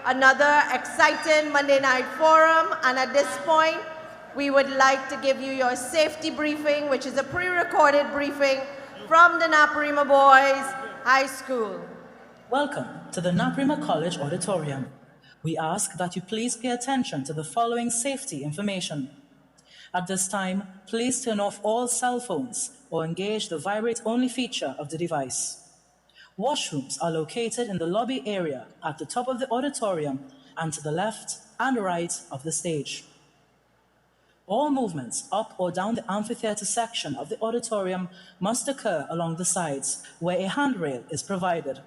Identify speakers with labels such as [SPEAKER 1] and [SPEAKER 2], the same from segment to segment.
[SPEAKER 1] another exciting Monday Night Forum, and at this point, we would like to give you your safety briefing, which is a pre-recorded briefing from the Naparima Boys High School.
[SPEAKER 2] Welcome to the Naparima College Auditorium. We ask that you please pay attention to the following safety information. At this time, please turn off all cell phones or engage the vibrate-only feature of the device. Washrooms are located in the lobby area at the top of the auditorium and to the left and right of the stage. All movements up or down the amphitheater section of the auditorium must occur along the sides where a handrail is provided.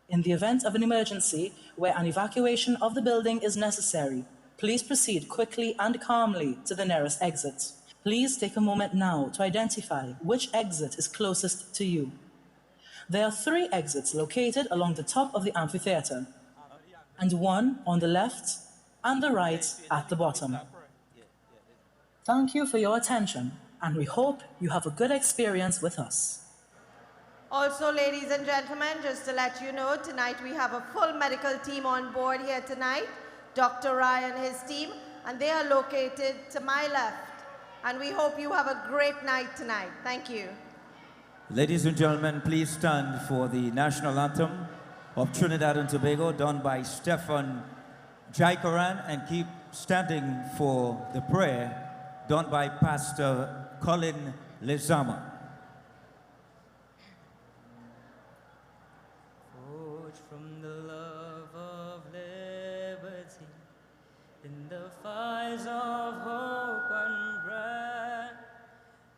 [SPEAKER 2] In the event of an emergency where an evacuation of the building is necessary, please proceed quickly and calmly to the nearest exit. Please take a moment now to identify which exit is closest to you. There are 3 exits located along the top of the amphitheater, and one on the left and the right at the bottom. Thank you for your attention, and we hope you have a good experience with us.
[SPEAKER 1] Also, ladies and gentlemen, just to let you know, tonight we have a full medical team on board here tonight. Dr. Ryan and his team, and they are located to my left. And we hope you have a great night tonight. Thank you.
[SPEAKER 3] Ladies and gentlemen, please stand for the national anthem of Trinidad and Tobago, done by Stefan Jaikaran, and keep standing for the prayer done by Pastor Colin Lezama.
[SPEAKER 4] From the love of liberty, in the fires of hope and prayer,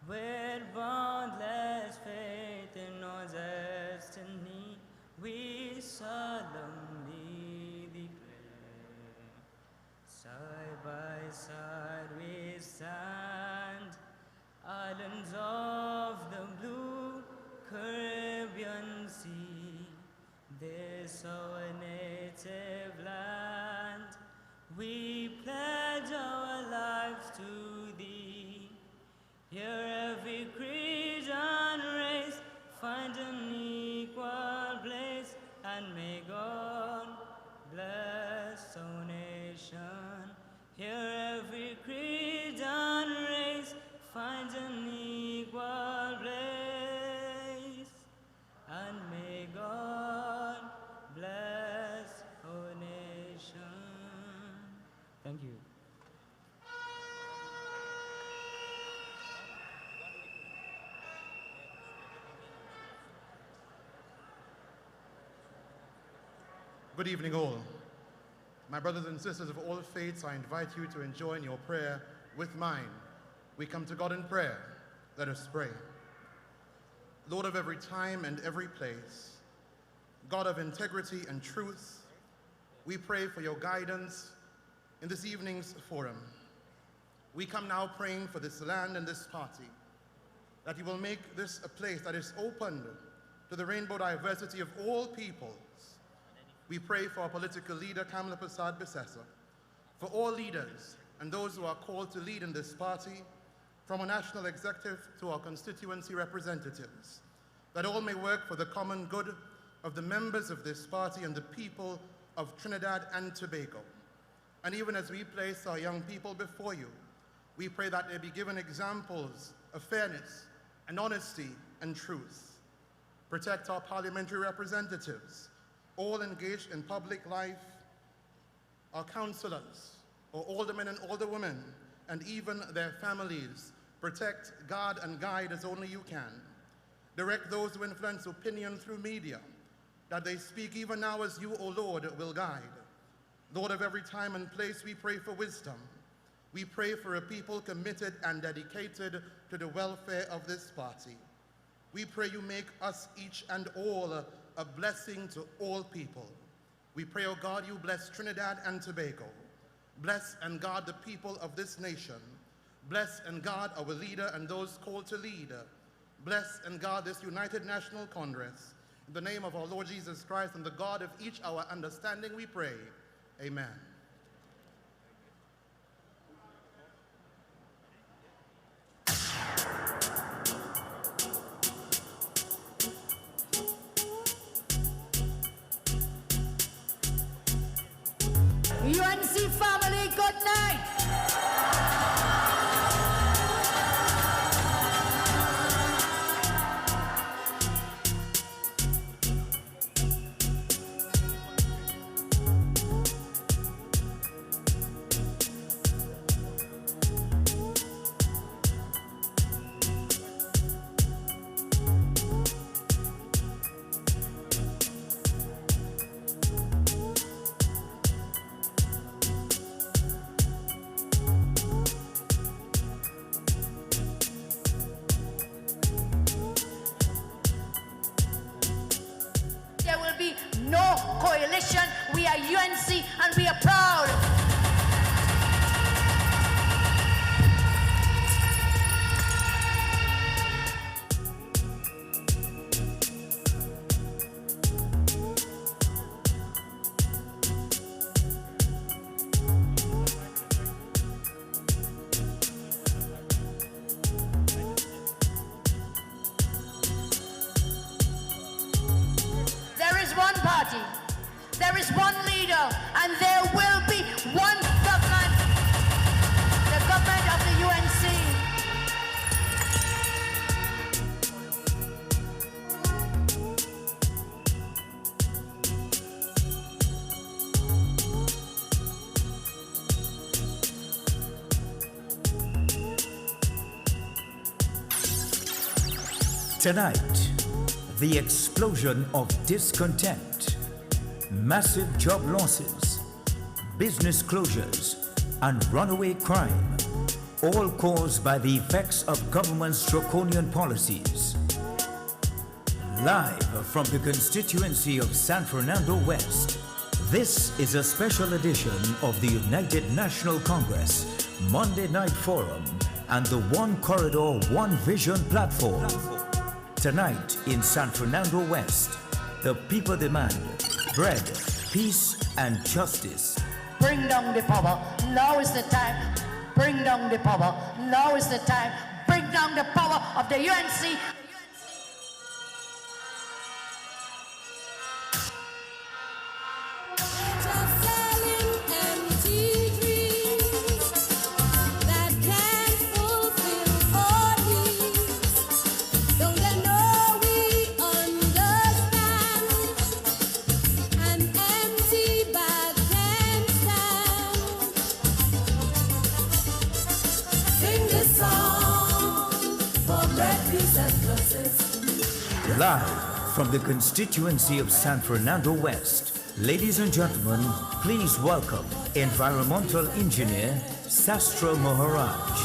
[SPEAKER 4] with boundless faith in our destiny, we solemnly declare. Side by side we stand, islands of the blue Caribbean Sea, this our native land, we pledge our lives to thee. Here every creed and race find an equal place, and may God bless our nation. Here every creed and race find an equal place, and may God bless our nation. Thank you.
[SPEAKER 5] Good evening all. My brothers and sisters of all faiths, I invite you to join your prayer with mine. We come to God in prayer. Let us pray. Lord of every time and every place, God of integrity and truth, we pray for your guidance in this evening's forum. We come now praying for this land and this party, that you will make this a place that is open to the rainbow diversity of all peoples. We pray for our political leader, Kamla Prasad Bissessa, for all leaders and those who are called to lead in this party, from our national executive to our constituency representatives, that all may work for the common good of the members of this party and the people of Trinidad and Tobago. And even as we place our young people before you, we pray that they be given examples of fairness and honesty and truth. Protect our parliamentary representatives, all engaged in public life, our councillors, our aldermen and alderwomen, and even their families. Protect, guard, and guide as only you can. Direct those who influence opinion through media, that they speak even now as you, O Lord, will guide. Lord of every time and place, we pray for wisdom. We pray for a people committed and dedicated to the welfare of this party. We pray you make us each and all a blessing to all people. We pray, O God, you bless Trinidad and Tobago. Bless and guard the people of this nation. Bless and guard our leader and those called to lead. Bless and guard this United National Congress. In the name of our Lord Jesus Christ and the God of each our understanding, we pray. Amen.
[SPEAKER 6] one leader, and there will be one government, the government of the UNC.
[SPEAKER 7] Tonight, the explosion of discontent, massive job losses, business closures, and runaway crime, all caused by the effects of government's draconian policies. Live from the constituency of San Fernando West, this is a special edition of the United National Congress Monday Night Forum and the One Corridor, One Vision platform. Tonight in San Fernando West, the people demand bread, peace, and justice.
[SPEAKER 6] Bring down the power, now is the time. Bring down the power, now is the time. Bring down the power of the UNC.
[SPEAKER 7] Live from the constituency of San Fernando West, ladies and gentlemen, please welcome environmental engineer Sastra Maharaj.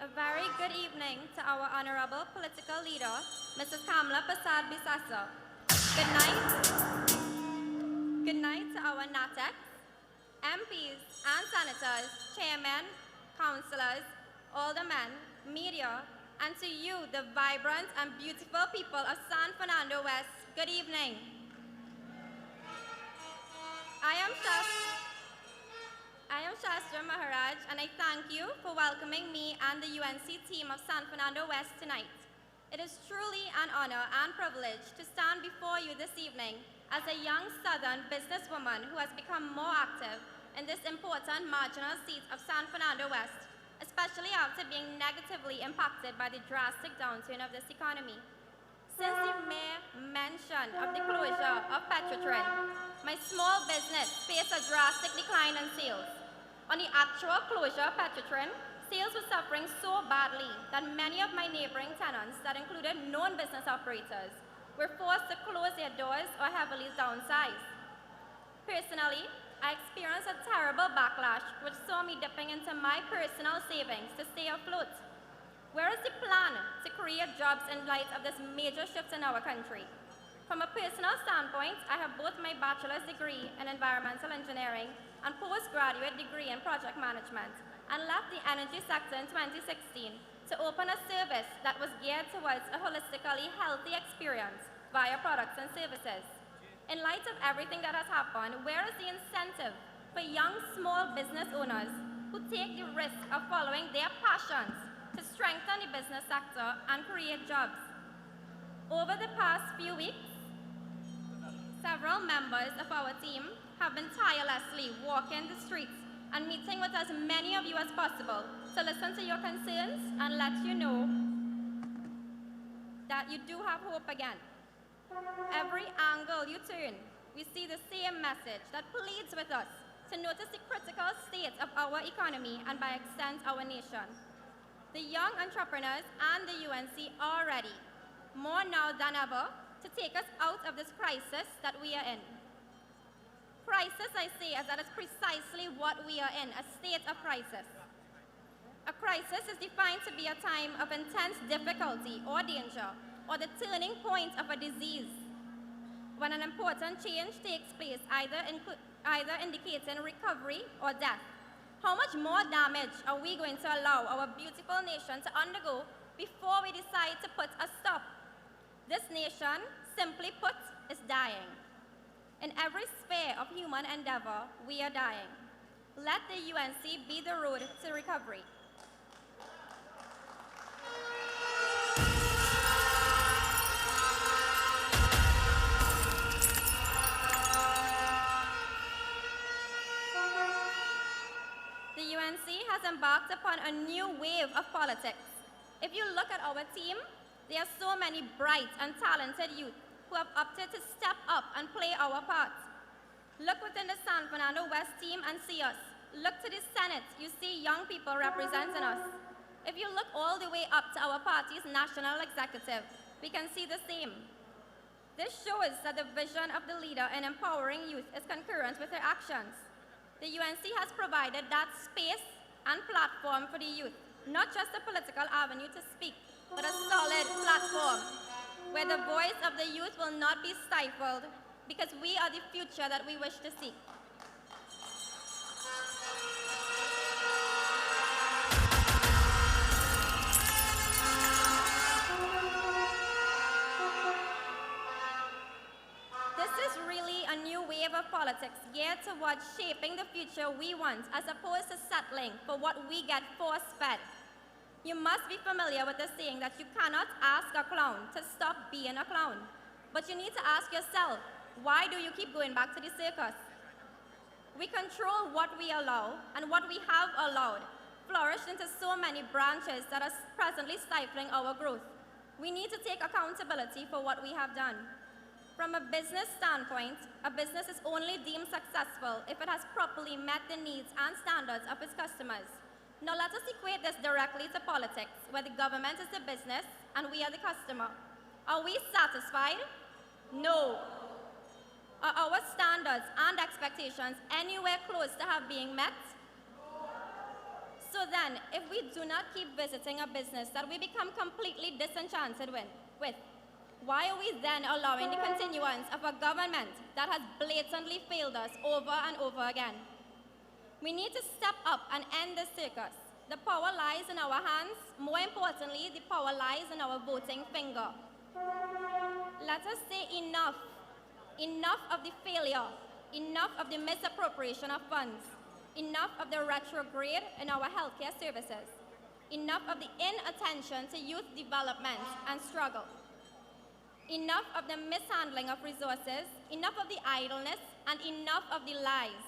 [SPEAKER 8] A very good evening to our honorable political leader, Mrs. Kamla Prasad Bisasa. Good night. Good night to our NATEC, MPs and senators, chairmen, councillors, aldermen, media, and to you, the vibrant and beautiful people of San Fernando West, good evening. I am Shastra Maharaj, and I thank you for welcoming me and the UNC team of San Fernando West tonight. It is truly an honor and privilege to stand before you this evening as a young Southern businesswoman who has become more active in this important marginal seat of San Fernando West, especially after being negatively impacted by the drastic downturn of this economy. Since the mayor mention of the closure of Petrotrin, my small business faced a drastic decline in sales. On the actual closure of Petrotrin, sales were suffering so badly that many of my neighboring tenants that included known business operators were forced to close their doors or heavily downsize. Personally, I experienced a terrible backlash which saw me dipping into my personal savings to stay afloat. Where is the plan to create jobs in light of this major shift in our country? From a personal standpoint, I have both my bachelor's degree in environmental engineering and postgraduate degree in project management, and left the energy sector in 2016 to open a service that was geared towards a holistically healthy experience via products and services. In light of everything that has happened, where is the incentive for young small business owners who take the risk of following their passions to strengthen the business sector and create jobs? Over the past few weeks, several members of our team have been tirelessly walking the streets and meeting with as many of you as possible to listen to your concerns and let you know that you do have hope again. Every angle you turn, we see the same message that pleads with us to notice the critical state of our economy and by extent our nation. The young entrepreneurs and the UNC are ready, more now than ever, to take us out of this crisis that we are in. Crisis, I say, as that is precisely what we are in, a state of crisis. A crisis is defined to be a time of intense difficulty or danger, or the turning point of a disease, when an important change takes place, either indicating recovery or death. How much more damage are we going to allow our beautiful nation to undergo before we decide to put a stop? This nation, simply put, is dying. In every sphere of human endeavor, we are dying. Let the UNC be the road to recovery. The UNC has embarked upon a new wave of politics. If you look at our team, there are so many bright and talented youth who have opted to step up and play our part. Look within the San Fernando West team and see us. Look to the Senate, you see young people representing us. If you look all the way up to our party's national executive, we can see the same. This shows that the vision of the leader in empowering youth is concurrent with her actions. The UNC has provided that space and platform for the youth, not just a political avenue to speak, but a solid platform where the voice of the youth will not be stifled because we are the future that we wish to see. This is really a new wave of politics geared towards shaping the future we want as opposed to settling for what we get force-fed. You must be familiar with the saying that you cannot ask a clown to stop being a clown. But you need to ask yourself, why do you keep going back to the circus? We control what we allow, and what we have allowed flourished into so many branches that are presently stifling our growth. We need to take accountability for what we have done. From a business standpoint, a business is only deemed successful if it has properly met the needs and standards of its customers. Now let us equate this directly to politics, where the government is the business and we are the customer. Are we satisfied? No. Are our standards and expectations anywhere close to have being met? So then, if we do not keep visiting a business that we become completely disenchanted with, why are we then allowing the continuance of a government that has blatantly failed us over and over again? We need to step up and end this circus. The power lies in our hands. More importantly, the power lies in our voting finger. Let us say enough. Enough of the failure. Enough of the misappropriation of funds. Enough of the retrograde in our healthcare services. Enough of the inattention to youth development and struggle. Enough of the mishandling of resources. Enough of the idleness, and enough of the lies.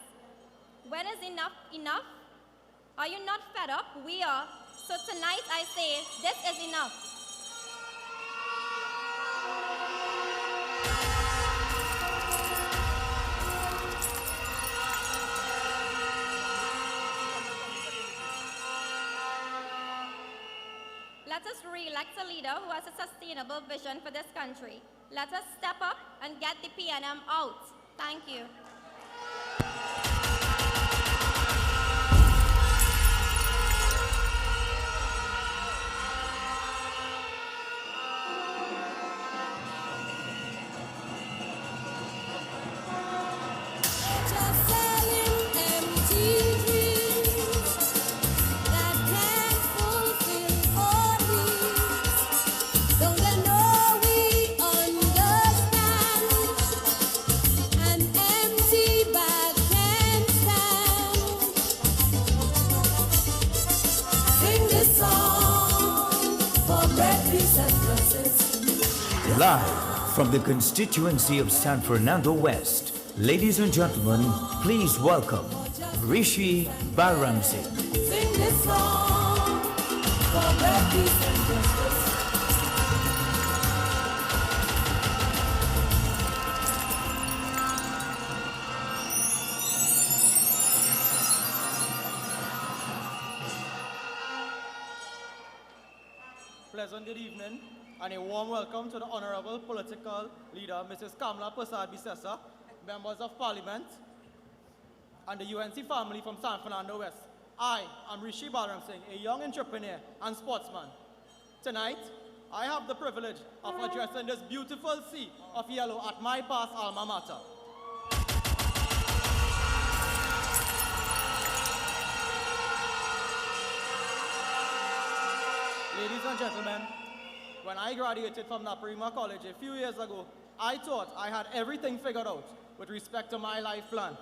[SPEAKER 8] When is enough enough? Are you not fed up? We are. So tonight I say, this is enough. Let us re-elect a leader who has a sustainable vision for this country. Let us step up and get the PNM out. Thank you.
[SPEAKER 7] Live from the constituency of San Fernando West, ladies and gentlemen, please welcome Rishi Balramsingh.
[SPEAKER 9] Sing this song for red peace and justice.
[SPEAKER 10] Pleasant good evening and a warm welcome to the Honorable Political Leader, Mrs. Kamala Persad Bissessa, Members of Parliament, and the UNC family from San Fernando West. I am Rishi Balramsingh, a young entrepreneur and sportsman. Tonight, I have the privilege of addressing this beautiful sea of yellow at my past alma mater. Ladies and gentlemen, when I graduated from Naparima College a few years ago, I thought I had everything figured out with respect to my life plan.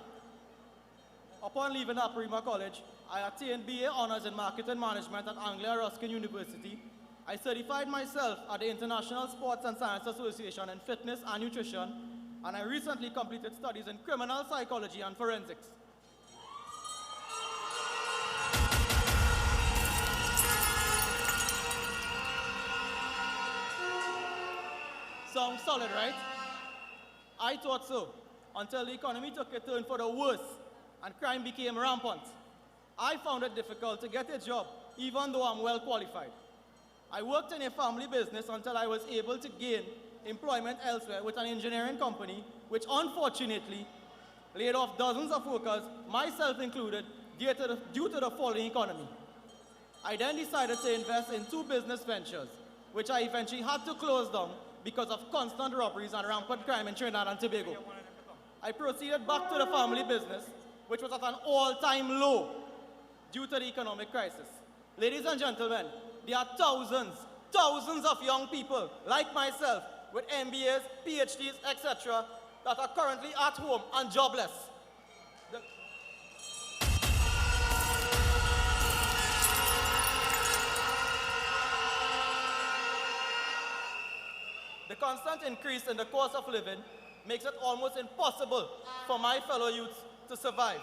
[SPEAKER 10] upon leaving Naprima College, I attained BA Honors in Marketing Management at Anglia Ruskin University. I certified myself at the International Sports and Science Association in Fitness and Nutrition, and I recently completed studies in Criminal Psychology and Forensics. Sounds solid, right? I thought so, until the economy took a turn for the worse and crime became rampant. I found it difficult to get a job, even though I'm well qualified. I worked in a family business until I was able to gain employment elsewhere with an engineering company, which unfortunately laid off dozens of workers, myself included, due to the falling economy. I then decided to invest in 2 business ventures, which I eventually had to close down because of constant robberies and rampant crime in Trinidad and Tobago. I proceeded back to the family business, which was at an all-time low due to the economic crisis. Ladies and gentlemen, there are thousands of young people like myself with MBAs, PhDs, etc., that are currently at home and jobless. The constant increase in the cost of living makes it almost impossible for my fellow youths to survive.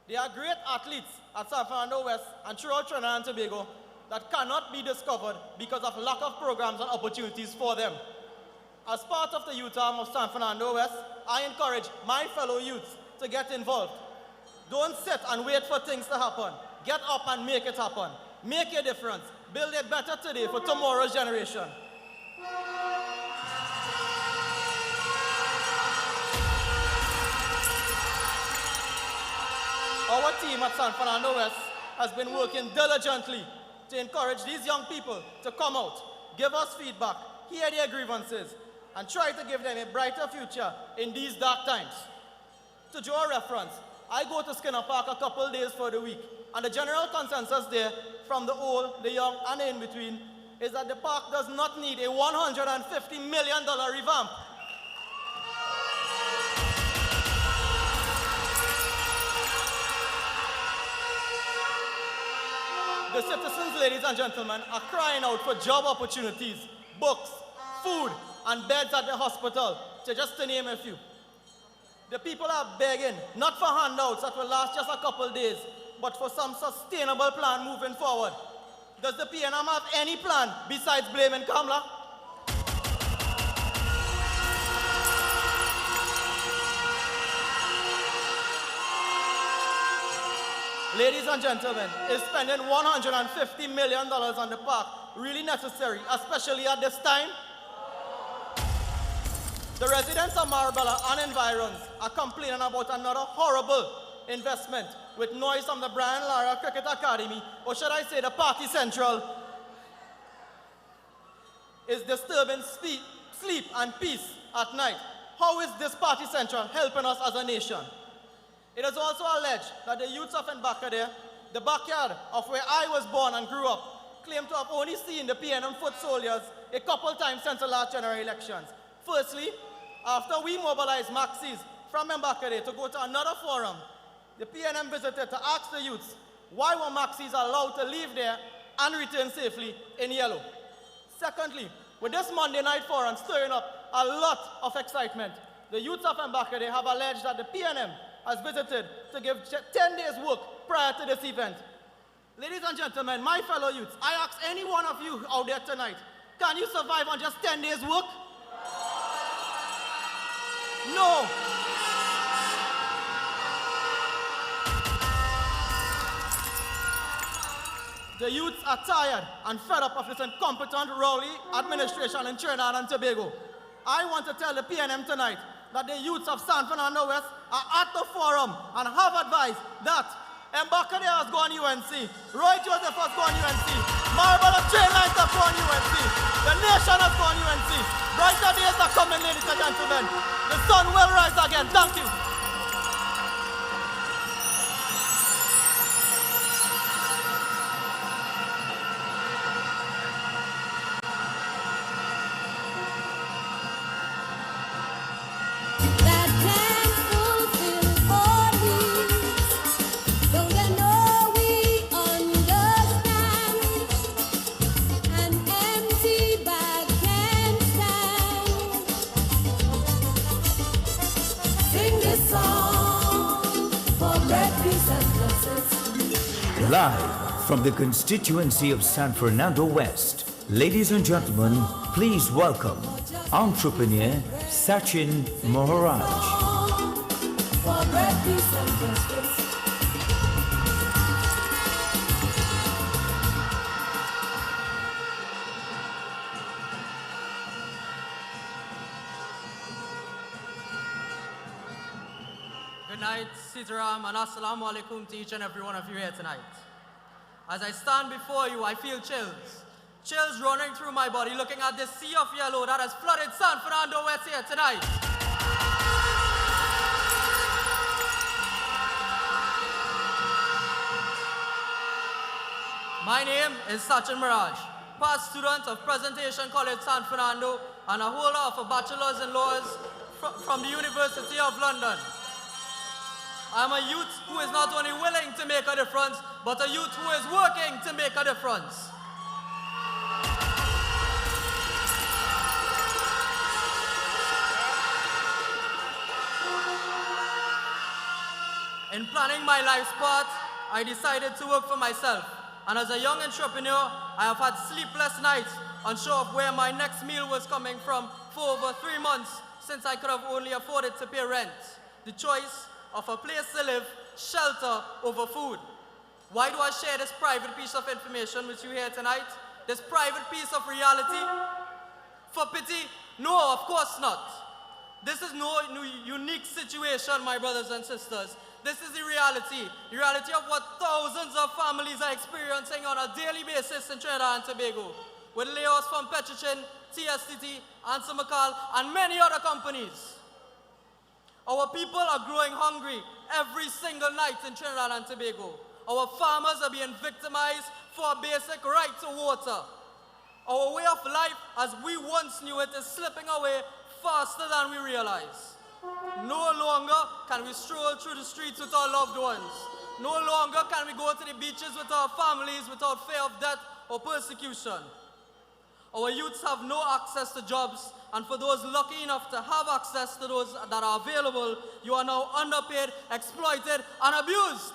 [SPEAKER 10] There are great athletes at San Fernando West and throughout Trinidad and Tobago that cannot be discovered because of lack of programs and opportunities for them. As part of the youth arm of San Fernando West, I encourage my fellow youths to get involved. Don't sit and wait for things to happen. Get up and make it happen. Make a difference. Build a better today for tomorrow's generation. Our team at San Fernando West has been working diligently to encourage these young people to come out, give us feedback, hear their grievances, and try to give them a brighter future in these dark times. To draw a reference, I go to Skinner Park a couple days for the week, and the general consensus there from the old, the young, and the in-between is that the park does not need a $150 million revamp. The citizens, ladies and gentlemen, are crying out for job opportunities, books, food, and beds at the hospital, just to name a few. The people are begging, not for handouts that will last just a couple days, but for some sustainable plan moving forward. Does the PNM have any plan besides blaming Kamla? Ladies and gentlemen, is spending $150 million on the park really necessary, especially at this time? The residents of Marabella and environs are complaining about another horrible investment with noise from the Brian Lara Cricket Academy, or should I say the Party Central, is disturbing sleep and peace at night. How is this Party Central helping us as a nation? It is also alleged that the youths of Mbakade, the backyard of where I was born and grew up, claim to have only seen the PNM foot soldiers a couple times since the last general elections. Firstly, after we mobilized Maxis from Mbakade to go to another forum, the PNM visited to ask the youths why were Maxis allowed to leave there and return safely in yellow. Secondly, with this Monday night forum stirring up a lot of excitement, the youths of Mbakade have alleged that the PNM has visited to give 10 days work prior to this event. Ladies and gentlemen, my fellow youths, I ask any one of you out there tonight, can you survive on just 10 days work? No. The youths are tired and fed up of this incompetent, rowdy administration in Trinidad and Tobago. I want to tell the PNM tonight that the youths of San Fernando West are at the forum and have advised that Mbakade has gone UNC, Roy Joseph has gone UNC, Marabella Train Lines have gone UNC, the nation has gone UNC. Brighter days are coming, ladies and gentlemen. The sun will rise again. Thank you.
[SPEAKER 9] That can fulfill all needs.
[SPEAKER 7] Live from the constituency of San Fernando West, ladies and gentlemen, please welcome entrepreneur Sachin Maharaj.
[SPEAKER 9] For great peace and justice.
[SPEAKER 10] Good night, Sitaram, and Assalamu alaikum to each and every one of you here tonight. As I stand before you, I feel chills. Chills running through my body, looking at this sea of yellow that has flooded San Fernando West here tonight. My name is Sachin Maharaj, past student of Presentation College San Fernando and a holder of a bachelor's in laws from the University of London. I'm a youth who is not only willing to make a difference, but a youth who is working to make a difference. In planning my life's path, I decided to work for myself. And as a young entrepreneur, I have had sleepless nights unsure of where my next meal was coming from for over 3 months, since I could have only afforded to pay rent. The choice of a place to live, shelter over food. Why do I share this private piece of information with you here tonight? This private piece of reality? For pity? No, of course not. This is no unique situation, my brothers and sisters. This is the reality of what thousands of families are experiencing on a daily basis in Trinidad and Tobago, with layoffs from Petrochin, TSTT, Ansa McCall, and many other companies. Our people are growing hungry every single night in Trinidad and Tobago. Our farmers are being victimized for a basic right to water. Our way of life, as we once knew it, is slipping away faster than we realize. No longer can we stroll through the streets with our loved ones. No longer can we go to the beaches with our families without fear of death or persecution. Our youths have no access to jobs, and for those lucky enough to have access to those that are available, you are now underpaid, exploited, and abused.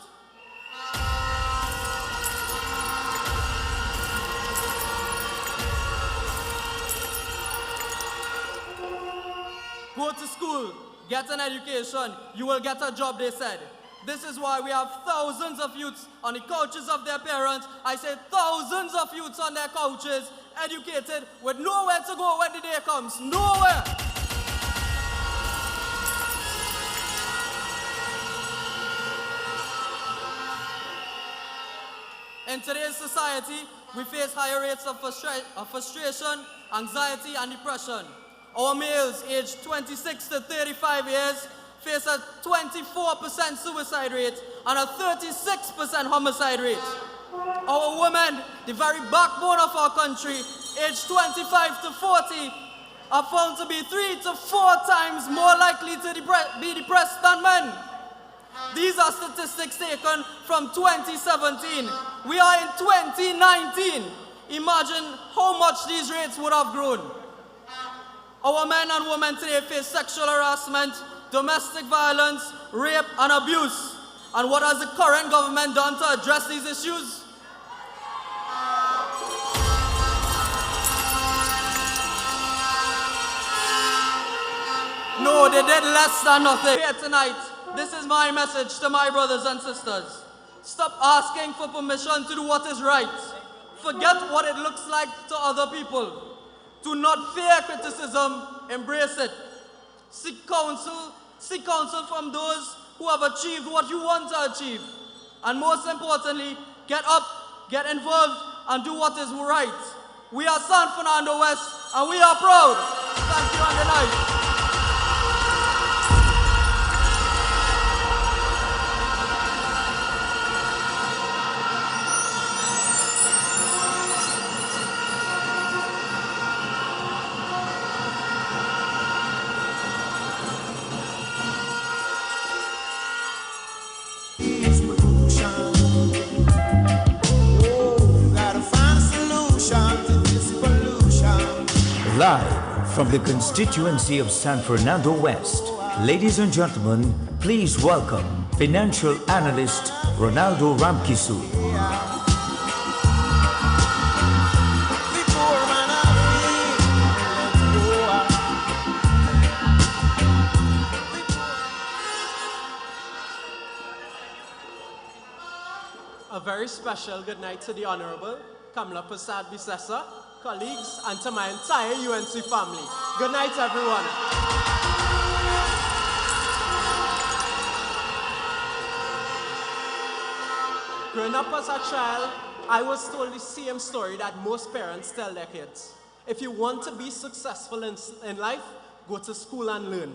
[SPEAKER 10] Go to school, get an education, you will get a job, they said. This is why we have thousands of youths on the couches of their parents. I say thousands of youths on their couches, educated, with nowhere to go when the day comes. Nowhere! In today's society, we face higher rates of frustration, anxiety, and depression. Our males aged 26 to 35 years face a 24% suicide rate and a 36% homicide rate. Our women, the very backbone of our country, aged 25 to 40, are found to be 3 to 4 times more likely to be depressed than men. These are statistics taken from 2017. We are in 2019. Imagine how much these rates would have grown. Our men and women today face sexual harassment, domestic violence, rape, and abuse. And what has the current government done to address these issues? No, they did less than nothing. Here tonight, this is my message to my brothers and sisters. Stop asking for permission to do what is right. Forget what it looks like to other people. Do not fear criticism, embrace it. Seek counsel from those who have achieved what you want to achieve. And most importantly, get up, get involved, and do what is right. We are San Fernando West, and we are proud. Thank you, and good night.
[SPEAKER 7] Live from the constituency of San Fernando West, ladies and gentlemen, please welcome financial analyst Ronaldo Ramkisu.
[SPEAKER 11] A very special good night to the Honorable Kamla Prasad Bisesa, colleagues, and to my entire UNC family. Good night, everyone. Growing up as a child, I was told the same story that most parents tell their kids. If you want to be successful in life, go to school and learn.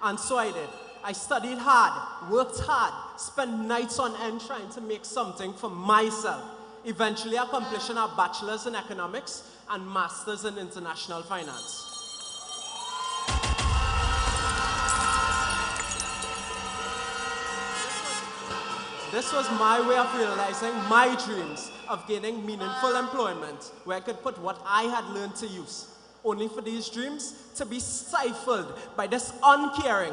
[SPEAKER 11] And so I did. I studied hard, worked hard, spent nights on end trying to make something for myself, eventually accomplishing a bachelor's in economics and master's in international finance. This was my way of realizing my dreams of gaining meaningful employment where I could put what I had learned to use, only for these dreams to be stifled by this uncaring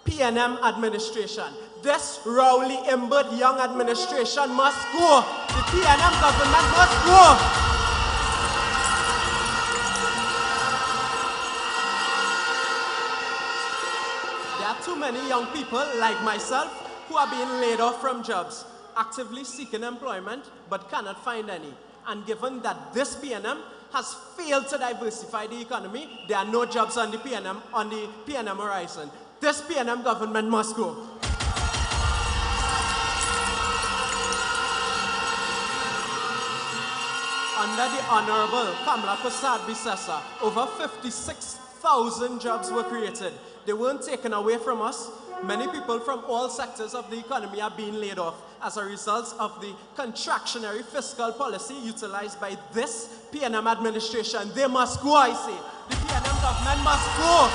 [SPEAKER 11] PNM administration. This Rowley Imbert Young administration must go. The PNM government must go. There are too many young people like myself who are being laid off from jobs, actively seeking employment but cannot find any. And given that this PNM has failed to diversify the economy, there are no jobs on the PNM horizon. This PNM government must go. Under the Honorable Kamla Prasad Bisesa, over 56,000 jobs were created. They weren't taken away from us. Many people from all sectors of the economy are being laid off as a result of the contractionary fiscal policy utilized by this PNM administration. They must go, I say. The PNM government must go.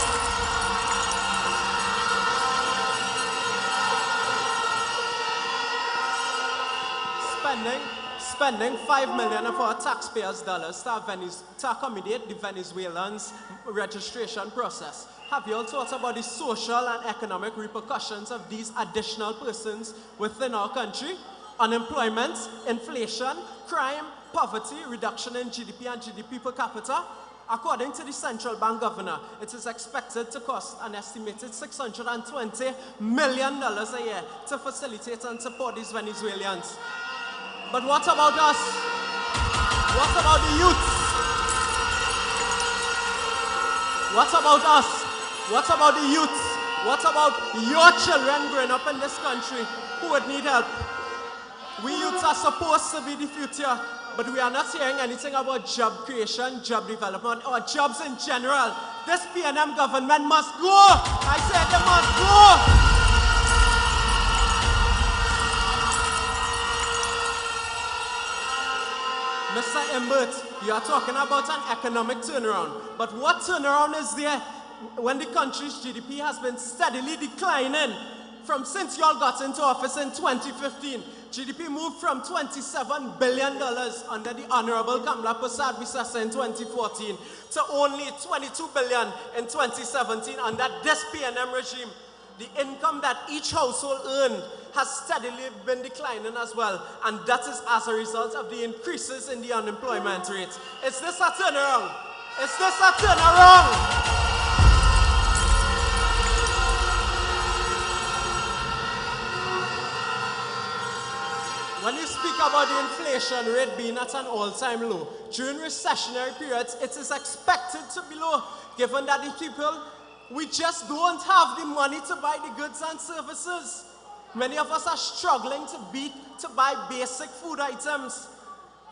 [SPEAKER 11] Spending $5 million of our taxpayers' dollars to accommodate the Venezuelans' registration process. Have you all thought about the social and economic repercussions of these additional persons within our country? Unemployment, inflation, crime, poverty, reduction in GDP and GDP per capita? According to the central bank governor, it is expected to cost an estimated $620 million a year to facilitate and support these Venezuelans. But what about us? What about the youth? What about us? What about the youth? What about your children growing up in this country who would need help? We youths are supposed to be the future, but we are not hearing anything about job creation, job development, or jobs in general. This PNM government must go. I said they must go. Mr. Imbert, you are talking about an economic turnaround, but what turnaround is there when the country's GDP has been steadily declining from since y'all got into office in 2015? GDP moved from $27 billion under the Honorable Kamla Prasad Bisesa in 2014 to only $22 billion in 2017 under this PNM regime. The income that each household earned has steadily been declining as well, and that is as a result of the increases in the unemployment rate. Is this a turnaround? Is this a turnaround? When you speak about the inflation rate being at an all-time low, during recessionary periods, it is expected to be low, given that the people, we just don't have the money to buy the goods and services. Many of us are struggling to buy basic food items.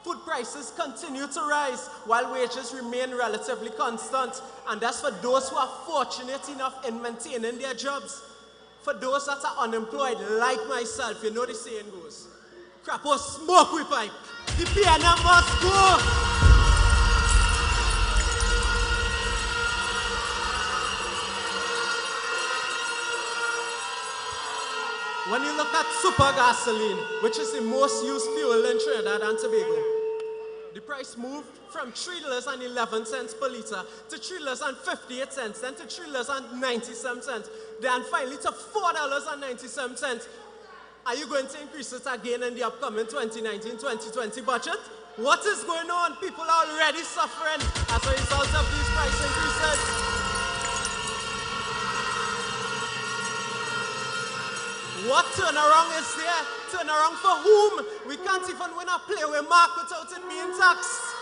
[SPEAKER 11] Food prices continue to rise while wages remain relatively constant. And that's for those who are fortunate enough in maintaining their jobs. For those that are unemployed, like myself, you know the saying goes, crap or smoke we pipe. The PNM must go. When you look at super gasoline, which is the most used fuel in Trinidad and Tobago, the price moved from $3.11 per litre to $3.58, then to $3.97, then finally to $4.97. Are you going to increase it again in the upcoming 2019-2020 budget? What is going on? People are already suffering as a result of these price increases. What turnaround is there? Turnaround for whom? We can't even win a play with Mark without it being taxed.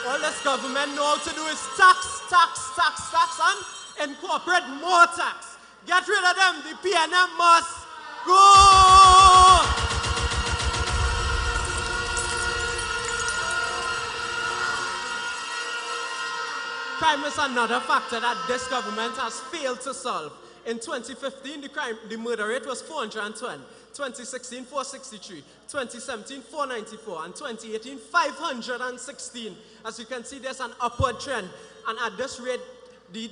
[SPEAKER 11] All this government know how to do is tax, and incorporate more tax. Get rid of them. The PNM must go. Crime is another factor that this government has failed to solve. In 2015, the murder rate was 410. 2016, 463. 2017, 494. And 2018, 516. As you can see, there's an upward trend. And at this rate,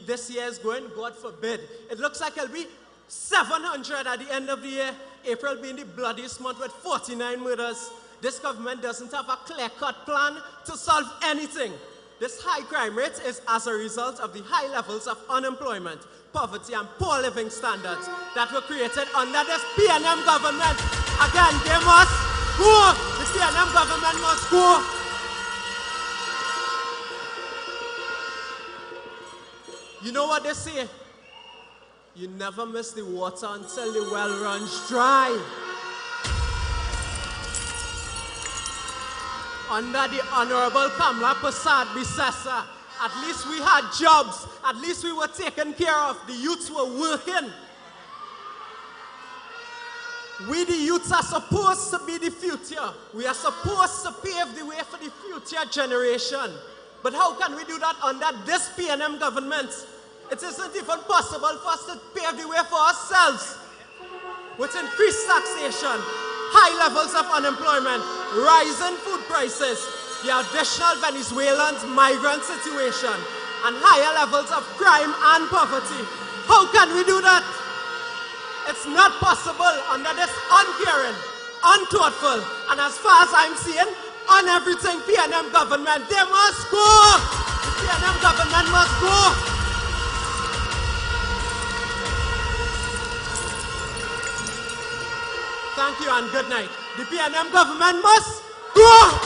[SPEAKER 11] this year is going, God forbid. It looks like it'll be 700 at the end of the year. April being the bloodiest month with 49 murders. This government doesn't have a clear-cut plan to solve anything. This high crime rate is as a result of the high levels of unemployment, poverty, and poor living standards that were created under this PNM government. Again, they must go. The PNM government must go. You know what they say? You never miss the water until the well runs dry. Under the Honorable Kamla Persad-Bissessar, at least we had jobs. At least we were taken care of. The youths were working. We, the youths, are supposed to be the future. We are supposed to pave the way for the future generation. But how can we do that under this PNM government? It isn't even possible for us to pave the way for ourselves. With increased taxation, high levels of unemployment, rising food prices, the additional Venezuelans migrant situation, and higher levels of crime and poverty. How can we do that? It's not possible under this uncaring, unthoughtful, and as far as I'm seeing, on everything PNM government. They must go! The PNM government must go! Thank you and good night. The PNM government must go!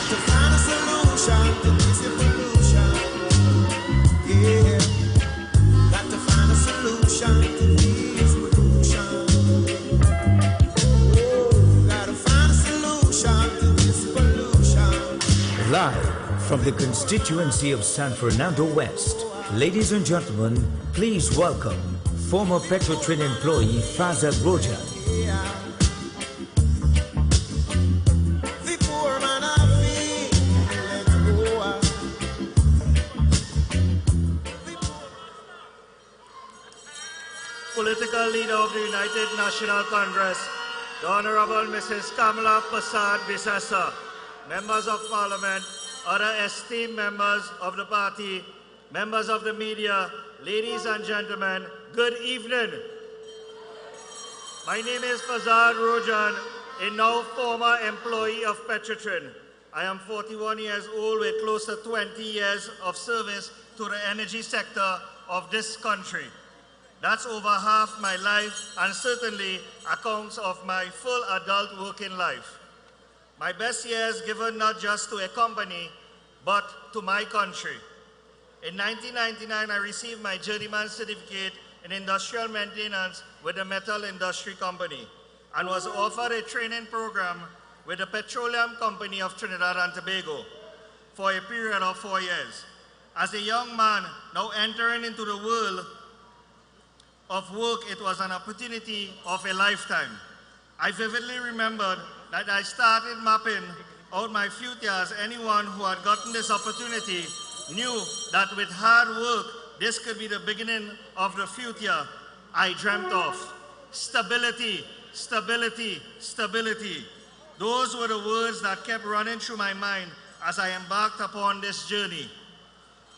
[SPEAKER 9] To find a solution to this evolution, yeah. Got to find a solution to this pollution. Oh, gotta find a solution to this pollution.
[SPEAKER 7] Live from the constituency of San Fernando West, ladies and gentlemen, please welcome former Petrotrin employee Fazad Rojan.
[SPEAKER 12] Political leader of the United National Congress, the Honorable Mrs. Kamla Persad-Bissessar, members of Parliament, other esteemed members of the party, members of the media, ladies and gentlemen, good evening. My name is Fazad Rojan, a now former employee of Petrotrin. I am 41 years old with close to 20 years of service to the energy sector of this country. That's over half my life and certainly accounts of my full adult working life. My best years given not just to a company, but to my country. In 1999, I received my journeyman certificate in industrial maintenance with the Metal Industry Company and was offered a training program with the Petroleum Company of Trinidad and Tobago for a period of 4 years. As a young man now entering into the world of work, it was an opportunity of a lifetime. I vividly remembered that I started mapping out my future as anyone who had gotten this opportunity knew that with hard work, this could be the beginning of the future I dreamt of. Stability, stability, stability. Those were the words that kept running through my mind as I embarked upon this journey.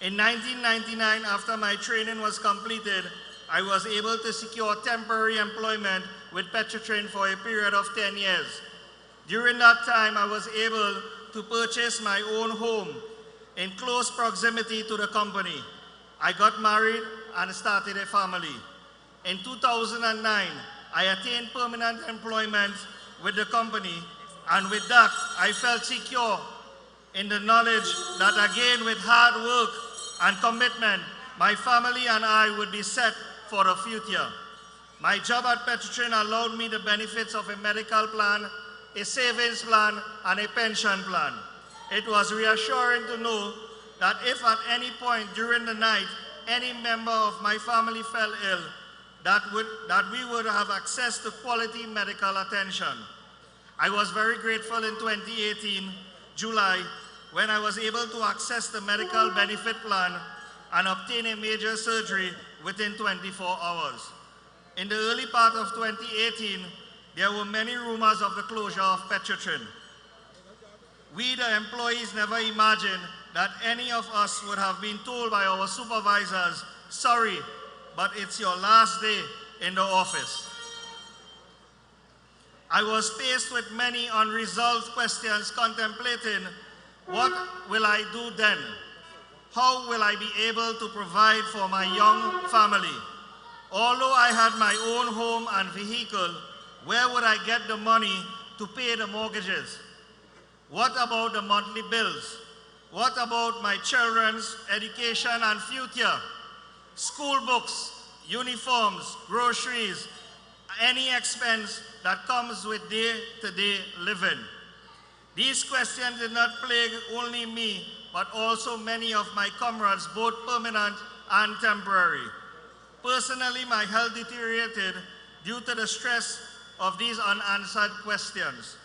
[SPEAKER 12] In 1999, after my training was completed, I was able to secure temporary employment with Petrotrin for a period of 10 years. During that time, I was able to purchase my own home in close proximity to the company. I got married and started a family. In 2009, I attained permanent employment with the company, and with that, I felt secure in the knowledge that again, with hard work and commitment, my family and I would be set for the future. My job at Petrotrin allowed me the benefits of a medical plan, a savings plan, and a pension plan. It was reassuring to know that if at any point during the night any member of my family fell ill, that we would have access to quality medical attention. I was very grateful in 2018, July, when I was able to access the medical benefit plan and obtain a major surgery within 24 hours. In the early part of 2018, there were many rumors of the closure of Petrotrin. We, the employees, never imagined that any of us would have been told by our supervisors, sorry, but it's your last day in the office. I was faced with many unresolved questions contemplating, what will I do then? How will I be able to provide for my young family? Although I had my own home and vehicle, where would I get the money to pay the mortgages? What about the monthly bills? What about my children's education and future? School books, uniforms, groceries, any expense that comes with day-to-day living. These questions did not plague only me, but also many of my comrades, both permanent and temporary. Personally, my health deteriorated due to the stress of these unanswered questions.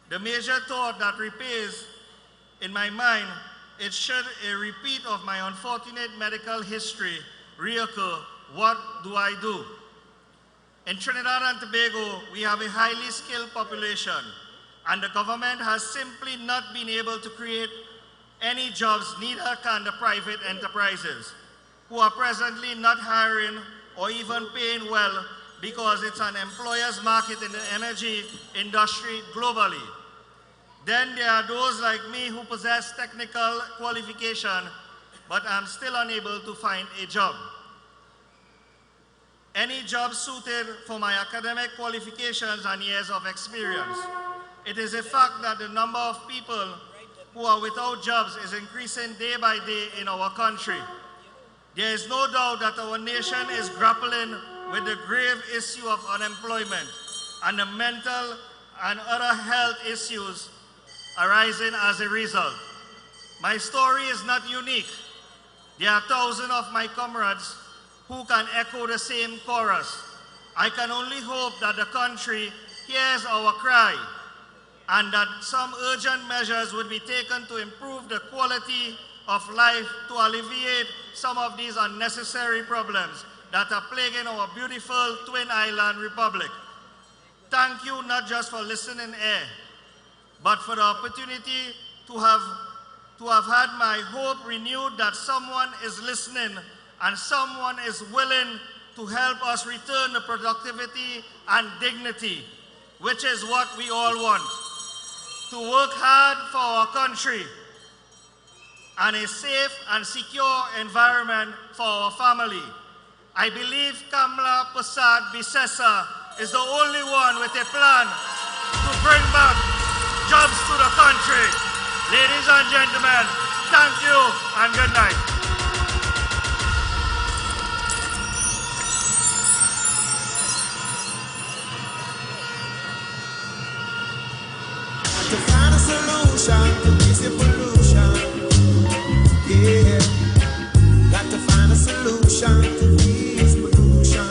[SPEAKER 12] The major thought that replays in my mind, it should a repeat of my unfortunate medical history reoccur. What do I do? In Trinidad and Tobago, we have a highly skilled population, and the government has simply not been able to create any jobs, neither can the private enterprises, who are presently not hiring or even paying well because it's an employer's market in the energy industry globally. Then there are those like me who possess technical qualification, but I'm still unable to find a job. Any job suited for my academic qualifications and years of experience. It is a fact that the number of people who are without jobs is increasing day by day in our country. There is no doubt that our nation is grappling with the grave issue of unemployment and the mental and other health issues arising as a result. My story is not unique. There are thousands of my comrades who can echo the same chorus. I can only hope that the country hears our cry and that some urgent measures would be taken to improve the quality of life to alleviate some of these unnecessary problems that are plaguing our beautiful Twin Island Republic. Thank you not just for listening air, but for the opportunity to have had my hope renewed that someone is listening and someone is willing to help us return the productivity and dignity, which is what we all want. To work hard for our country and a safe and secure environment for our family. I believe Kamla Prasad Bisesa is the only one with a plan to bring back jobs to the country. Ladies and gentlemen, thank you and good night.
[SPEAKER 9] To find a solution to this pollution, yeah. Got to find a solution to this pollution.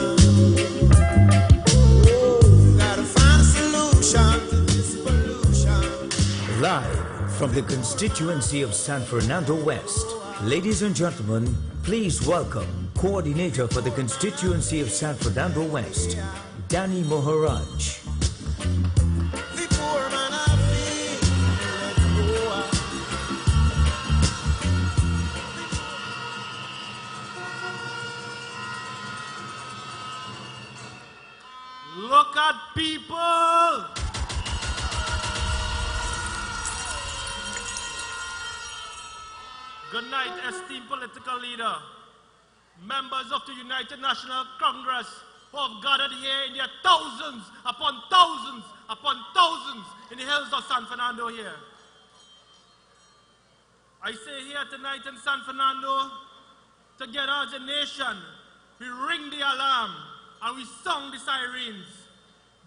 [SPEAKER 9] Oh, gotta find a solution to this pollution.
[SPEAKER 7] Live from the constituency of San Fernando West, ladies and gentlemen, please welcome Coordinator for the constituency of San Fernando West, Danny Moharaj.
[SPEAKER 11] Look at people. Good night, esteemed political leader, members of the United National Congress who have gathered here in their thousands upon thousands upon thousands in the hills of San Fernando here. I say here tonight in San Fernando, together as a nation, we ring the alarm and we sound the sirens.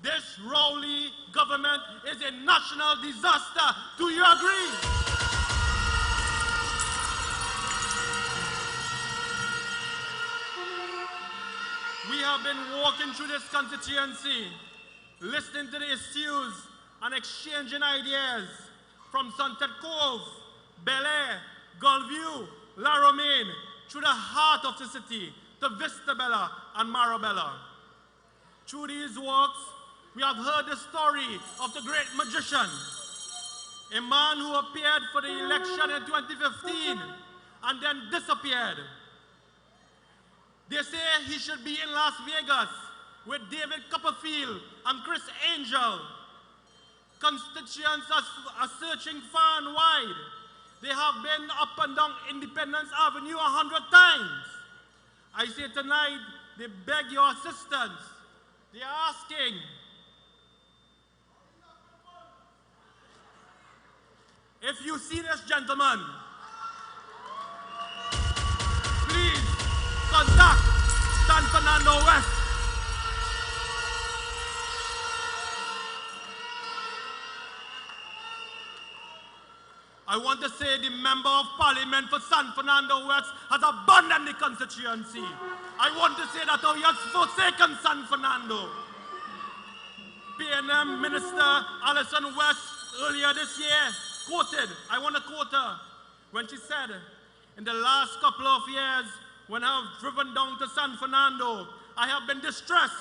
[SPEAKER 11] This Rowley government is a national disaster. Do you agree? We have been walking through this constituency, listening to the issues and exchanging ideas from Sunset Cove, Bel Air, Gulview, La Romaine, through the heart of the city, to Vista Bella and Marabella. Through these walks, we have heard the story of the great magician, a man who appeared for the election in 2015 and then disappeared. They say he should be in Las Vegas with David Copperfield and Chris Angel. Constituents are searching far and wide. They have been up and down Independence Avenue 100 times. I say tonight, they beg your assistance. They are asking, if you see this gentleman, please contact San Fernando West. I want to say the Member of Parliament for San Fernando West has abandoned the constituency. I want to say that he has forsaken San Fernando. PNM Minister Alison West earlier this year quoted, I want to quote her, when she said, in the last couple of years, when I have driven down to San Fernando, I have been distressed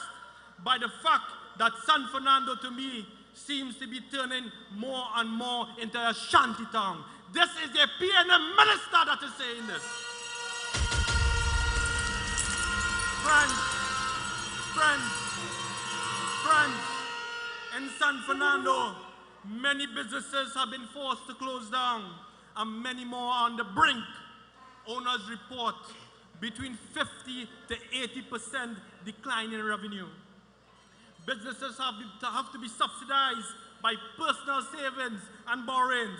[SPEAKER 11] by the fact that San Fernando to me seems to be turning more and more into a shanty town. This is a PNM minister that is saying this. Friends, in San Fernando, many businesses have been forced to close down and many more are on the brink. Owners report between 50 to 80% decline in revenue. Businesses have to be subsidized by personal savings and borrowings.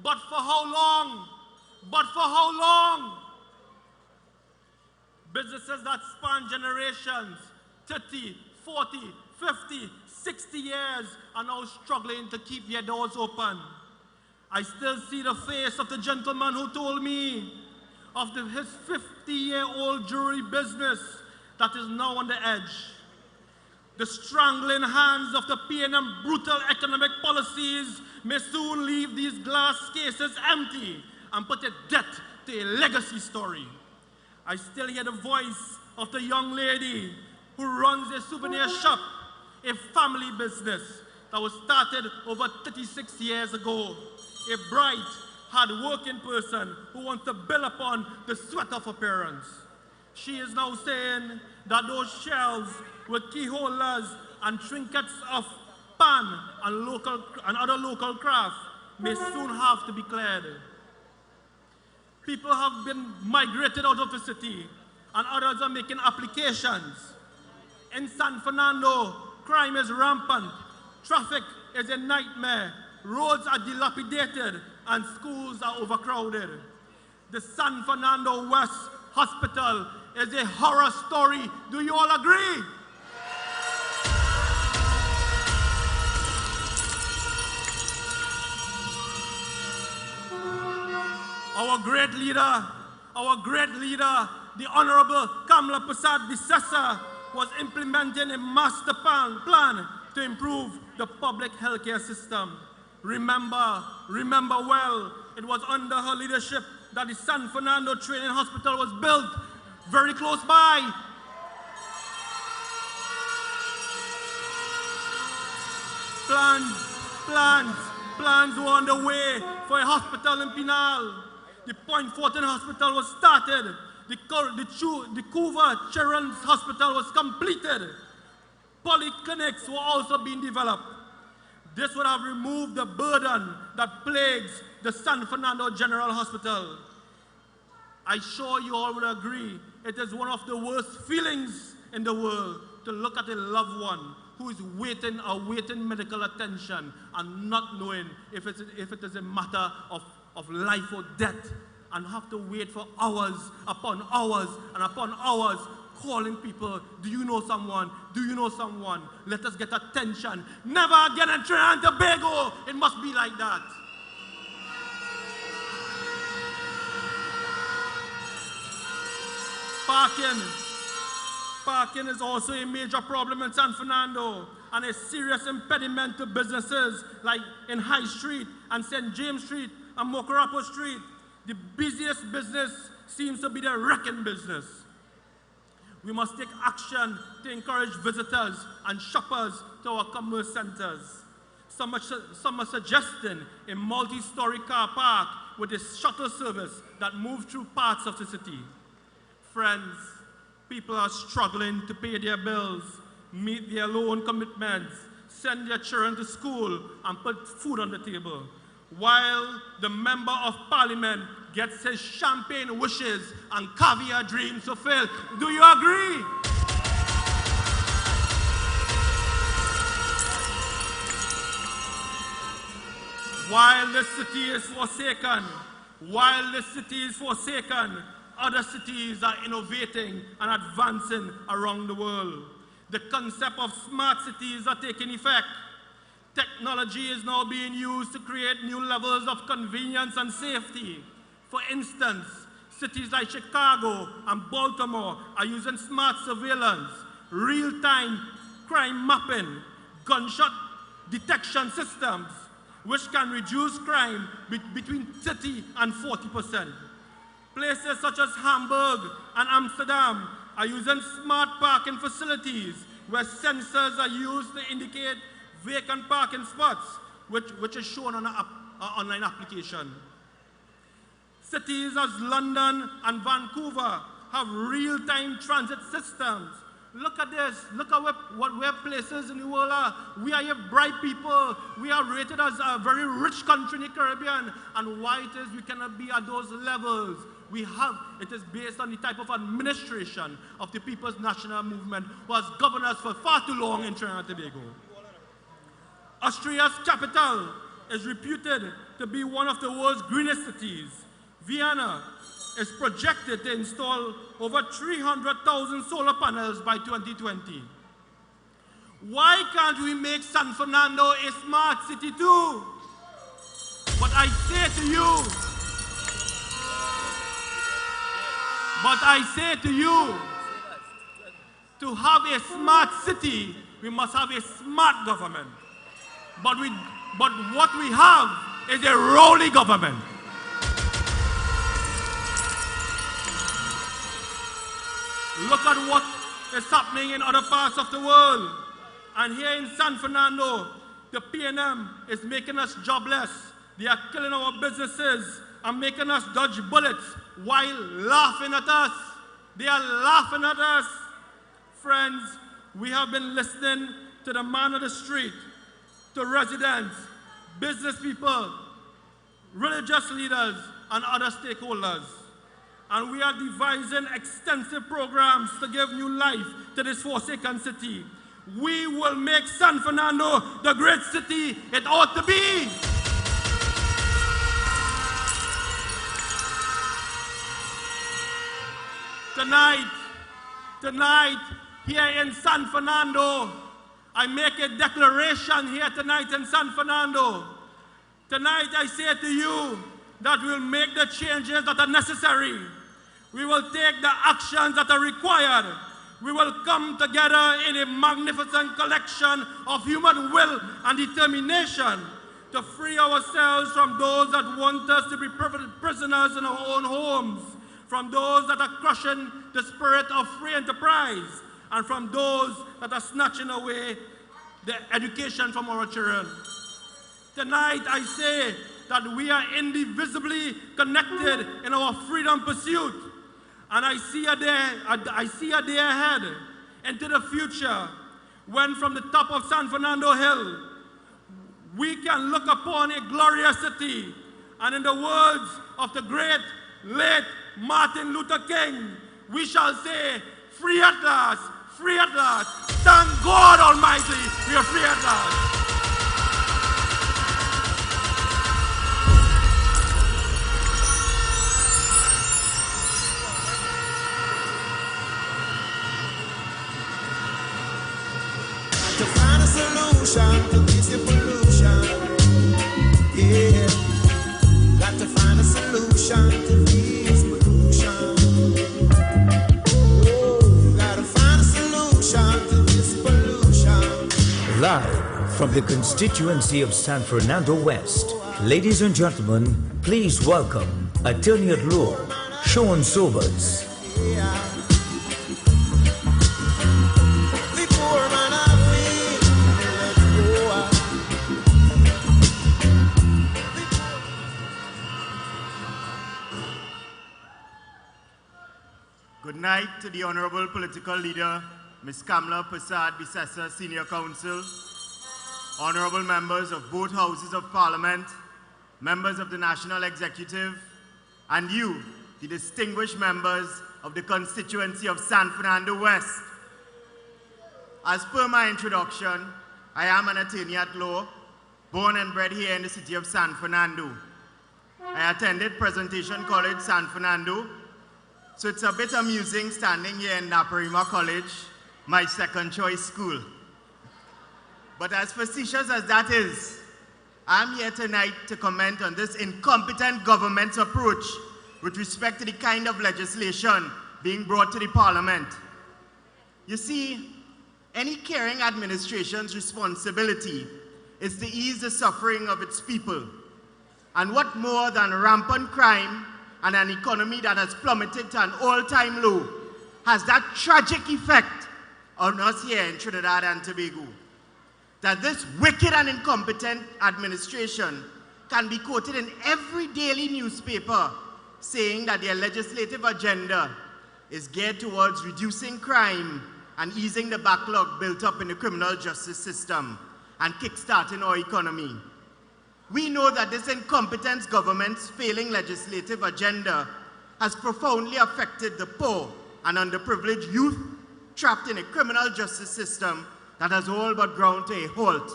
[SPEAKER 11] But for how long? But for how long? Businesses that span generations, 30, 40, 50, 60 years, are now struggling to keep their doors open. I still see the face of the gentleman who told me of his 50-year-old jewelry business that is now on the edge. The strangling hands of the PNM brutal economic policies may soon leave these glass cases empty and put a death to a legacy story. I still hear the voice of the young lady who runs a souvenir shop, a family business that was started over 36 years ago. A bright, hard-working person who wants to build upon the sweat of her parents. She is now saying that those shells with key holders and trinkets of pan and other local craft may soon have to be cleared. People have been migrated out of the city and others are making applications. In San Fernando, crime is rampant, traffic is a nightmare, roads are dilapidated and schools are overcrowded. The San Fernando West Hospital is a horror story. Do you all agree? Our great leader, the Honorable Kamla Persad-Bissessar, was implementing a master plan to improve the public healthcare system. Remember well, it was under her leadership that the San Fernando Training Hospital was built very close by. Plans were on the way for a hospital in Pinal. The Point Fortin Hospital was started. The Couva Children's Hospital was completed.
[SPEAKER 13] Polyclinics were also being developed. This would have removed the burden that plagues the San Fernando General Hospital. I'm sure you all would agree, it is one of the worst feelings in the world to look at a loved one who is awaiting medical attention and not knowing if it is a matter of life or death, and have to wait for hours upon hours and upon hours, calling people, do you know someone? Do you know someone? Let us get attention. Never again in Trinidad and Tobago. It must be like that. Parking is also a major problem in San Fernando and a serious impediment to businesses like in High Street and St. James Street and Mokarapo Street. The busiest business seems to be the wrecking business. We must take action to encourage visitors and shoppers to our commerce centers. Some are suggesting a multi-story car park with a shuttle service that moves through parts of the city. Friends, people are struggling to pay their bills, meet their loan commitments, send their children to school, and put food on the table, while the Member of Parliament gets his champagne wishes and caviar dreams fulfilled. Do you agree? While the city is forsaken, other cities are innovating and advancing around the world. The concept of smart cities are taking effect. Technology is now being used to create new levels of convenience and safety. For instance, cities like Chicago and Baltimore are using smart surveillance, real-time crime mapping, gunshot detection systems, which can reduce crime between 30 and 40%. Places such as Hamburg and Amsterdam are using smart parking facilities where sensors are used to indicate vacant parking spots, which is shown on an online application. Cities as London and Vancouver have real-time transit systems. Look at this. Look at where places in the world are. We are here bright people. We are rated as a very rich country in the Caribbean. And why it is we cannot be at those levels? It is based on the type of administration of the People's National Movement who has governed us for far too long in Trinidad and Tobago. Austria's capital is reputed to be one of the world's greenest cities. Vienna is projected to install over 300,000 solar panels by 2020. Why can't we make San Fernando a smart city too? But I say to you, to have a smart city, we must have a smart government. But what we have is a rolling government. Look at what is happening in other parts of the world. And here in San Fernando, the PNM is making us jobless. They are killing our businesses and making us dodge bullets while laughing at us. They are laughing at us. Friends, we have been listening to the man of the street, to residents, business people, religious leaders, and other stakeholders. And we are devising extensive programs to give new life to this forsaken city. We will make San Fernando the great city it ought to be. Tonight, here in San Fernando, I make a declaration here tonight in San Fernando. Tonight I say to you that we'll make the changes that are necessary. We will take the actions that are required. We will come together in a magnificent collection of human will and determination to free ourselves from those that want us to be prisoners in our own homes, from those that are crushing the spirit of free enterprise, and from those that are snatching away the education from our children. Tonight I say that we are indivisibly connected in our freedom pursuit. And I see a day ahead into the future when from the top of San Fernando Hill, we can look upon a glorious city. And in the words of the great late Martin Luther King, we shall say, free at last, free at last. Thank God Almighty, we are free at last.
[SPEAKER 9] To find a solution to this pollution, yeah. Got to find a solution to this pollution. Oh, gotta find a solution to this pollution.
[SPEAKER 7] Live from the constituency of San Fernando West, ladies and gentlemen, please welcome Attorney at Law, Sean Sobers.
[SPEAKER 12] Good night to the Honorable Political Leader, Ms. Kamla Persad-Bissessar, Senior Counsel, Honorable members of both Houses of Parliament, members of the National Executive, and you, the distinguished members of the constituency of San Fernando West. As per my introduction, I am an attorney at law, born and bred here in the city of San Fernando. I attended Presentation College, San Fernando, so it's a bit amusing standing here in Naparima College, my second choice school. But as facetious as that is, I'm here tonight to comment on this incompetent government's approach with respect to the kind of legislation being brought to the Parliament. You see, any caring administration's responsibility is to ease the suffering of its people. And what more than rampant crime and an economy that has plummeted to an all-time low has that tragic effect on us here in Trinidad and Tobago, that this wicked and incompetent administration can be quoted in every daily newspaper saying that their legislative agenda is geared towards reducing crime and easing the backlog built up in the criminal justice system and kickstarting our economy. We know that this incompetent government's failing legislative agenda has profoundly affected the poor and underprivileged youth trapped in a criminal justice system that has all but ground to a halt.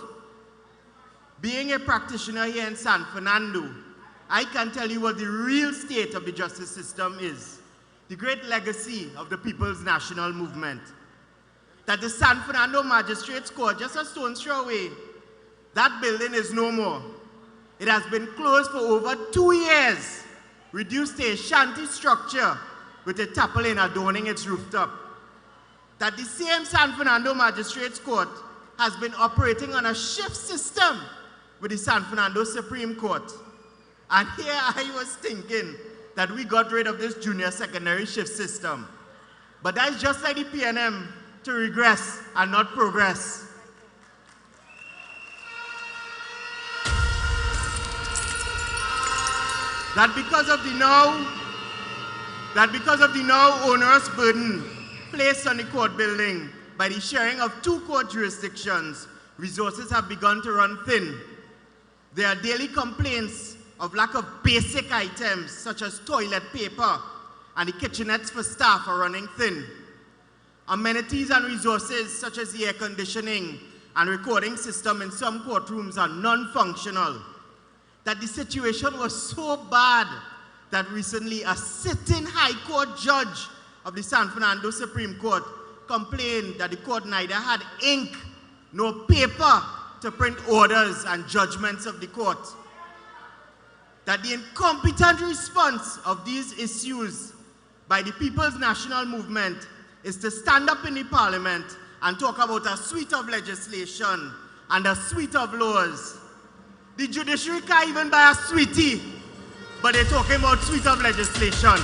[SPEAKER 12] Being a practitioner here in San Fernando, I can tell you what the real state of the justice system is, the great legacy of the People's National Movement. That the San Fernando Magistrates Court, just a stone's throw away, that building is no more. It has been closed for over 2 years, reduced to a shanty structure with a tarpaulin adorning its rooftop. That the same San Fernando Magistrates Court has been operating on a shift system with the San Fernando Supreme Court. And here I was thinking that we got rid of this junior secondary shift system. But that's just like the PNM to regress and not progress. That because of the now onerous burden placed on the court building by the sharing of 2 court jurisdictions, resources have begun to run thin. There are daily complaints of lack of basic items such as toilet paper, and the kitchenettes for staff are running thin. Amenities and resources such as the air conditioning and recording system in some courtrooms are non-functional. That the situation was so bad that recently a sitting High Court judge of the San Fernando Supreme Court complained that the court neither had ink nor paper to print orders and judgments of the court. That the incompetent response of these issues by the People's National Movement is to stand up in the Parliament and talk about a suite of legislation and a suite of laws. The judiciary can't even buy a sweetie, but they're talking about suite of legislation.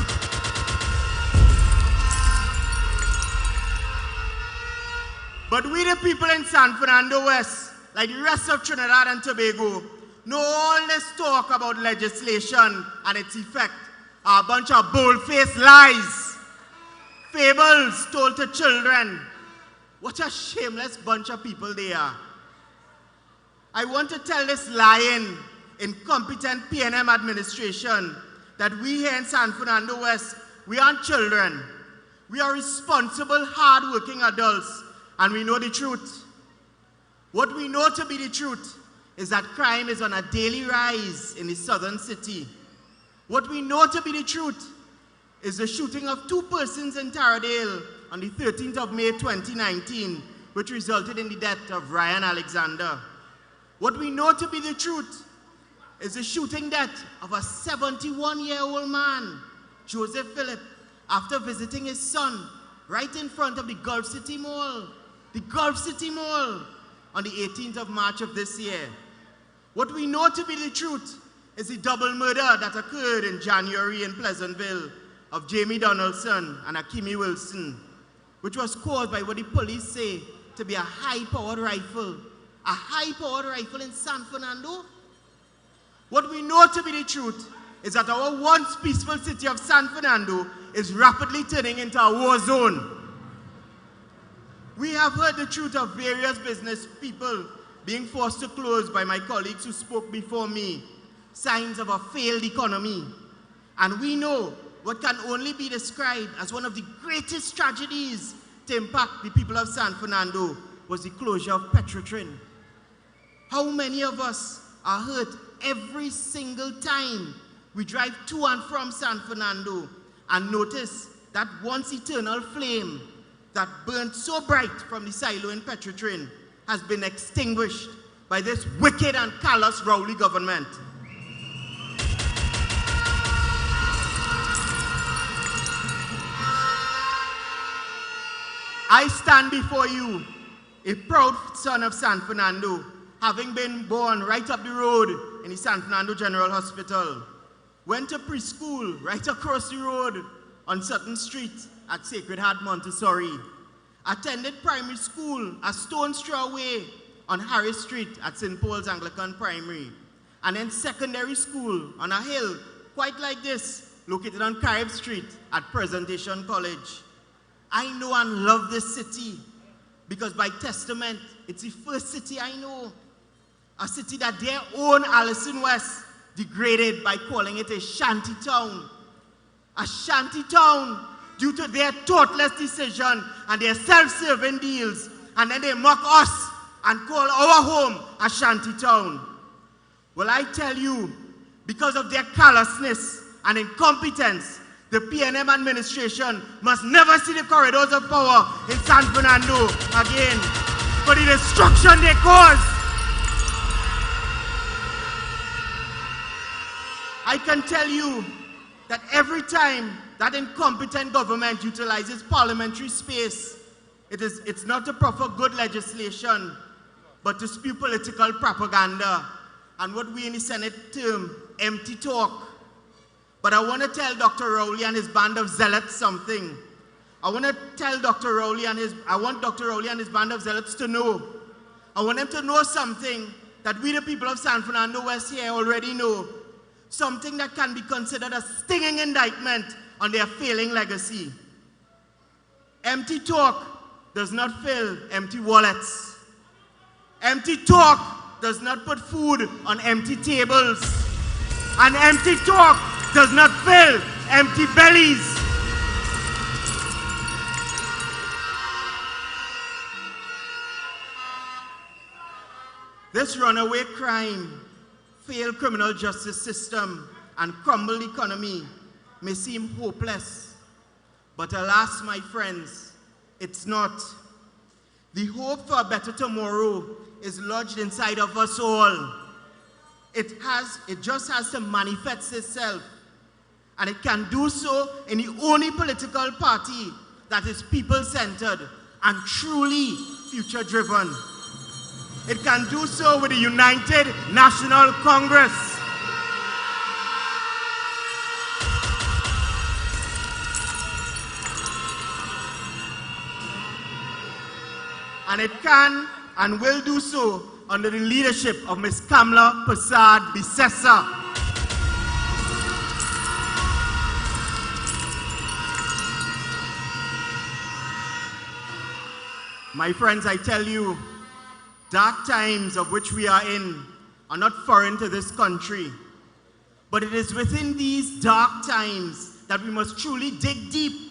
[SPEAKER 12] But we the people in San Fernando West, like the rest of Trinidad and Tobago, know all this talk about legislation and its effect are a bunch of bold-faced lies, fables told to children,
[SPEAKER 11] What a shameless bunch of people they are. I want to tell this lying, incompetent PNM administration that we here in San Fernando West, we aren't children. We are responsible, hard-working adults, and we know the truth. What we know to be the truth is that crime is on a daily rise in the southern city. What we know to be the truth is the shooting of 2 persons in Taradale on the 13th of May 2019, which resulted in the death of Ryan Alexander. What we know to be the truth is the shooting death of a 71-year-old man, Joseph Phillip, after visiting his son right in front of the Gulf City Mall. The Gulf City Mall on the 18th of March of this year. What we know to be the truth is the double murder that occurred in January in Pleasantville of Jamie Donaldson and Akimi Wilson, which was caused by what the police say to be a high-powered rifle. A high-powered rifle in San Fernando? What we know to be the truth is that our once peaceful city of San Fernando is rapidly turning into a war zone. We have heard the truth of various business people being forced to close by my colleagues who spoke before me, signs of a failed economy. And we know what can only be described as one of the greatest tragedies to impact the people of San Fernando was the closure of Petrotrin. How many of us are hurt every single time we drive to and from San Fernando and notice that once eternal flame that burned so bright from the silo in Petrotrin has been extinguished by this wicked and callous Rowley government. I stand before you, a proud son of San Fernando, having been born right up the road in the San Fernando General Hospital. Went to preschool right across the road on Sutton Street at Sacred Heart Montessori. Attended primary school a stone's throw away on Harris Street at St. Paul's Anglican Primary. And then secondary school on a hill quite like this, located on Carib Street at Presentation College. I know and love this city because by testament, it's the first city I know. A city that their own Allison West degraded by calling it a shanty town. A shanty town due to their thoughtless decision and their self-serving deals. And then they mock us and call our home a shanty town. Well, I tell you, because of their callousness and incompetence, the PNM administration must never see the corridors of power in San Fernando again for the destruction they caused. I can tell you that every time that incompetent government utilizes parliamentary space, it's not to proffer good legislation, but to spew political propaganda and what we in the Senate term empty talk. But I want to tell Dr. Rowley and his band of zealots something. I want Dr. Rowley and his band of zealots to know. I want them to know something that we the people of San Fernando West here already know. Something that can be considered a stinging indictment on their failing legacy. Empty talk does not fill empty wallets. Empty talk does not put food on empty tables. And empty talk does not fill empty bellies. This runaway crime, failed criminal justice system, and crumbled economy may seem hopeless, but alas, my friends, it's not. The hope for a better tomorrow is lodged inside of us all. It just has to manifest itself, and it can do so in the only political party that is people-centered and truly future-driven. It can do so with the United National Congress. And it can and will do so under the leadership of Ms. Kamla Persad-Bissessar. My friends, I tell you, dark times of which we are in are not foreign to this country. But it is within these dark times that we must truly dig deep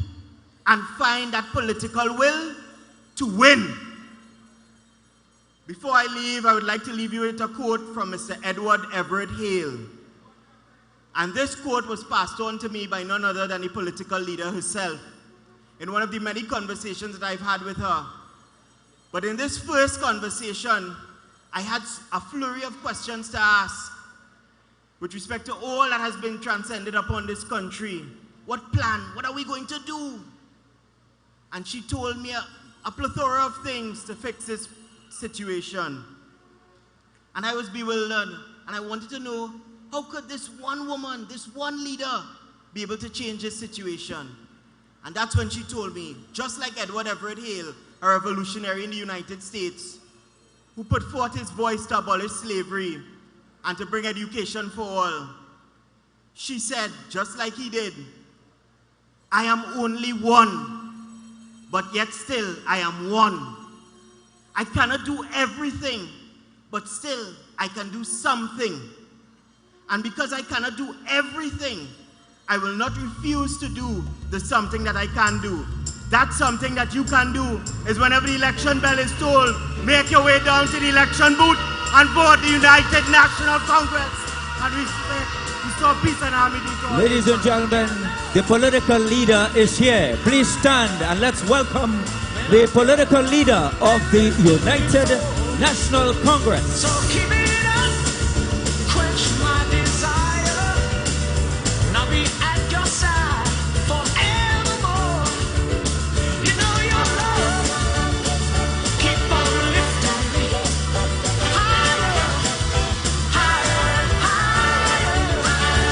[SPEAKER 11] and find that political will to win. Before I leave, I would like to leave you with a quote from Mr. Edward Everett Hale. And this quote was passed on to me by none other than the political leader herself in one of the many conversations that I've had with her. But in this first conversation, I had a flurry of questions to ask with respect to all that has been transcended upon this country. What plan? What are we going to do? And she told me a plethora of things to fix this situation. And I was bewildered, and I wanted to know, how could this one woman, this one leader, be able to change this situation? And that's when she told me, just like Edward Everett Hale, a revolutionary in the United States, who put forth his voice to abolish slavery and to bring education for all, she said, just like he did, I am only one, but yet still I am one. I cannot do everything, but still I can do something. And because I cannot do everything, I will not refuse to do the something that I can do. That something that you can do is whenever the election bell is tolled, make your way down to the election booth and vote the United National Congress and restore peace and harmony to all.
[SPEAKER 3] Ladies and gentlemen, the political leader is here. Please stand and let's welcome the political leader of the United National Congress.
[SPEAKER 9] So keep it up, quench my desire, and I'll be at your side forevermore. You know your love, keep on lifting me higher, higher, higher.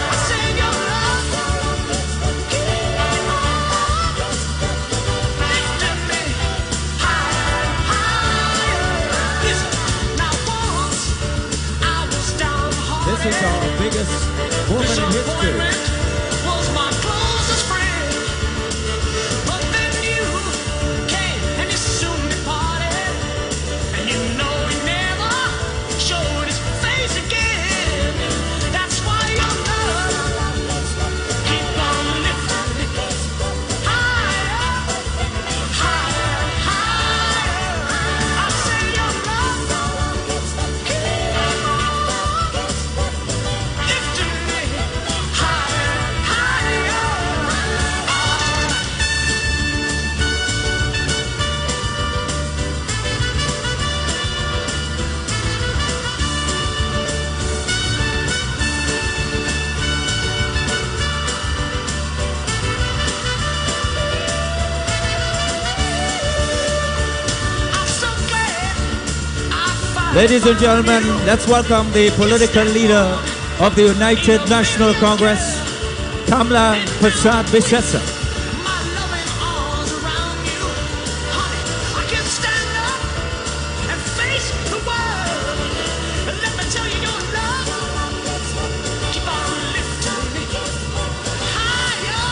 [SPEAKER 9] I say your love, keep on lifting me higher, higher. Listen, now once I was downhearted.
[SPEAKER 3] This is our biggest woman in history.
[SPEAKER 9] Was my closest friend, but then you came and you soon departed, and you know he never showed his face again. That's why your love keep on lifting me higher, higher, higher. I say your love keep on lifting me higher, higher. I'm so glad I found
[SPEAKER 3] Ladies and gentlemen, let's welcome the political leader of the United National Congress, Kamla Persad-Bissessar.
[SPEAKER 9] my loving arms around you, honey. I can stand up and face the world. But let me tell you, your love keep on lifting me higher,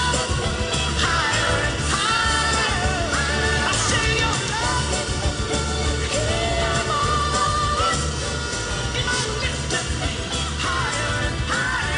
[SPEAKER 9] higher and higher. I say your love keep on lifting me higher and higher.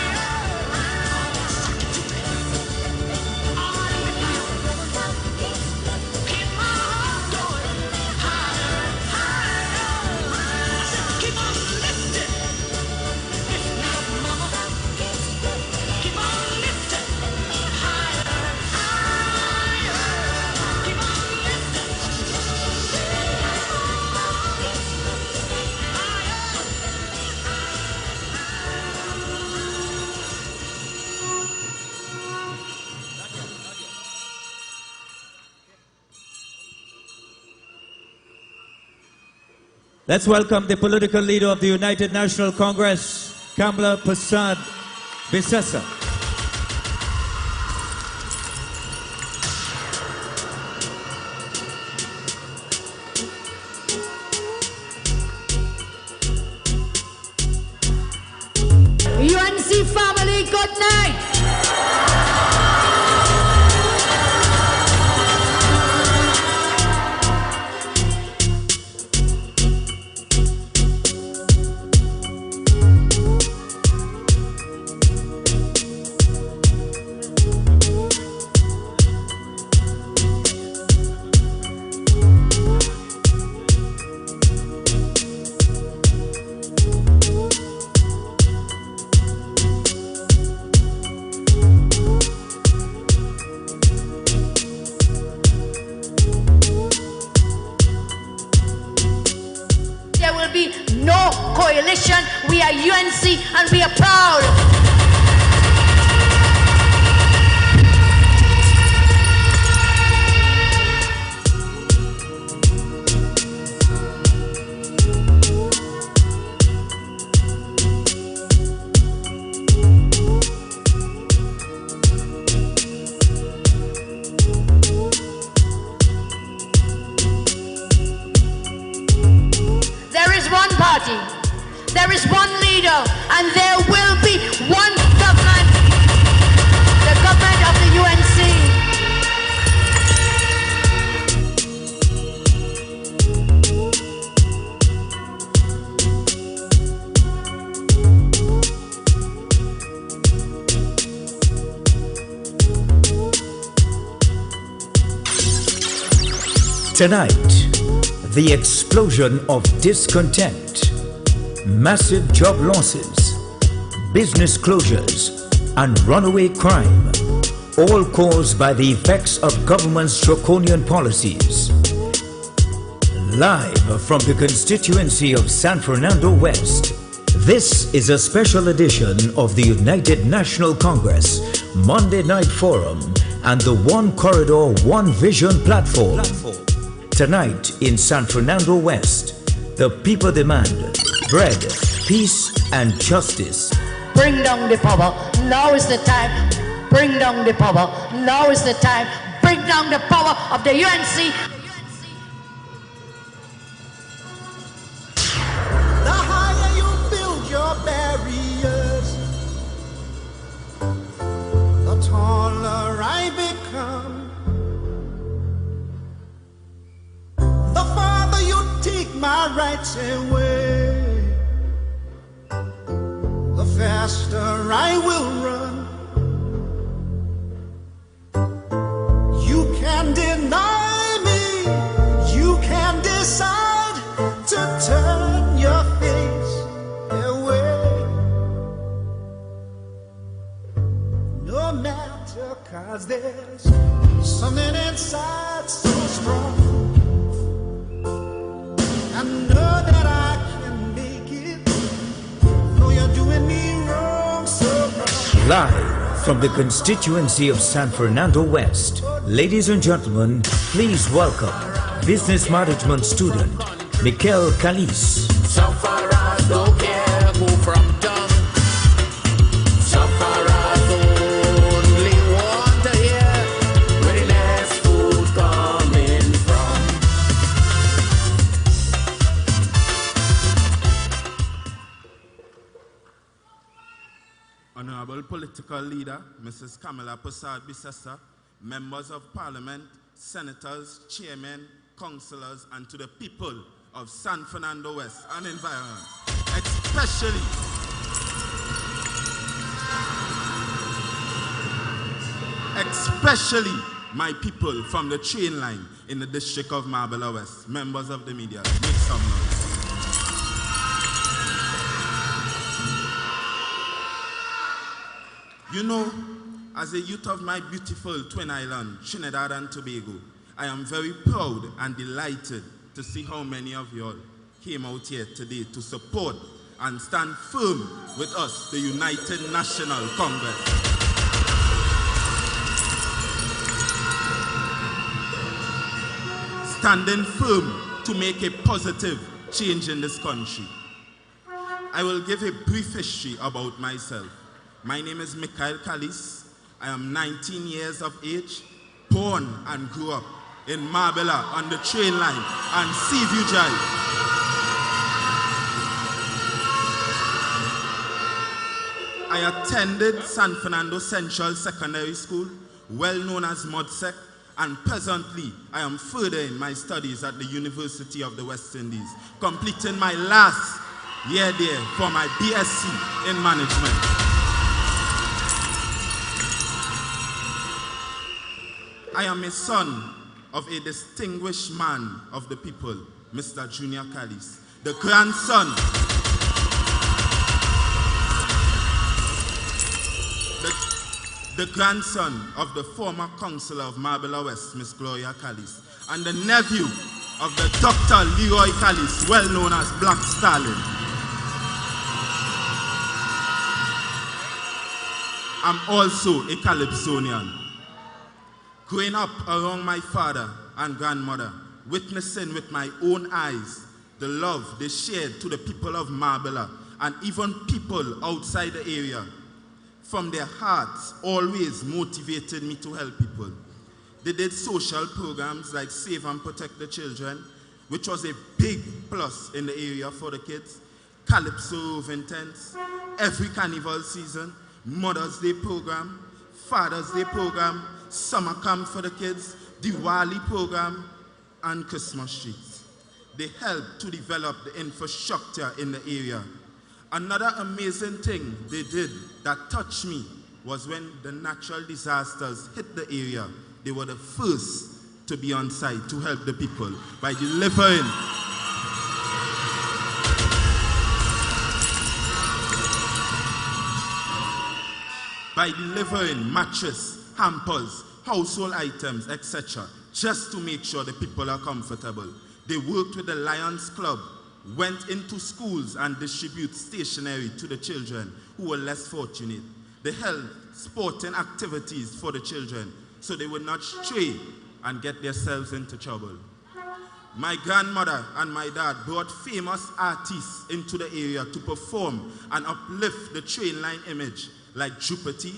[SPEAKER 3] Let's welcome the political leader of the United National Congress, Kamla Persad-Bissessar.
[SPEAKER 6] UNC family, good night. coalition. We are UNC and we are proud. There is one leader, and there will be one government, the government of the UNC.
[SPEAKER 7] Tonight, the explosion of discontent, massive job losses, business closures, and runaway crime, all caused by the effects of government's draconian policies. Live from the constituency of San Fernando West, this is a special edition of the United National Congress Monday Night Forum and the One Corridor, One Vision platform. Tonight in San Fernando West, the people demand bread, peace, and justice.
[SPEAKER 6] Bring down the power, now is the time. Bring down the power, now is the time. Bring down the power of the UNC.
[SPEAKER 9] The higher you build your barriers, the taller I become. The farther you take my rights away, the faster I will run. You can deny me, you can decide to turn your face away. No matter, 'cause there's something inside so strong. I know that I can make it, though you're doing me wrong, so wrong.
[SPEAKER 7] Live from the constituency of San Fernando West, ladies and gentlemen, please welcome business management student Mikel Kalis.
[SPEAKER 14] Sufferers don't care who from dumb. Sufferers only want to hear where the next food coming from.
[SPEAKER 13] Honorable Political Leader, Mrs. Kamala Persad-Bissessar, Members of Parliament, Senators, Chairmen, Councillors, and to the people of San Fernando West and environment, especially my people from the train line in the district of Marbella West, members of the media, make some noise. You know, as a youth of my beautiful twin island, Trinidad and Tobago, I am very proud and delighted to see how many of you all came out here today to support and stand firm with us, the United National Congress. Standing firm to make a positive change in this country. I will give a brief history about myself. My name is Mikel Kalis. I am 19 years of age, born and grew up in Marbella on the train line and Seaview Drive. I attended San Fernando Central Secondary School, well known as MODSEC, and presently I am furthering my studies at the University of the West Indies, completing my last year there for my BSc in management. I am a son of a distinguished man of the people, Mr. Junior Kalis, the grandson of the former councillor of Marbella West, Miss Gloria Kalis, and the nephew of the Dr. Leroy Kalis, well known as Black Stalin.
[SPEAKER 15] I'm also a Calypsonian. Growing up around my father and grandmother, witnessing with my own eyes the love they shared to the people of Marbella and even people outside the area, from their hearts always motivated me to help people. They did social programs like Save and Protect the Children, which was a big plus in the area for the kids, Calypso Roving Tents, every carnival season, Mother's Day program, Father's Day program, summer camp for the kids, Diwali program, and Christmas trees. They helped to develop the infrastructure in the area. Another amazing thing they did that touched me was when the natural disasters hit the area, they were the first to be on site to help the people by delivering mattress, hampers, household items, etc., just to make sure the people are comfortable. They worked with the Lions Club, went into schools and distributed stationery to the children who were less fortunate. They held sporting activities for the children so they would not stray and get themselves into trouble. My grandmother and my dad brought famous artists into the area to perform and uplift the train line image like Jupiter,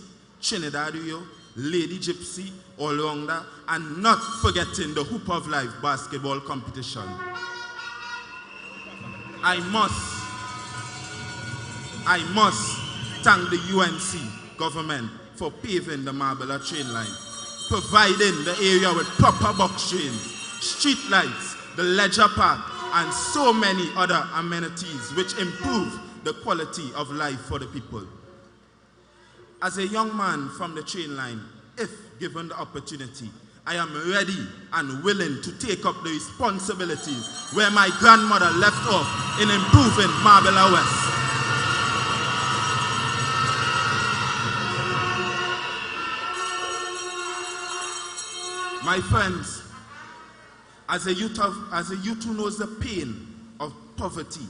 [SPEAKER 15] Trinidad Rio, Lady Gypsy, All-Rounder, and not forgetting the Hoop of Life basketball competition. I must thank the UNC government for paving the Marbella train line, providing the area with proper box trains, street lights, the leisure park, and so many other amenities which improve the quality of life for the people. As a young man from the train line, if given the opportunity, I am ready and willing to take up the responsibilities where my grandmother left off in improving Marbella West. My friends, as a youth who knows the pain of poverty,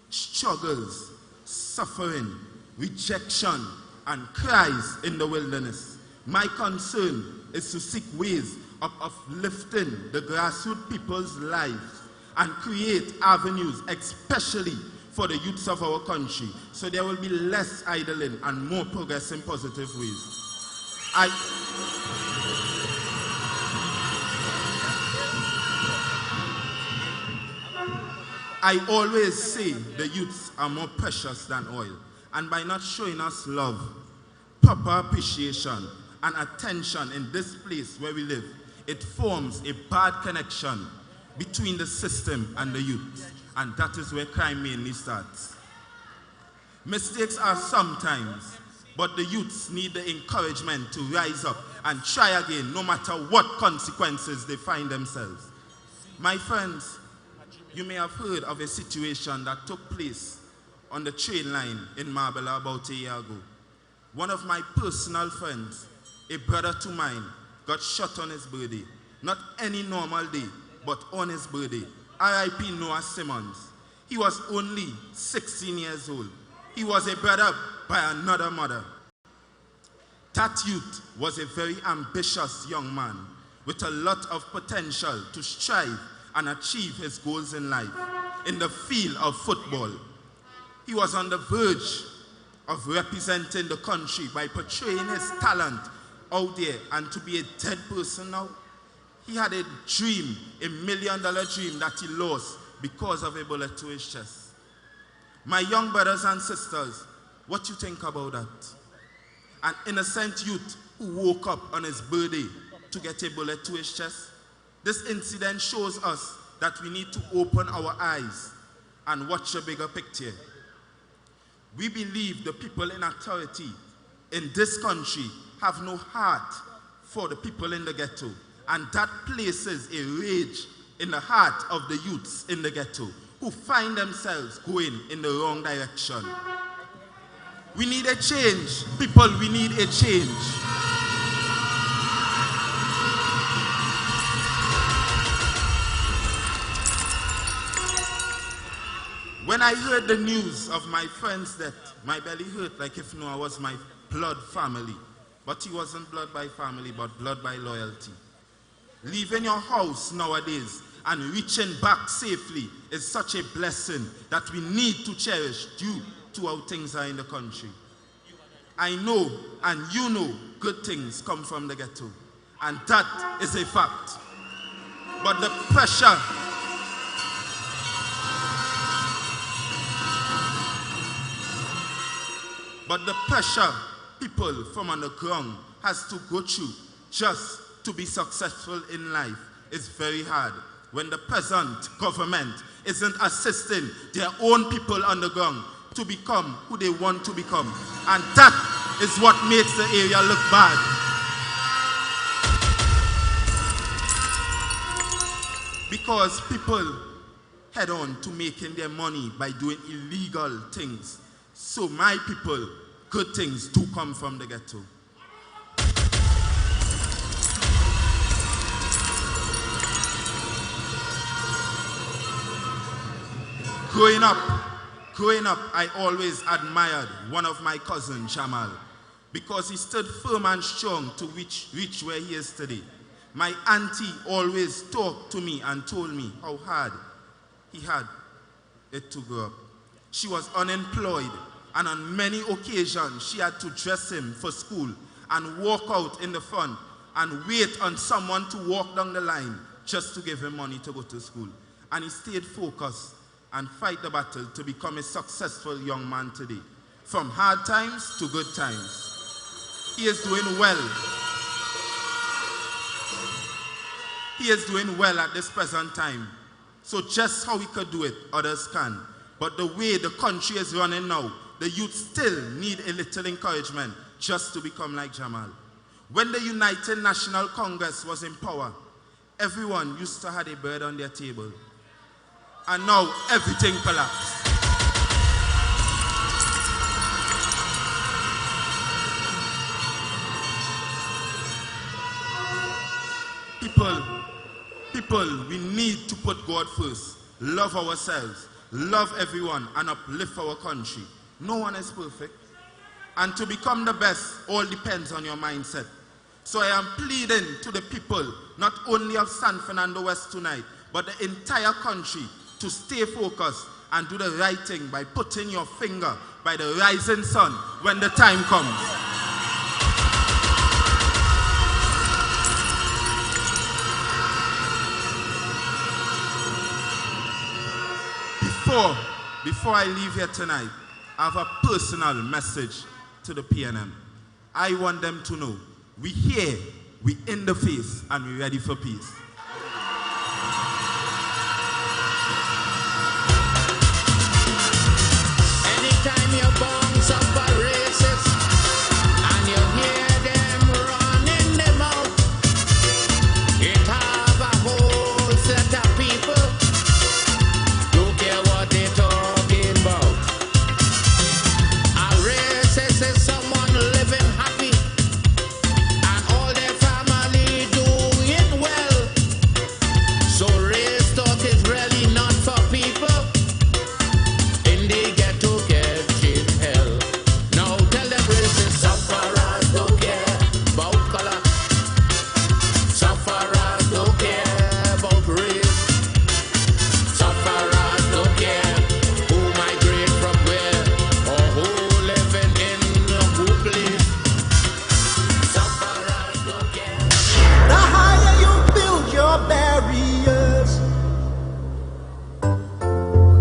[SPEAKER 15] struggles, suffering, rejection, and cries in the wilderness, my concern is to seek ways of uplifting the grassroots people's lives and create avenues, especially for the youths of our country, so there will be less idling and more progress in positive ways. I always say the youths are more precious than oil, and by not showing us love, proper appreciation, and attention in this place where we live, it forms a bad connection between the system and the youth, and that is where crime mainly starts. Mistakes are sometimes, but the youths need the encouragement to rise up and try again, no matter what consequences they find themselves. My friends, you may have heard of a situation that took place on the train line in Marbella about a year ago. One of my personal friends, a brother to mine, got shot on his birthday. Not any normal day, but on his birthday. R.I.P. Noah Simmons. He was only 16 years old. He was a brother by another mother. That youth was a very ambitious young man with a lot of potential to strive and achieve his goals in life in the field of football. He was on the verge of representing the country by portraying his talent out there, and to be a dead person now. He had a dream, a $1 million dream that he lost because of a bullet to his chest. My young brothers and sisters, what you think about that? An innocent youth who woke up on his birthday to get a bullet to his chest? This incident shows us that we need to open our eyes and watch a bigger picture. We believe the people in authority in this country have no heart for the people in the ghetto, and that places a rage in the heart of the youths in the ghetto who find themselves going in the wrong direction. We need a change. People, we need a change. When I heard the news of my friend's death, my belly hurt like if Noah was my blood family. But he wasn't blood by family, but blood by loyalty. Leaving your house nowadays and reaching back safely is such a blessing that we need to cherish due to how things are in the country. I know, and you know, good things come from the ghetto. And that is a fact. But the pressure people from underground has to go through just to be successful in life is very hard. When the present government isn't assisting their own people underground to become who they want to become. And that is what makes the area look bad. Because people head on to making their money by doing illegal things. So my people, good things do come from the ghetto. Growing up, I always admired one of my cousins, Jamal, because he stood firm and strong to reach where he is today. My auntie always talked to me and told me how hard he had it to grow up. She was unemployed, and on many occasions she had to dress him for school and walk out in the front and wait on someone to walk down the line just to give him money to go to school. And he stayed focused and fight the battle to become a successful young man today. From hard times to good times. He is doing well. He is doing well at this present time. So just how we could do it, others can. But the way the country is running now, the youth still need a little encouragement just to become like Jamal. When the United National Congress was in power, everyone used to have a bird on their table. And now everything collapsed. People, we need to put God first, love ourselves, love everyone, and uplift our country. No one is perfect. And to become the best, all depends on your mindset. So I am pleading to the people, not only of San Fernando West tonight, but the entire country, to stay focused and do the right thing by putting your finger by the rising sun when the time comes. Before I leave here tonight, I have a personal message to the PNM. I want them to know, we here, we in the face, and we ready for peace.
[SPEAKER 14] Anytime you bounce up a racist and you hear them running them out, it have a whole set of people don't care what they talking about. A racist is someone living happy and all their family doing well. So race talk is really not for people in the ghetto catching hell. Now tell them racists, sufferers don't care about color. Sufferers don't care about race. Sufferers don't care who migrate from where or who living in who place. Sufferers don't care.
[SPEAKER 9] The higher you build your barriers,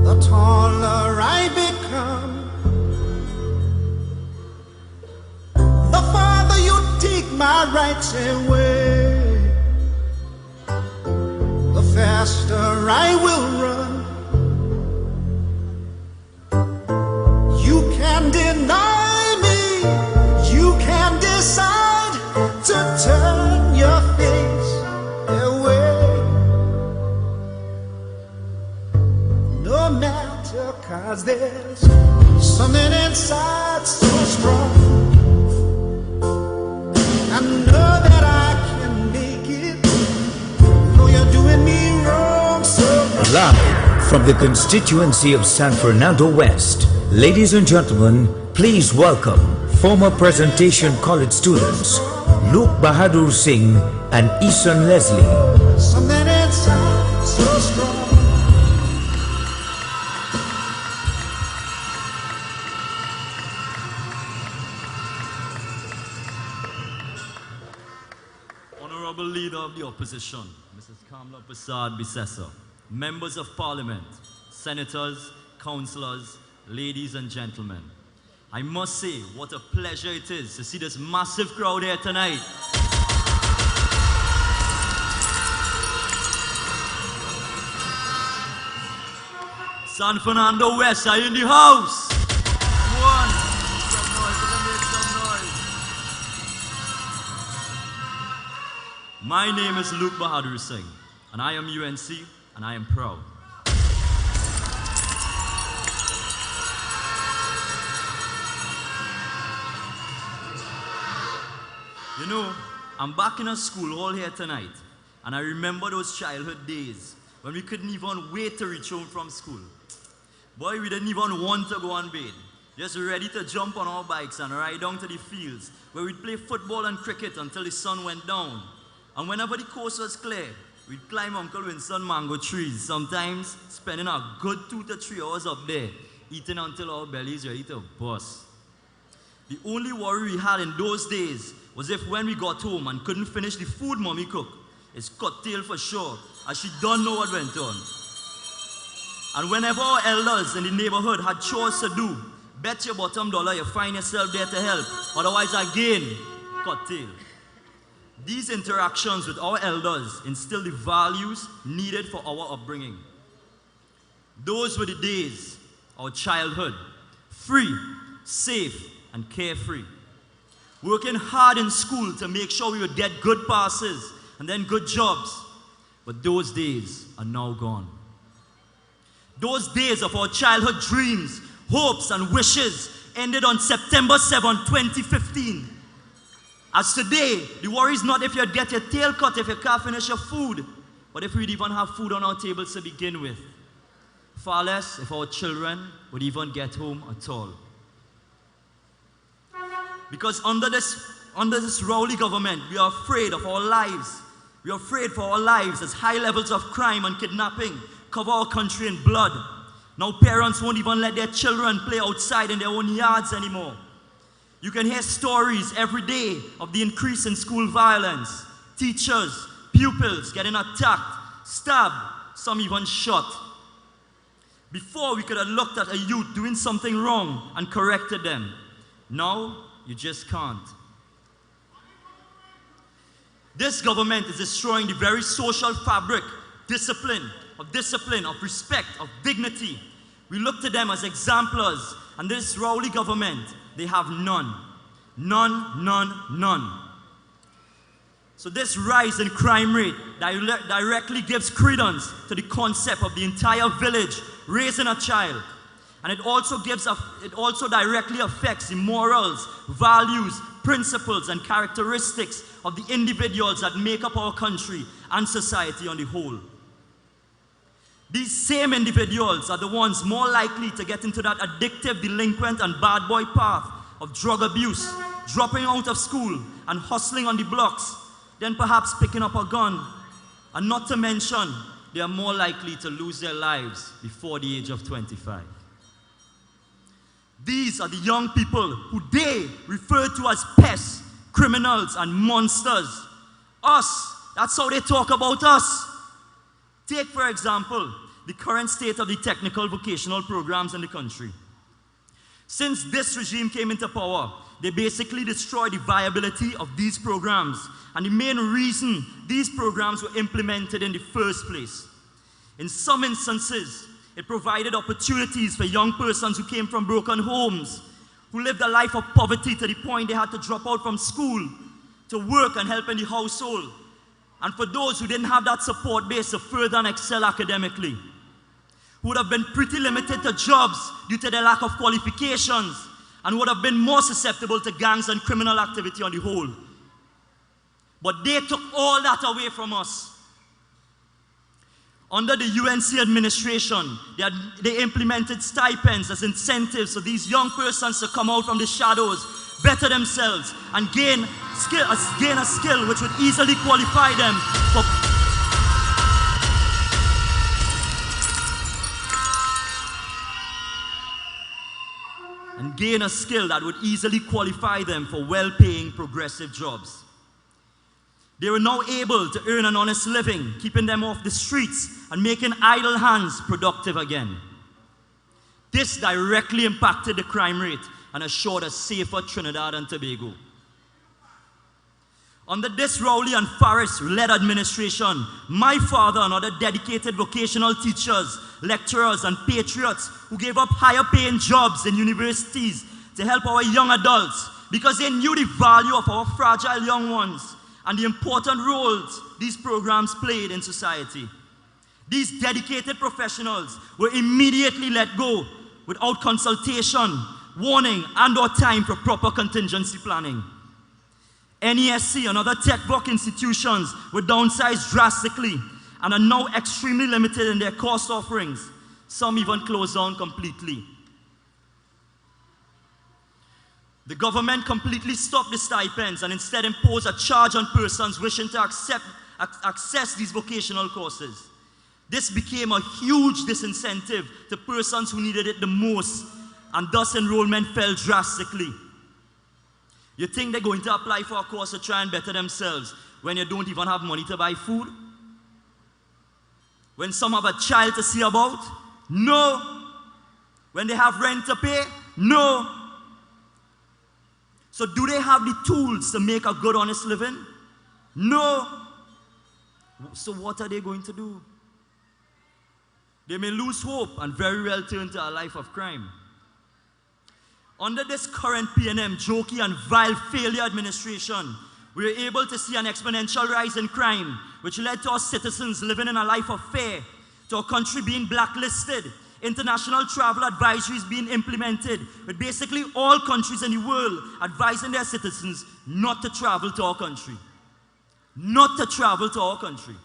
[SPEAKER 9] the taller I become. The farther you take my rights away, the faster I will run. You can deny me, you can decide to turn your face away. No matter, 'cause there's something inside so strong. I know that I can make it, though you're doing me wrong so wrong.
[SPEAKER 7] Live from the constituency of San Fernando West, ladies and gentlemen, please welcome former Presentation College students, Luke Bahadur Singh and Eason Leslie.
[SPEAKER 9] Something inside so strong.
[SPEAKER 16] Honorable Leader of the Opposition, Mrs. Kamla Persad Bissessar, Members of Parliament, Senators, Councillors, ladies and gentlemen, I must say what a pleasure it is to see this massive crowd here tonight. San Fernando West, are you in the house? One. Some noise, make some noise. My name is Luke Bahadur Singh, and I am UNC, and I am proud. You know, I'm back in a school hall here tonight, and I remember those childhood days when we couldn't even wait to reach home from school. Boy, we didn't even want to go on bed, just ready to jump on our bikes and ride down to the fields where we'd play football and cricket until the sun went down. And whenever the coast was clear, we'd climb Uncle Winston mango trees, sometimes spending a good 2 to 3 hours up there, eating until our bellies ready to burst. The only worry we had in those days was if when we got home and couldn't finish the food mommy cooked, it's curtailed for sure, as she don't know what went on. And whenever our elders in the neighborhood had chores to do, bet your bottom dollar you find yourself there to help, otherwise again, curtailed. These interactions with our elders instill the values needed for our upbringing. Those were the days, our childhood, free, safe, and carefree. Working hard in school to make sure we would get good passes and then good jobs. But those days are now gone. Those days of our childhood dreams, hopes, and wishes ended on September 7, 2015. As today, the worry is not if you'd get your tail cut if you can't finish your food, but if we'd even have food on our tables to begin with. Far less if our children would even get home at all. Because under this Rowley government, we are afraid of our lives. We are afraid for our lives as high levels of crime and kidnapping cover our country in blood. Now parents won't even let their children play outside in their own yards anymore. You can hear stories every day of the increase in school violence. Teachers, pupils getting attacked, stabbed, some even shot. Before, we could have looked at a youth doing something wrong and corrected them. Now, you just can't. This government is destroying the very social fabric, discipline, of respect, of dignity. We look to them as exemplars, and this Rowley government, they have none. None, none, none. So this rise in crime rate directly gives credence to the concept of the entire village raising a child. And it also directly affects the morals, values, principles, and characteristics of the individuals that make up our country and society on the whole. These same individuals are the ones more likely to get into that addictive, delinquent, and bad boy path of drug abuse, dropping out of school, and hustling on the blocks, then perhaps picking up a gun. And not to mention, they are more likely to lose their lives before the age of 25. These are the young people who they refer to as pests, criminals, and monsters. Us, that's how they talk about us. Take, for example, the current state of the technical vocational programs in the country. Since this regime came into power, they basically destroyed the viability of these programs and the main reason these programs were implemented in the first place. In some instances, it provided opportunities for young persons who came from broken homes, who lived a life of poverty to the point they had to drop out from school to work and help in the household. And for those who didn't have that support base to further and excel academically, who would have been pretty limited to jobs due to their lack of qualifications, and would have been more susceptible to gangs and criminal activity on the whole. But they took all that away from us. Under the UNC administration, they implemented stipends as incentives for these young persons to come out from the shadows, better themselves, and gain a skill which would easily qualify them for gain a skill that would easily qualify them for well-paying, progressive jobs. They were now able to earn an honest living, keeping them off the streets and making idle hands productive again. This directly impacted the crime rate and assured a safer Trinidad and Tobago. Under this Rowley and Forrest-led administration, my father and other dedicated vocational teachers, lecturers, and patriots who gave up higher-paying jobs in universities to help our young adults because they knew the value of our fragile young ones and the important roles these programs played in society. These dedicated professionals were immediately let go without consultation, warning, and/or time for proper contingency planning. NESC and other tech-work institutions were downsized drastically and are now extremely limited in their course offerings. Some even closed down completely. The government completely stopped the stipends and instead imposed a charge on persons wishing to access these vocational courses. This became a huge disincentive to persons who needed it the most, and thus enrollment fell drastically. You think they're going to apply for a course to try and better themselves when you don't even have money to buy food? When some have a child to see about? No. When they have rent to pay? No. So do they have the tools to make a good, honest living? No. So what are they going to do? They may lose hope and very well turn to a life of crime. Under this current PNM, jokey and vile failure administration, we were able to see an exponential rise in crime, which led to our citizens living in a life of fear, to our country being blacklisted, international travel advisories being implemented, with basically all countries in the world advising their citizens not to travel to our country. Not to travel to our country.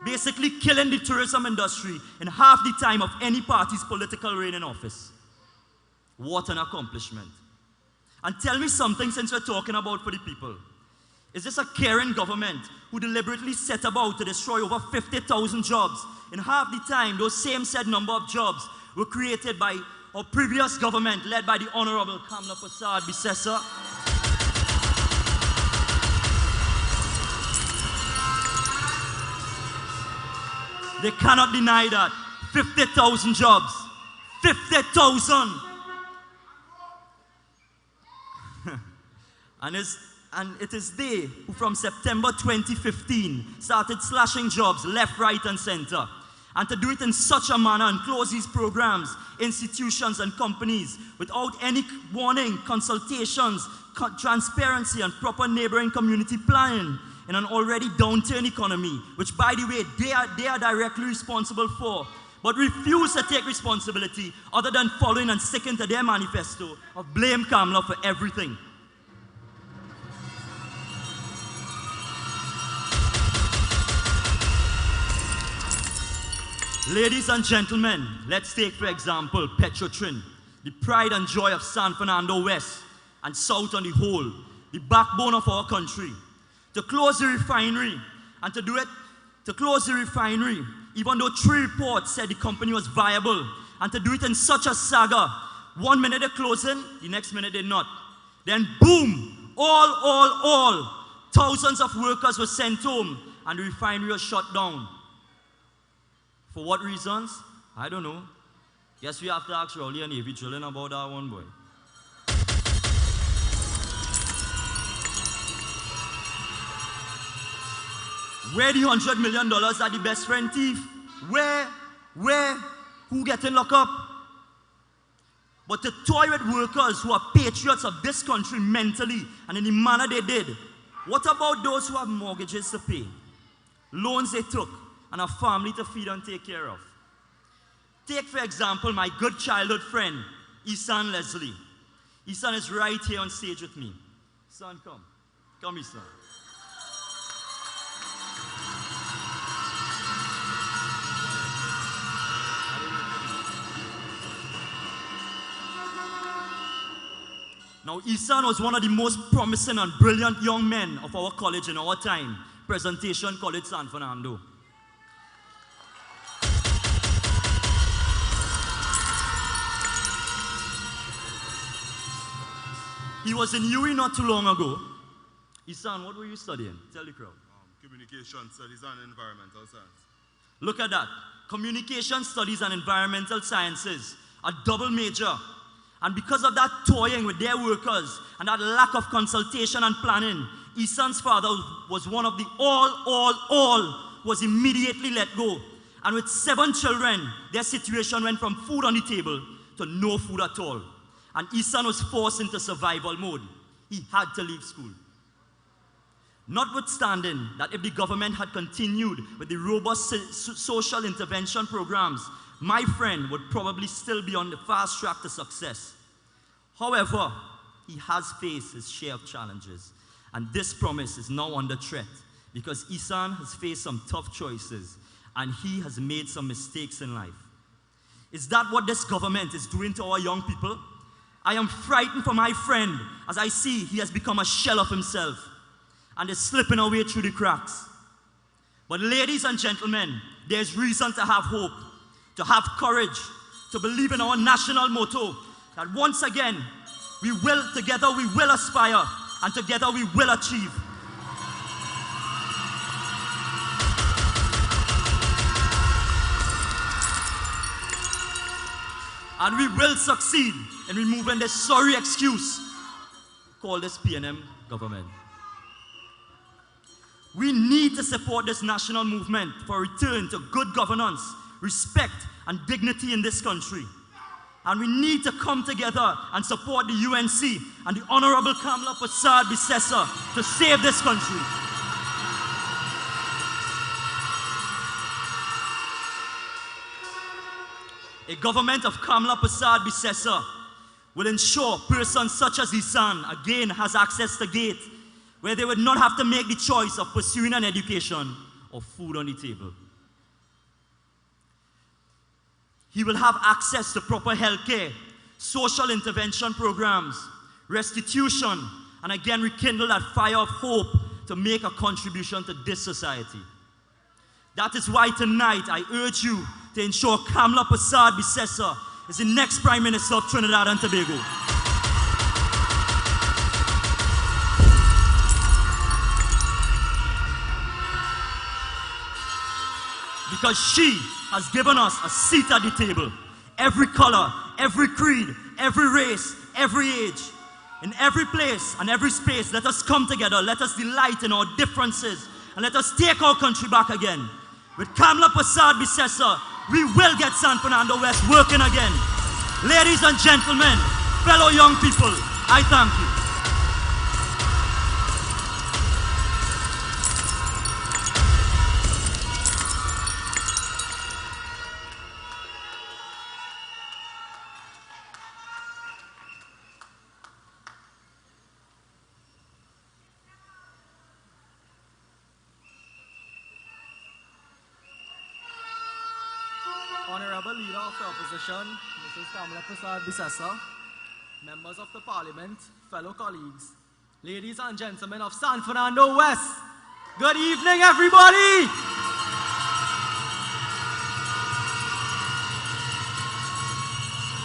[SPEAKER 16] Basically killing the tourism industry in half the time of any party's political reign in office. What an accomplishment. And tell me something, since we're talking about for the people. Is this a caring government who deliberately set about to destroy over 50,000 jobs? In half the time, those same said number of jobs were created by our previous government led by the Honorable Kamla Persad-Bissessar. They cannot deny that. 50,000 jobs. 50,000! And it is they who from September 2015 started slashing jobs left, right, and center. And to do it in such a manner and close these programs, institutions, and companies without any warning, consultations, transparency, and proper neighboring community planning in an already downturn economy, which, by the way, they are directly responsible for, but refuse to take responsibility other than following and sticking to their manifesto of blame Kamla for everything. Ladies and gentlemen, let's take, for example, Petrotrin, the pride and joy of San Fernando West and South on the whole, the backbone of our country. To close the refinery, and to close the refinery, even though 3 reports said the company was viable, and to do it in such a saga. 1 minute they're closing, the next minute they're not. Then boom, all, thousands of workers were sent home, and the refinery was shut down. For what reasons? I don't know. Guess we have to ask Rowley and Navy drilling about that one, boy. Where the $100 million are the best friend thief? Where? Who getting locked up? But to toy with workers who are patriots of this country mentally and in the manner they did, what about those who have mortgages to pay, loans they took, and a family to feed and take care of? Take, for example, my good childhood friend, Isan Leslie. Isan is right here on stage with me. Son, come. Come, Isan. Now, Isan was one of the most promising and brilliant young men of our college in our time, Presentation College San Fernando. He was in UE not too long ago. Isan, what were you studying? Tell the crowd.
[SPEAKER 15] Communication studies and environmental science.
[SPEAKER 16] Look at that. Communication studies and environmental sciences, a double major. And because of that toying with their workers and that lack of consultation and planning, Isan's father was one of the all was immediately let go. And with 7 children, their situation went from food on the table to no food at all. And Isan was forced into survival mode. He had to leave school. Notwithstanding that if the government had continued with the robust social intervention programs, my friend would probably still be on the fast track to success. However, he has faced his share of challenges, and this promise is now under threat because Isan has faced some tough choices and he has made some mistakes in life. Is that what this government is doing to our young people? I am frightened for my friend as I see he has become a shell of himself and is slipping away through the cracks. But ladies and gentlemen, there's reason to have hope, to have courage, to believe in our national motto that once again, together we will aspire and together we will achieve. And we will succeed in removing this sorry excuse called this PNM government. We need to support this national movement for a return to good governance, respect, and dignity in this country. And we need to come together and support the UNC and the Honorable Kamla Persad-Bissessar to save this country. A government of Kamla Persad-Bissessar will ensure persons such as Isan again has access to gate, where they would not have to make the choice of pursuing an education or food on the table. He will have access to proper health care, social intervention programs, restitution, and again rekindle that fire of hope to make a contribution to this society. That is why tonight I urge you to ensure Kamla Persad-Bissessar is the next Prime Minister of Trinidad and Tobago. Because she has given us a seat at the table. Every color, every creed, every race, every age. In every place and every space, let us come together. Let us delight in our differences. And let us take our country back again. With Kamla Persad-Bissessar, we will get San Fernando West working again. Ladies and gentlemen, fellow young people, I thank you.
[SPEAKER 10] Honorable Leader of the Opposition, Mrs. Kamla Persad-Bissessar, members of the Parliament, fellow colleagues, ladies and gentlemen of San Fernando West, good evening, everybody!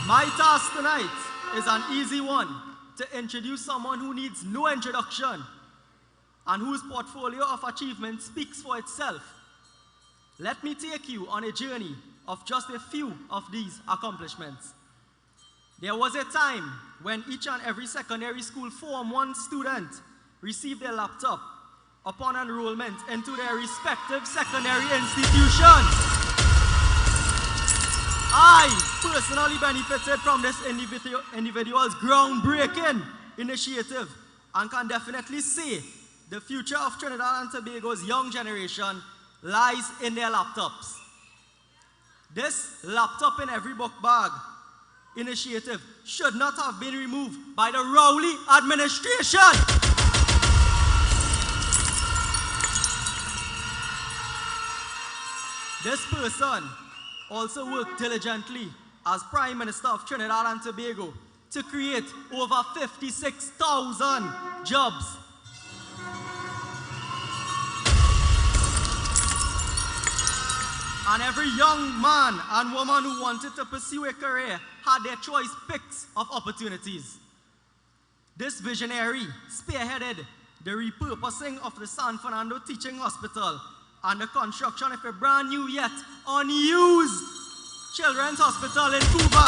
[SPEAKER 10] My task tonight is an easy one, to introduce someone who needs no introduction and whose portfolio of achievement speaks for itself. Let me take you on a journey of just a few of these accomplishments. There was a time when each and every secondary school Form 1 student received a laptop upon enrollment into their respective secondary institutions. I personally benefited from this individual's groundbreaking initiative and can definitely say the future of Trinidad and Tobago's young generation lies in their laptops. This laptop in every book bag initiative should not have been removed by the Rowley administration. This person also worked diligently as Prime Minister of Trinidad and Tobago
[SPEAKER 16] to create over 56,000 jobs. And every young man and woman who wanted to pursue a career had their choice picked of opportunities. This visionary spearheaded the repurposing of the San Fernando Teaching Hospital and the construction of a brand new yet unused children's hospital in Cuba,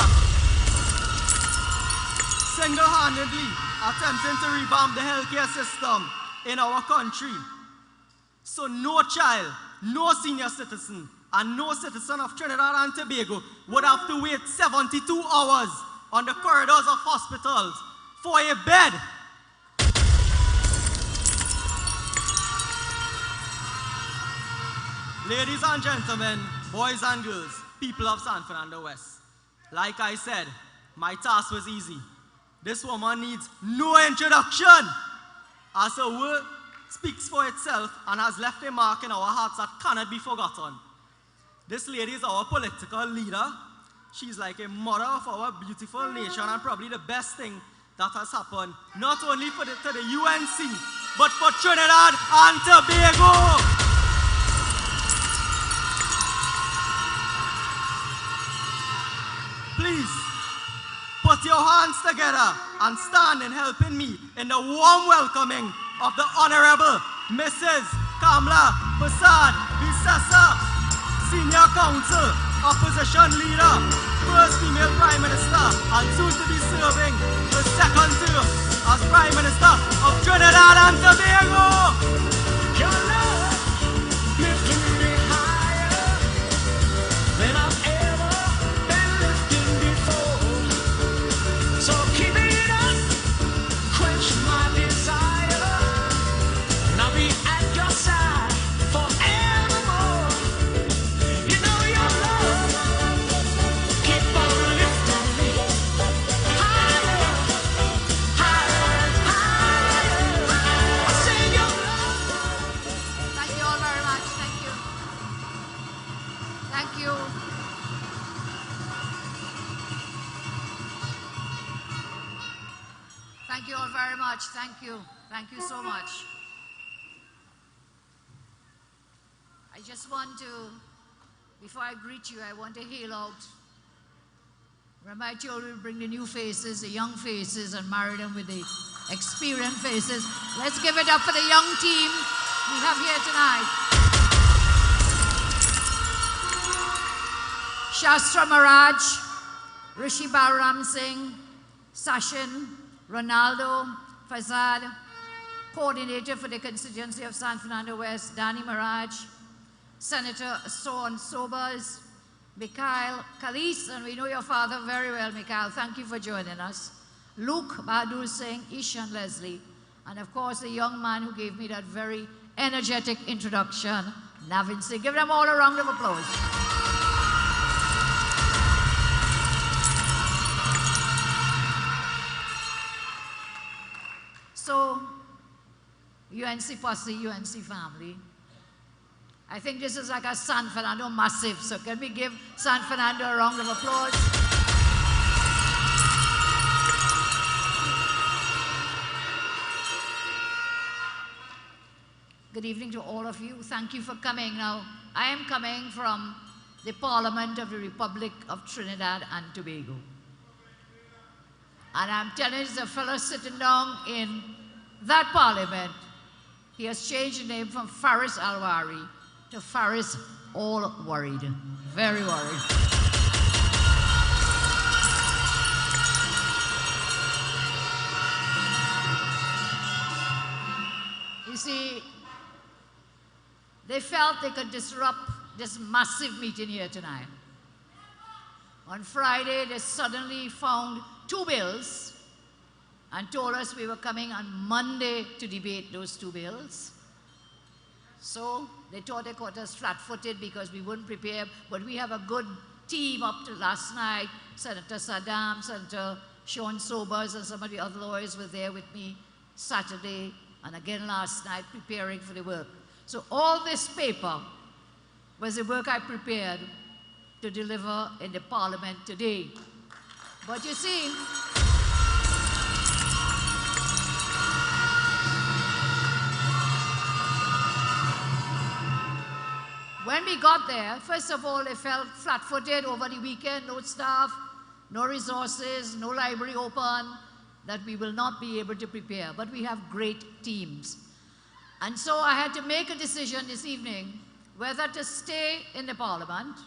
[SPEAKER 16] single-handedly attempting to revamp the healthcare system in our country. So no child, no senior citizen, and no citizen of Trinidad and Tobago would have to wait 72 hours on the corridors of hospitals for a bed. Ladies and gentlemen, boys and girls, people of San Fernando West, like I said, my task was easy. This woman needs no introduction, as her work speaks for itself and has left a mark in our hearts that cannot be forgotten. This lady is our political leader. She's like a mother of our beautiful nation and probably the best thing that has happened, not only to the UNC, but for Trinidad and Tobago. Please, put your hands together and stand in helping me in the warm welcoming of the Honorable Mrs. Kamla Persad-Bissessar, Senior Counsel, Opposition Leader, First Female Prime Minister, and soon to be serving the second term as Prime Minister of Trinidad and Tobago. Your love lifting me higher than I've ever been lifted before. So keep it up, quench my desire, and I'll be at your side forevermore. You know your love keep on lifting me higher, higher, higher. I say your love.
[SPEAKER 6] Thank you all very much. Thank you. Thank you. Thank you all very much. Thank you. Thank you so much. I just want to, before I greet you, I want to hail out. Remember I told you to bring the new faces, the young faces, and marry them with the experienced faces. Let's give it up for the young team we have here tonight. Shastra Maharaj, Rishi Balram Singh, Sachin, Ronaldo, Fazad, coordinator for the constituency of San Fernando West, Danny Maharaj, Senator Son Sobers, Mikhail Kalis, and we know your father very well, Mikhail. Thank you for joining us. Luke Bahadur Singh, Ishan Leslie, and of course the young man who gave me that very energetic introduction, Navin Singh. Give them all a round of applause. So, UNC posse, UNC family. I think this is like a San Fernando massive, so can we give San Fernando a round of applause? Good evening to all of you. Thank you for coming. Now, I am coming from the Parliament of the Republic of Trinidad and Tobago. And I'm telling you, the fellow sitting down in that parliament, he has changed the name from Faris Alwari to Faris All Worried. Very worried. You see, they felt they could disrupt this massive meeting here tonight. On Friday, they suddenly found 2 bills and told us we were coming on Monday to debate those 2 bills. So they thought they caught us flat-footed because we weren't prepared, but we have a good team up to last night. Senator Saddam, Senator Sean Sobers, and some of the other lawyers were there with me Saturday and again last night preparing for the work. So all this paper was the work I prepared to deliver in the Parliament today. But you see, we got there, first of all, they felt flat-footed over the weekend, no staff, no resources, no library open, that we will not be able to prepare. But we have great teams. And so I had to make a decision this evening whether to stay in the Parliament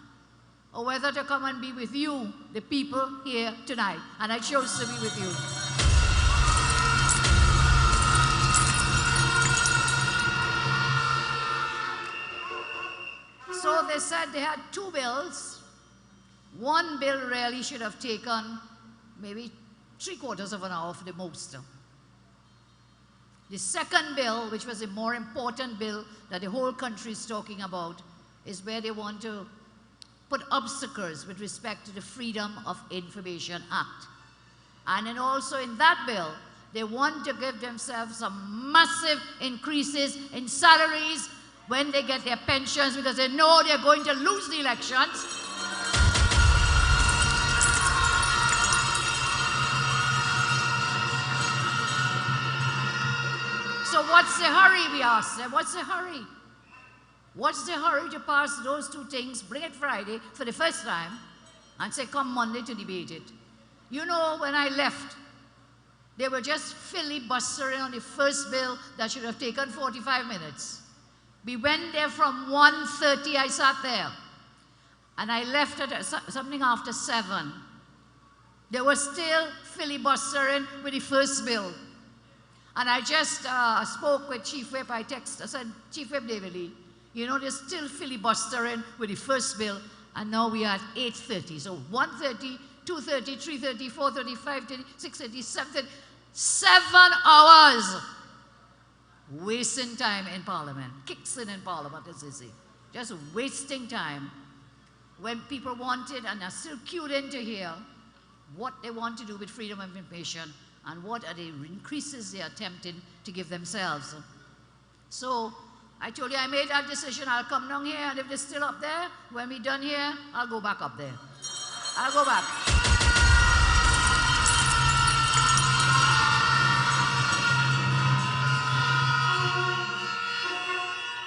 [SPEAKER 6] or whether to come and be with you, the people here tonight. And I chose to be with you. So they said they had two bills. One bill really should have taken maybe 3/4 of an hour for the most. The second bill, which was a more important bill that the whole country is talking about, is where they want to put obstacles with respect to the Freedom of Information Act. And then also in that bill, they want to give themselves some massive increases in salaries when they get their pensions, because they know they're going to lose the elections. So what's the hurry, we asked them? What's the hurry? What's the hurry to pass those two things, bring it Friday for the first time, and say, come Monday to debate it? You know, when I left, they were just filibustering on the first bill that should have taken 45 minutes. We went there from 1:30, I sat there, and I left at something after 7. They were still filibustering with the first bill. And I just spoke with Chief Whip. I said, Chief Whip David Lee, you know, they're still filibustering with the first bill, and now we are at 8:30. So 1:30, 2:30, 3:30, 4:30, 5:30, 6:30, 7:30, 7 hours wasting time in Parliament. Kicks in Parliament, as they say. Just wasting time when people wanted and are still queued in to hear what they want to do with freedom of information and what are the increases they are attempting to give themselves. So I told you I made that decision. I'll come down here, and if they're still up there, when we're done here, I'll go back up there. I'll go back.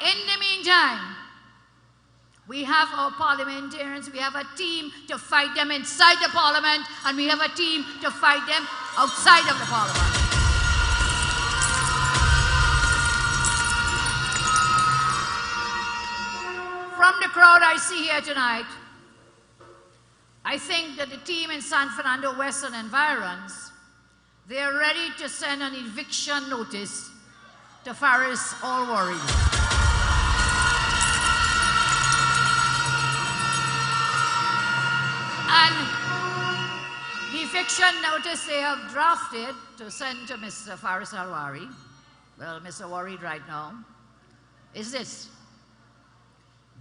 [SPEAKER 6] In the meantime, we have our parliamentarians, we have a team to fight them inside the Parliament, and we have a team to fight them outside of the Parliament. From the crowd I see here tonight, I think that the team in San Fernando West and environs, they are ready to send an eviction notice to Faris Alwari. And the eviction notice they have drafted to send to Mr. Faris Alwari, well, Mr. Worried right now, is this.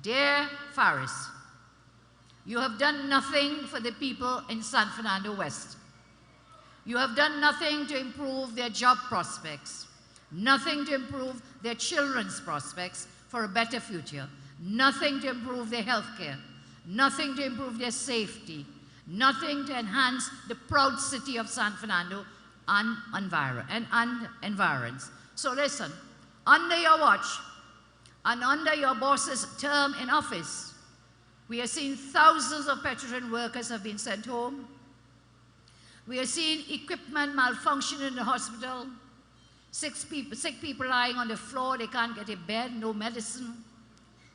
[SPEAKER 6] Dear Faris, you have done nothing for the people in San Fernando West. You have done nothing to improve their job prospects, nothing to improve their children's prospects for a better future, nothing to improve their health care, nothing to improve their safety, nothing to enhance the proud city of San Fernando and environs. So listen, under your watch and under your boss's term in office, we are seeing thousands of Petrotrin workers have been sent home. We are seeing equipment malfunction in the hospital, sick people lying on the floor, they can't get a bed, no medicine.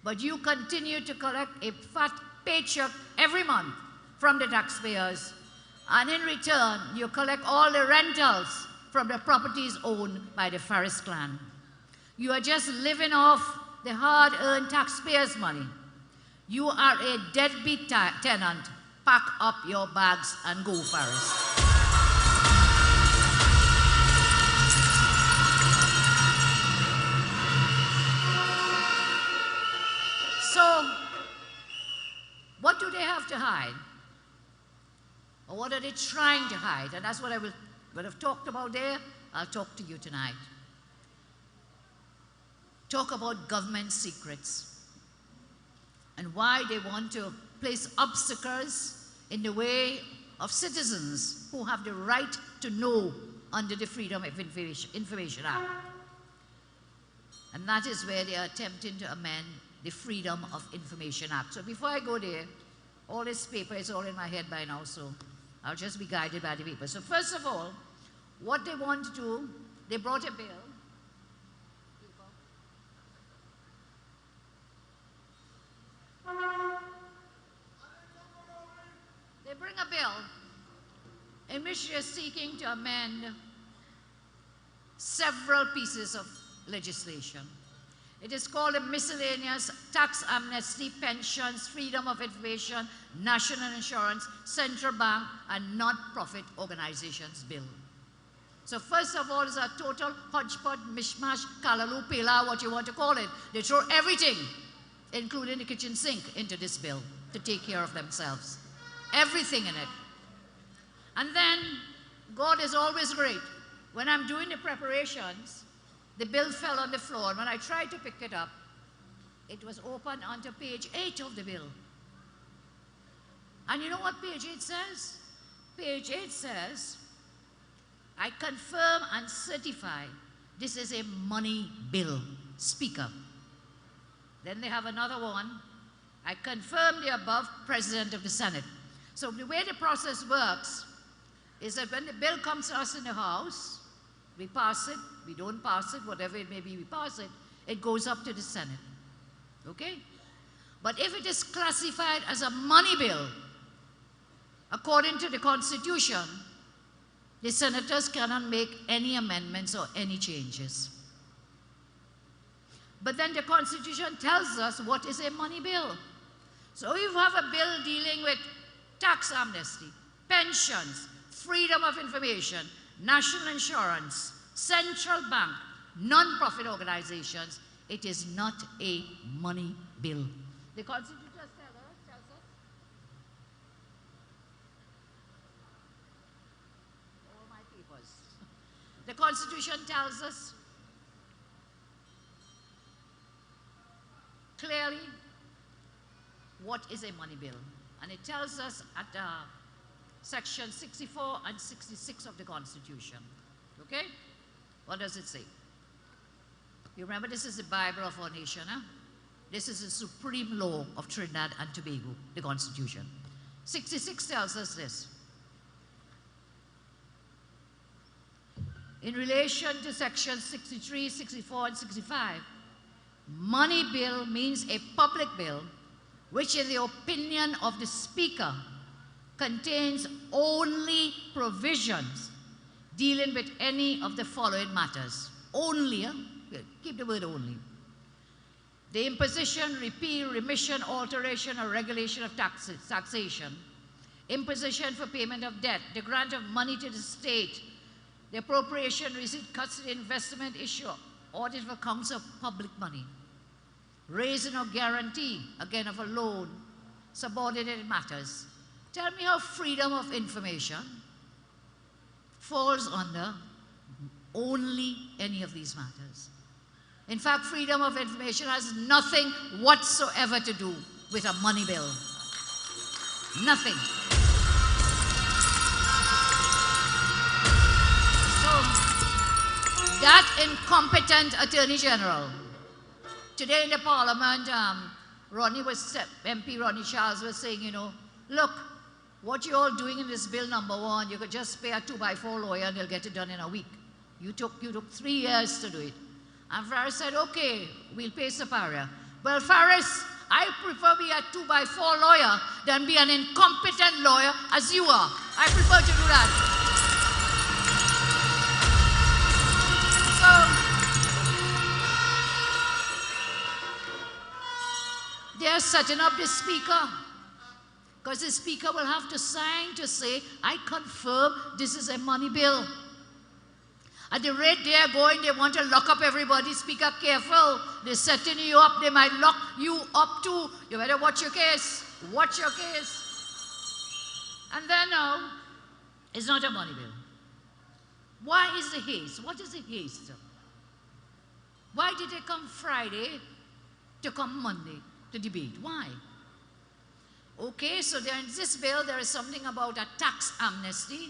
[SPEAKER 6] But you continue to collect a fat paycheck every month from the taxpayers, and in return, you collect all the rentals from the properties owned by the Faris clan. You are just living off the hard-earned taxpayers' money. You are a deadbeat tenant. Pack up your bags and go, Faris. So, what do they have to hide? Or what are they trying to hide? And that's what I will have talked about there. I'll talk to you tonight. Talk about government secrets and why they want to place obstacles in the way of citizens who have the right to know under the Freedom of Information Act. And that is where they are attempting to amend the Freedom of Information Act. So before I go there, all this paper is all in my head by now, so I'll just be guided by the paper. So first of all, what they want to do, they brought a bill. They bring a bill in which they're seeking to amend several pieces of legislation. It is called a Miscellaneous Tax Amnesty, Pensions, Freedom of Information, National Insurance, Central Bank, and Non-Profit Organizations Bill. So first of all, it's a total hodgepodge, mishmash, kalaloo, pila, what you want to call it. They throw everything, including the kitchen sink, into this bill to take care of themselves. Everything in it. And then, God is always great. When I'm doing the preparations, the bill fell on the floor, and when I tried to pick it up, it was open onto page 8 of the bill. And you know what page 8 says? Page 8 says, I confirm and certify this is a money bill, Speaker. Then they have another one, I confirm the above, President of the Senate. So the way the process works is that when the bill comes to us in the House, we pass it, we don't pass it, whatever it may be, we pass it, it goes up to the Senate. Okay? But if it is classified as a money bill, according to the Constitution, the senators cannot make any amendments or any changes. But then the Constitution tells us what is a money bill. So if you have a bill dealing with tax amnesty, pensions, freedom of information, national insurance, central bank, non-profit organizations, it is not a money bill. The Constitution tells us, all my papers. The Constitution tells us clearly what is a money bill. And it tells us at section 64 and 66 of the Constitution. Okay? What does it say? You remember, this is the Bible of our nation, huh? This is the supreme law of Trinidad and Tobago, the Constitution. 66 tells us this. In relation to sections 63, 64, and 65, money bill means a public bill which, in the opinion of the Speaker, contains only provisions dealing with any of the following matters. Only, keep the word only. The imposition, repeal, remission, alteration, or regulation of taxation, imposition for payment of debt, the grant of money to the state, the appropriation, receipt, custody, investment, issue, audit of accounts of public money, raising or guarantee, again, of a loan, subordinated matters. Tell me how freedom of information falls under only any of these matters. In fact, freedom of information has nothing whatsoever to do with a money bill. Nothing. So, that incompetent Attorney General, today in the Parliament, MP Ronnie Charles was saying, you know, look, what you're all doing in this bill, number one, you could just pay a 2x4 lawyer and they'll get it done in a week. You took 3 years to do it. And Farris said, okay, we'll pay Saparia. Well, Farris, I prefer be a 2x4 lawyer than be an incompetent lawyer as you are. I prefer to do that. So, they're setting up the Speaker, because the Speaker will have to sign to say, I confirm this is a money bill. At the rate they are going, they want to lock up everybody. Speaker, careful. They're setting you up. They might lock you up too. You better watch your case. Watch your case. And then now, it's not a money bill. Why is the haste? What is the haste? Why did they come Friday to come Monday to debate? Why? Okay, so there in this bill, there is something about a tax amnesty.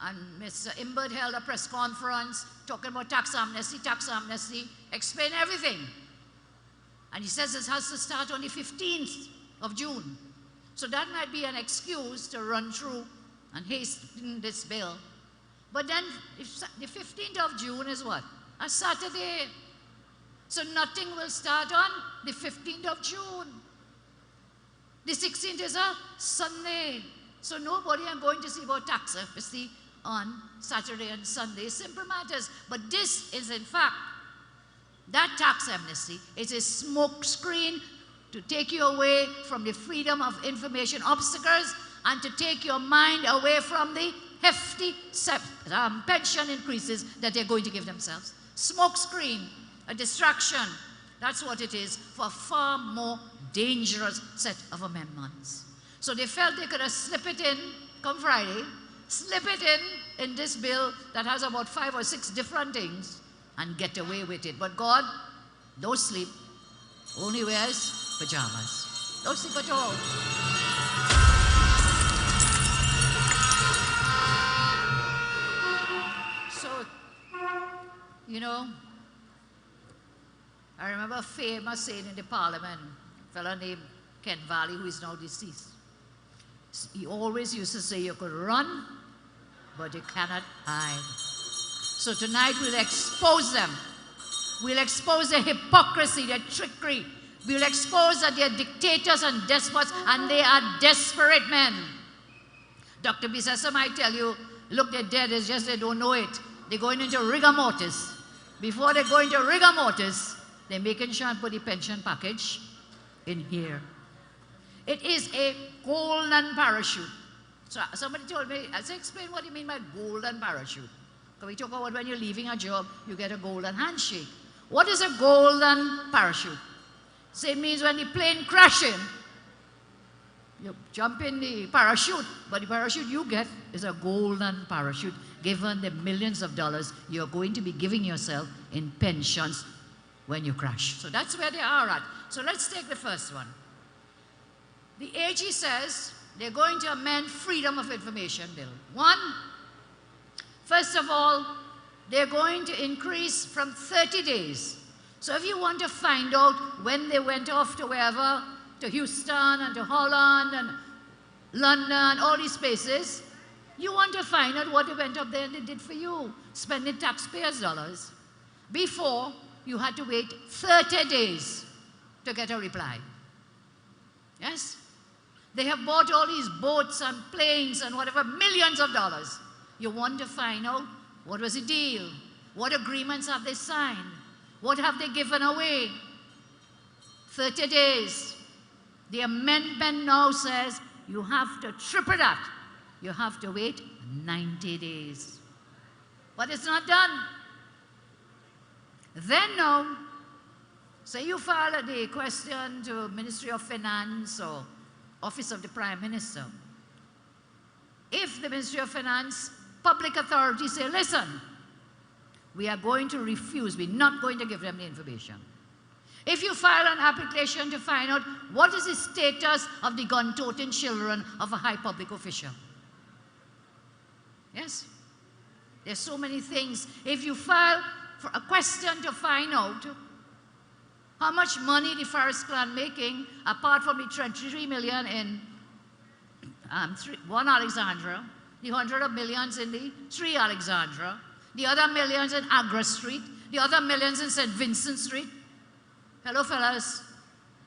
[SPEAKER 6] And Mr. Imbert held a press conference talking about tax amnesty, explain everything. And he says it has to start on the 15th of June. So that might be an excuse to run through and hasten this bill. But then the 15th of June is what? A Saturday. So nothing will start on the 15th of June. The 16th is a Sunday. So nobody I'm going to see about tax amnesty on Saturday and Sunday. Simple matters. But this is in fact, that tax amnesty is a smoke screen to take you away from the freedom of information obstacles and to take your mind away from the hefty pension increases that they're going to give themselves. Smoke screen, a distraction. That's what it is for a far more dangerous set of amendments. So they felt they could have slipped it in, come Friday, slip it in this bill that has about 5 or 6 different things and get away with it. But God, don't sleep, only wears pajamas. Don't sleep at all. So, you know, I remember a famous saying in the parliament, a fellow named Ken Valley, who is now deceased. He always used to say, you could run, but you cannot hide. So tonight we'll expose them. We'll expose their hypocrisy, their trickery. We'll expose that they're dictators and despots, and they are desperate men. Dr. Bisesa might tell you, look, they're dead, it's just they don't know it. They're going into rigor mortis. Before they go into rigor mortis, they're making sure and put the pension package in here. It is a golden parachute. So somebody told me, I said, explain what you mean by golden parachute. Because we talk about when you're leaving a job, you get a golden handshake. What is a golden parachute? So it means when the plane crashes, you jump in the parachute, but the parachute you get is a golden parachute, given the millions of dollars you're going to be giving yourself in pensions when you crash. So that's where they are at. So let's take the first one. The AG says they're going to amend Freedom of Information Bill. One, first of all, they're going to increase from 30 days. So if you want to find out when they went off to wherever, to Houston and to Holland and London, all these places, you want to find out what they went up there and they did for you, spending taxpayers' dollars. Before, you had to wait 30 days to get a reply. Yes? They have bought all these boats and planes and whatever, millions of dollars. You want to find out what was the deal? What agreements have they signed? What have they given away? 30 days. The amendment now says you have to triple that. You have to wait 90 days. But it's not done. Then now, say you file the question to Ministry of Finance or Office of the Prime Minister. If the Ministry of Finance, public authorities say, listen, we are going to refuse, we're not going to give them the information. If you file an application to find out what is the status of the gun-toting children of a high public official. Yes? There's so many things. If you file for a question to find out how much money the Forest Clan making, apart from the 23 million in one Alexandra, the 100 millions in the 3 Alexandra, the other millions in Agra Street, the other millions in St. Vincent Street. Hello, fellas.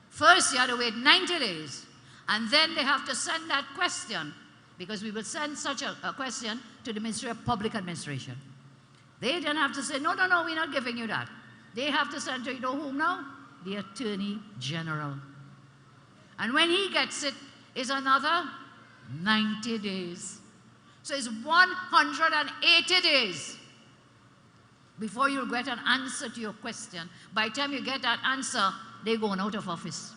[SPEAKER 6] First, you have to wait 90 days, and then they have to send that question, because we will send such a question to the Ministry of Public Administration. They then have to say, no, no, no, we're not giving you that. They have to send to, you know whom now? The Attorney General. And when he gets it, it's another 90 days. So it's 180 days before you get an answer to your question. By the time you get that answer, they're going out of office.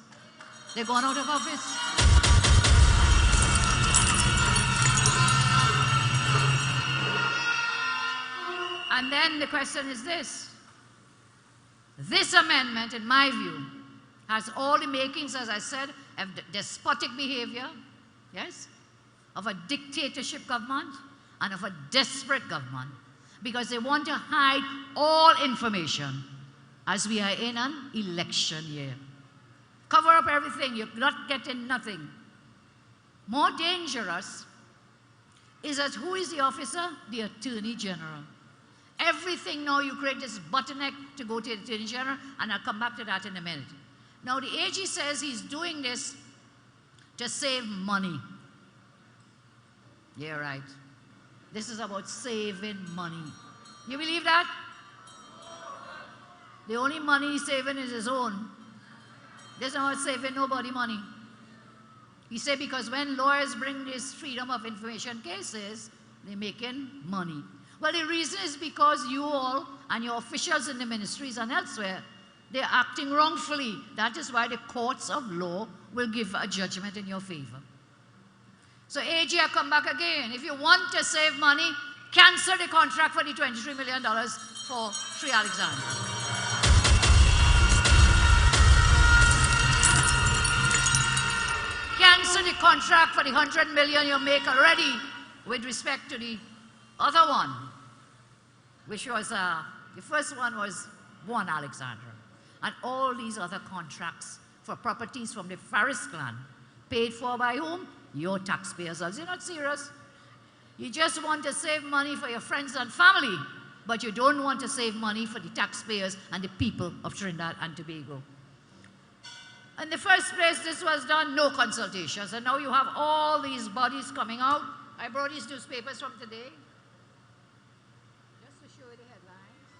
[SPEAKER 6] They're going out of office. And then the question is this. This amendment, in my view, has all the makings, as I said, of despotic behavior, yes, of a dictatorship government and of a desperate government, because they want to hide all information as we are in an election year. Cover up everything. You're not getting nothing. More dangerous is that who is the officer? The Attorney General. Everything now you create this bottleneck to go to the Attorney General, and I'll come back to that in a minute. Now the AG says he's doing this to save money. Yeah, right. This is about saving money. You believe that? The only money he's saving is his own. This is not saving nobody money. He said because when lawyers bring these freedom of information cases, they're making money. Well, the reason is because you all and your officials in the ministries and elsewhere, they're acting wrongfully. That is why the courts of law will give a judgment in your favor. So AG, I come back again. If you want to save money, cancel the contract for the $23 million for Free Alexandria. Cancel the contract for the $100 million you make already with respect to the other one, which was, the first one was One Alexandra. And all these other contracts for properties from the Faris clan, paid for by whom? Your taxpayers. You're not serious. You just want to save money for your friends and family, but you don't want to save money for the taxpayers and the people of Trinidad and Tobago. In the first place, this was done, no consultations, and now you have all these bodies coming out. I brought these newspapers from today, just to show you the headlines.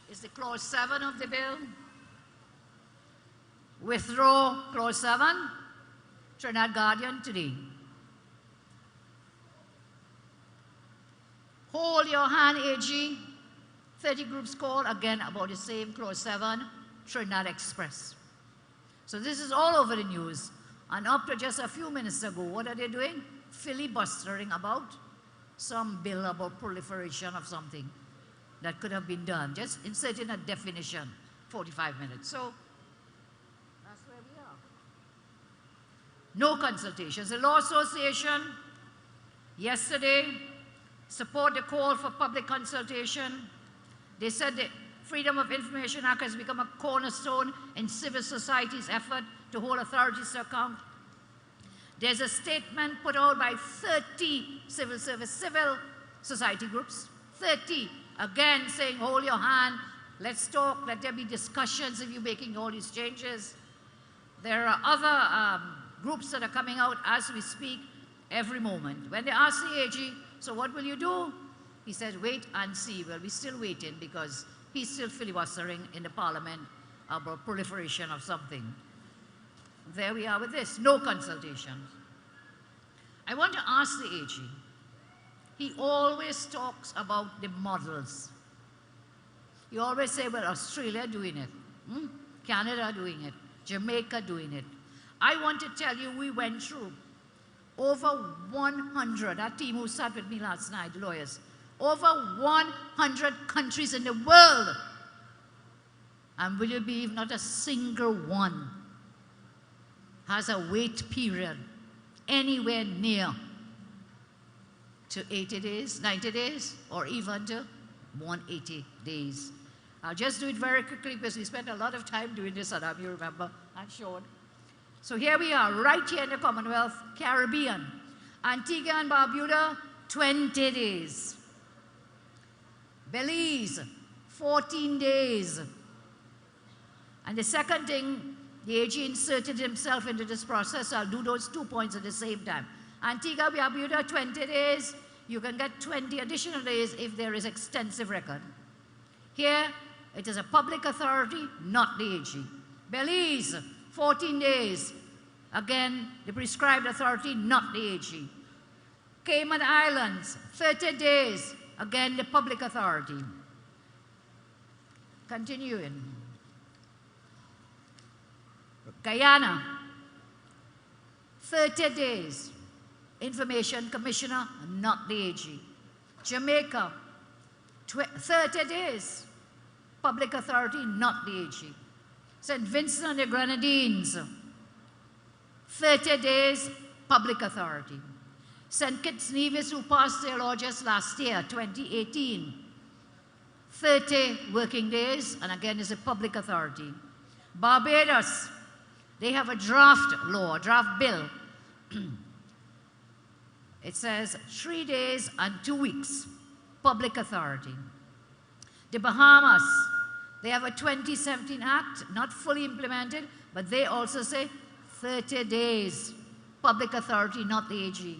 [SPEAKER 6] It's the clause 7 of the bill. Withdraw clause 7, Trinidad Guardian today. Hold your hand, AG. 30 groups call again about the same clause 7, Trinidad Express. So this is all over the news. And up to just a few minutes ago, what are they doing? Filibustering about some bill about proliferation of something that could have been done. Just inserting a definition, 45 minutes. So that's where we are. No consultations. The Law Association yesterday support the call for public consultation. They said the Freedom of Information Act has become a cornerstone in civil society's effort to hold authorities to account. There's a statement put out by 30 civil society groups, 30, again saying, hold your hand, let's talk, let there be discussions if you're making all these changes. There are other groups that are coming out as we speak every moment. When they ask the AG, so what will you do? He said, wait and see. Well, we're still waiting because he's still filibustering in the parliament about proliferation of something. There we are with this, no consultations. I want to ask the AG, he always talks about the models. He always say, well, Australia doing it, Canada doing it, Jamaica doing it. I want to tell you, we went through over 100, that team who sat with me last night, lawyers, over 100 countries in the world. And will you believe not a single one has a wait period anywhere near to 80 days, 90 days, or even to 180 days. I'll just do it very quickly because we spent a lot of time doing this, Adam, you remember, and Sean. So here we are, right here in the Commonwealth, Caribbean. Antigua and Barbuda, 20 days. Belize, 14 days. And the second thing, the AG inserted himself into this process. I'll do those 2 points at the same time. Antigua, Barbuda, 20 days. You can get 20 additional days if there is extensive record. Here, it is a public authority, not the AG. Belize, 14 days. Again, the prescribed authority, not the AG. Cayman Islands, 30 days. Again, the public authority. Continuing. Guyana, 30 days. Information Commissioner, not the AG. Jamaica, 30 days. Public authority, not the AG. St. Vincent and the Grenadines, 30 days, public authority. St. Kitts Nevis, who passed their law just last year, 2018, 30 working days, and again, is a public authority. Barbados, they have a draft law, draft bill. It says 3 days and 2 weeks, public authority. The Bahamas, they have a 2017 act, not fully implemented, but they also say 30 days, public authority, not the AG.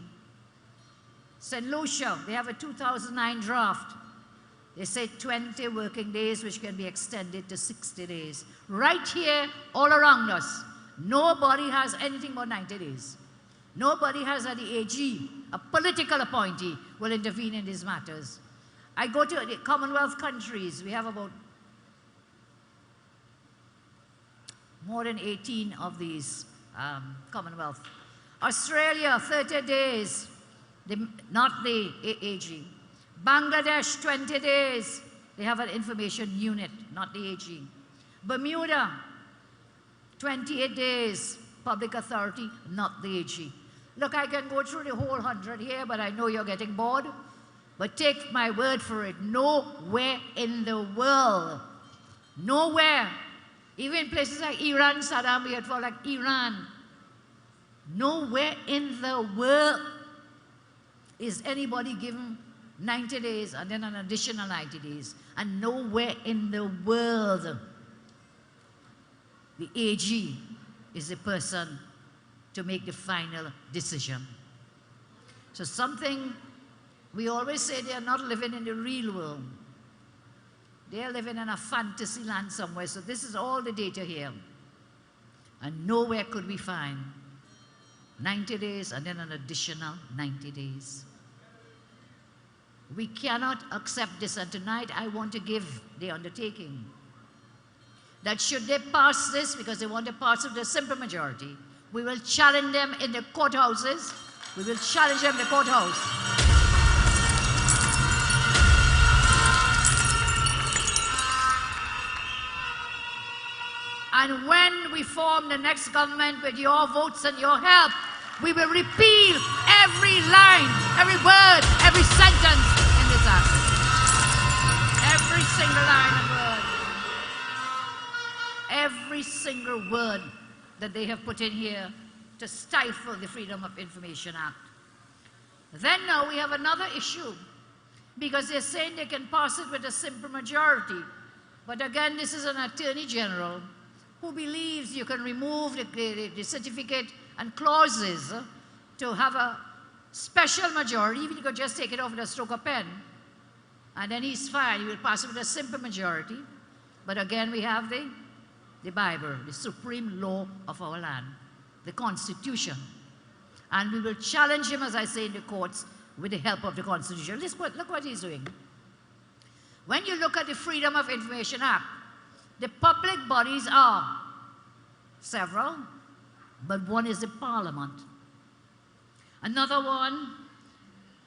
[SPEAKER 6] St. Lucia, they have a 2009 draft. They say 20 working days, which can be extended to 60 days. Right here, all around us, nobody has anything but 90 days. Nobody has at the AG, a political appointee, will intervene in these matters. I go to the Commonwealth countries. We have about more than 18 of these Commonwealth. Australia, 30 days, not the AG. Bangladesh, 20 days. They have an information unit, not the AG. Bermuda, 28 days, public authority, not the AG. Look, I can go through the whole 100 here, but I know you're getting bored. But take my word for it, nowhere in the world, nowhere, even places like Iran, Saddam, we had for like Iran, nowhere in the world is anybody given 90 days and then an additional 90 days. And nowhere in the world the AG is the person to make the final decision. So something, we always say they are not living in the real world. They are living in a fantasy land somewhere. So this is all the data here. And nowhere could we find 90 days and then an additional 90 days. We cannot accept this, and tonight I want to give the undertaking that should they pass this, because they want to pass it with a simple majority, we will challenge them in the courthouses. We will challenge them in the courthouse. And when we form the next government with your votes and your help, we will repeal every line, every word, every sentence in this act. Every single line and word. Every single word that they have put in here to stifle the Freedom of Information Act. Then now we have another issue, because they're saying they can pass it with a simple majority. But again, this is an Attorney General who believes you can remove the certificate and clauses to have a special majority. Even you could just take it off with a stroke of pen, and then he's fine. He will pass it with a simple majority. But again, we have the Bible, the supreme law of our land, the Constitution. And we will challenge him, as I say, in the courts with the help of the Constitution. Look what he's doing. When you look at the Freedom of Information Act, the public bodies are several, but one is the Parliament. Another one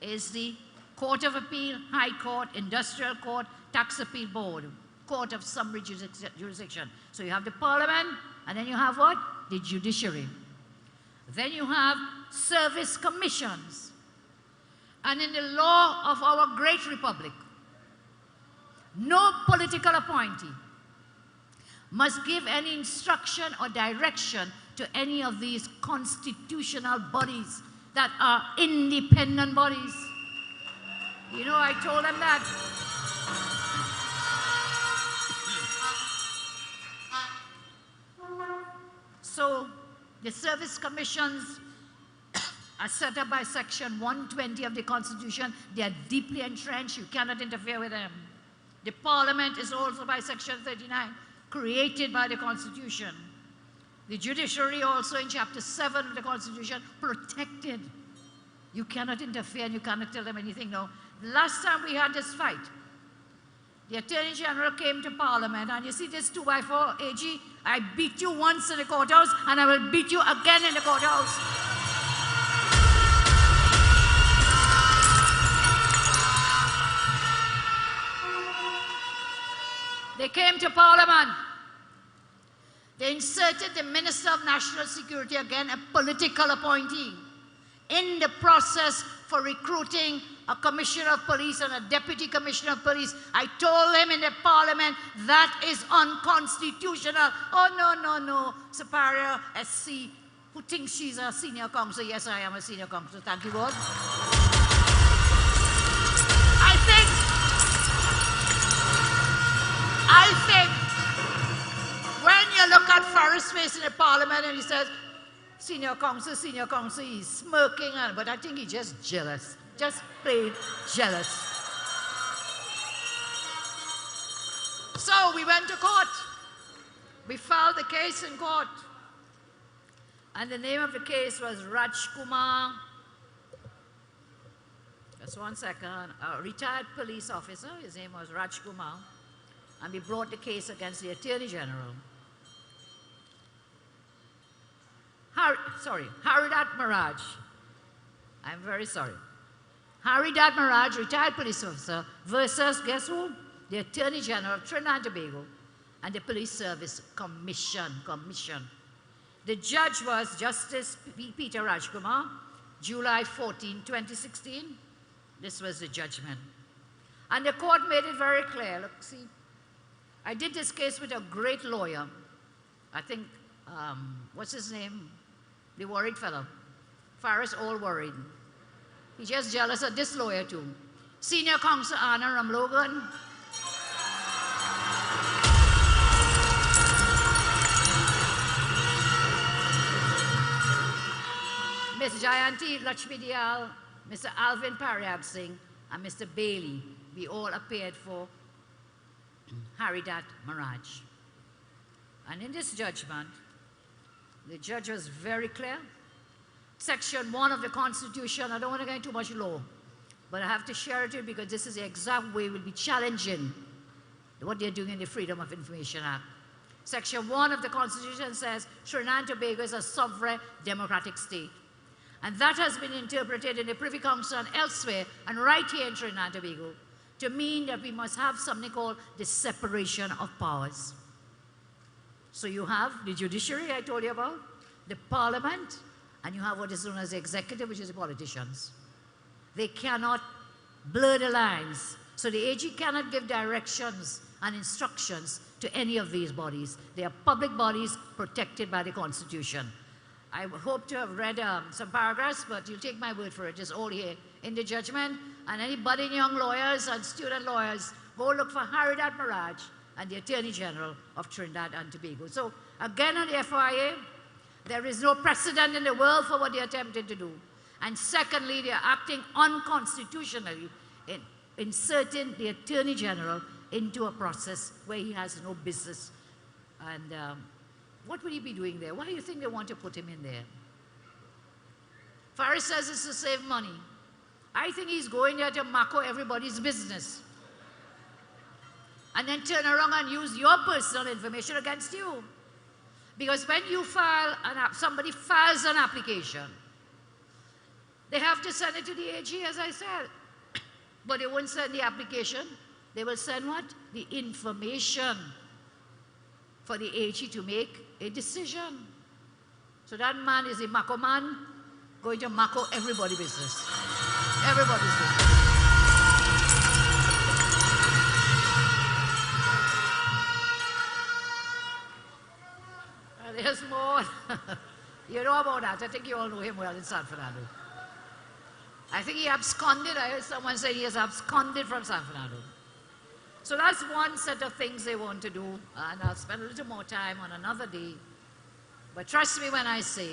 [SPEAKER 6] is the Court of Appeal, High Court, Industrial Court, Tax Appeal Board, Court of Summary Jurisdiction. So you have the Parliament, and then you have what? The judiciary. Then you have service commissions. And in the law of our great republic, no political appointee must give any instruction or direction to any of these constitutional bodies that are independent bodies. You know, I told them that. So the service commissions are set up by Section 120 of the Constitution. They are deeply entrenched. You cannot interfere with them. The Parliament is also by Section 39, created by the Constitution. The judiciary also in Chapter 7 of the Constitution, protected. You cannot interfere and you cannot tell them anything. No. The last time we had this fight, the Attorney General came to Parliament, and you see this 2x4 AG, I beat you once in the courthouse, and I will beat you again in the courthouse. They came to Parliament. They inserted the Minister of National Security, again a political appointee, in the process for recruiting a commissioner of police and a deputy commissioner of police. I told him in the parliament that is unconstitutional. Oh, no, no, no. Superior SC, who thinks she's a senior counsel. Yes, I am a senior counsel. Thank you, God. I think when you look at Farris' face in the parliament and he says, senior counsel, he's smirking, but I think he's just jealous. Just plain jealous. So we went to court. We filed the case in court. And the name of the case was Rajkumar. Just 1 second. A retired police officer. His name was Rajkumar. And we brought the case against the Attorney General. Haridat Maraj. I'm very sorry. Haridat Maraj, retired police officer, versus, guess who? The Attorney General of Trinidad and Tobago and the Police Service Commission. The judge was Justice Peter Rajkumar, July 14, 2016. This was the judgment. And the court made it very clear. Look, see, I did this case with a great lawyer. I think, what's his name? The worried fellow. Farris, all worried. He's just jealous of this lawyer too. Senior Counsel Anna Ramlogan. Ms. Jayanti Lakshmidial, Mr. Alvin Pariab Singh, and Mr. Bailey. We all appeared for Haridat Maraj. And in this judgment, the judge was very clear. Section 1 of the Constitution, I don't want to get into too much law, but I have to share it with you because this is the exact way we'll be challenging what they're doing in the Freedom of Information Act. Section 1 of the Constitution says Trinidad and Tobago is a sovereign democratic state. And that has been interpreted in the Privy Council and elsewhere, and right here in Trinidad and Tobago, to mean that we must have something called the separation of powers. So you have the judiciary I told you about, the parliament, and you have what is known as the executive, which is the politicians. They cannot blur the lines. So the AG cannot give directions and instructions to any of these bodies. They are public bodies protected by the Constitution. I hope to have read some paragraphs, but you'll take my word for it. It's all here in the judgment. And any budding young lawyers and student lawyers, go look for Haridat Maraj and the Attorney General of Trinidad and Tobago. So again on the FOIA, there is no precedent in the world for what they attempted to do. And secondly, they are acting unconstitutionally in inserting the Attorney General into a process where he has no business. And what would he be doing there? Why do you think they want to put him in there? Farris says it's to save money. I think he's going there to mako everybody's business. And then turn around and use your personal information against you. Because when you file, somebody files an application, they have to send it to the AG, as I said. But they won't send the application. They will send what? The information for the AG to make a decision. So that man is a mako man, going to mako everybody's business. Everybody's business. There's more. You know about that. I think you all know him well in San Fernando. I think he absconded. I heard someone say he has absconded from San Fernando. So that's one set of things they want to do. And I'll spend a little more time on another day. But trust me when I say,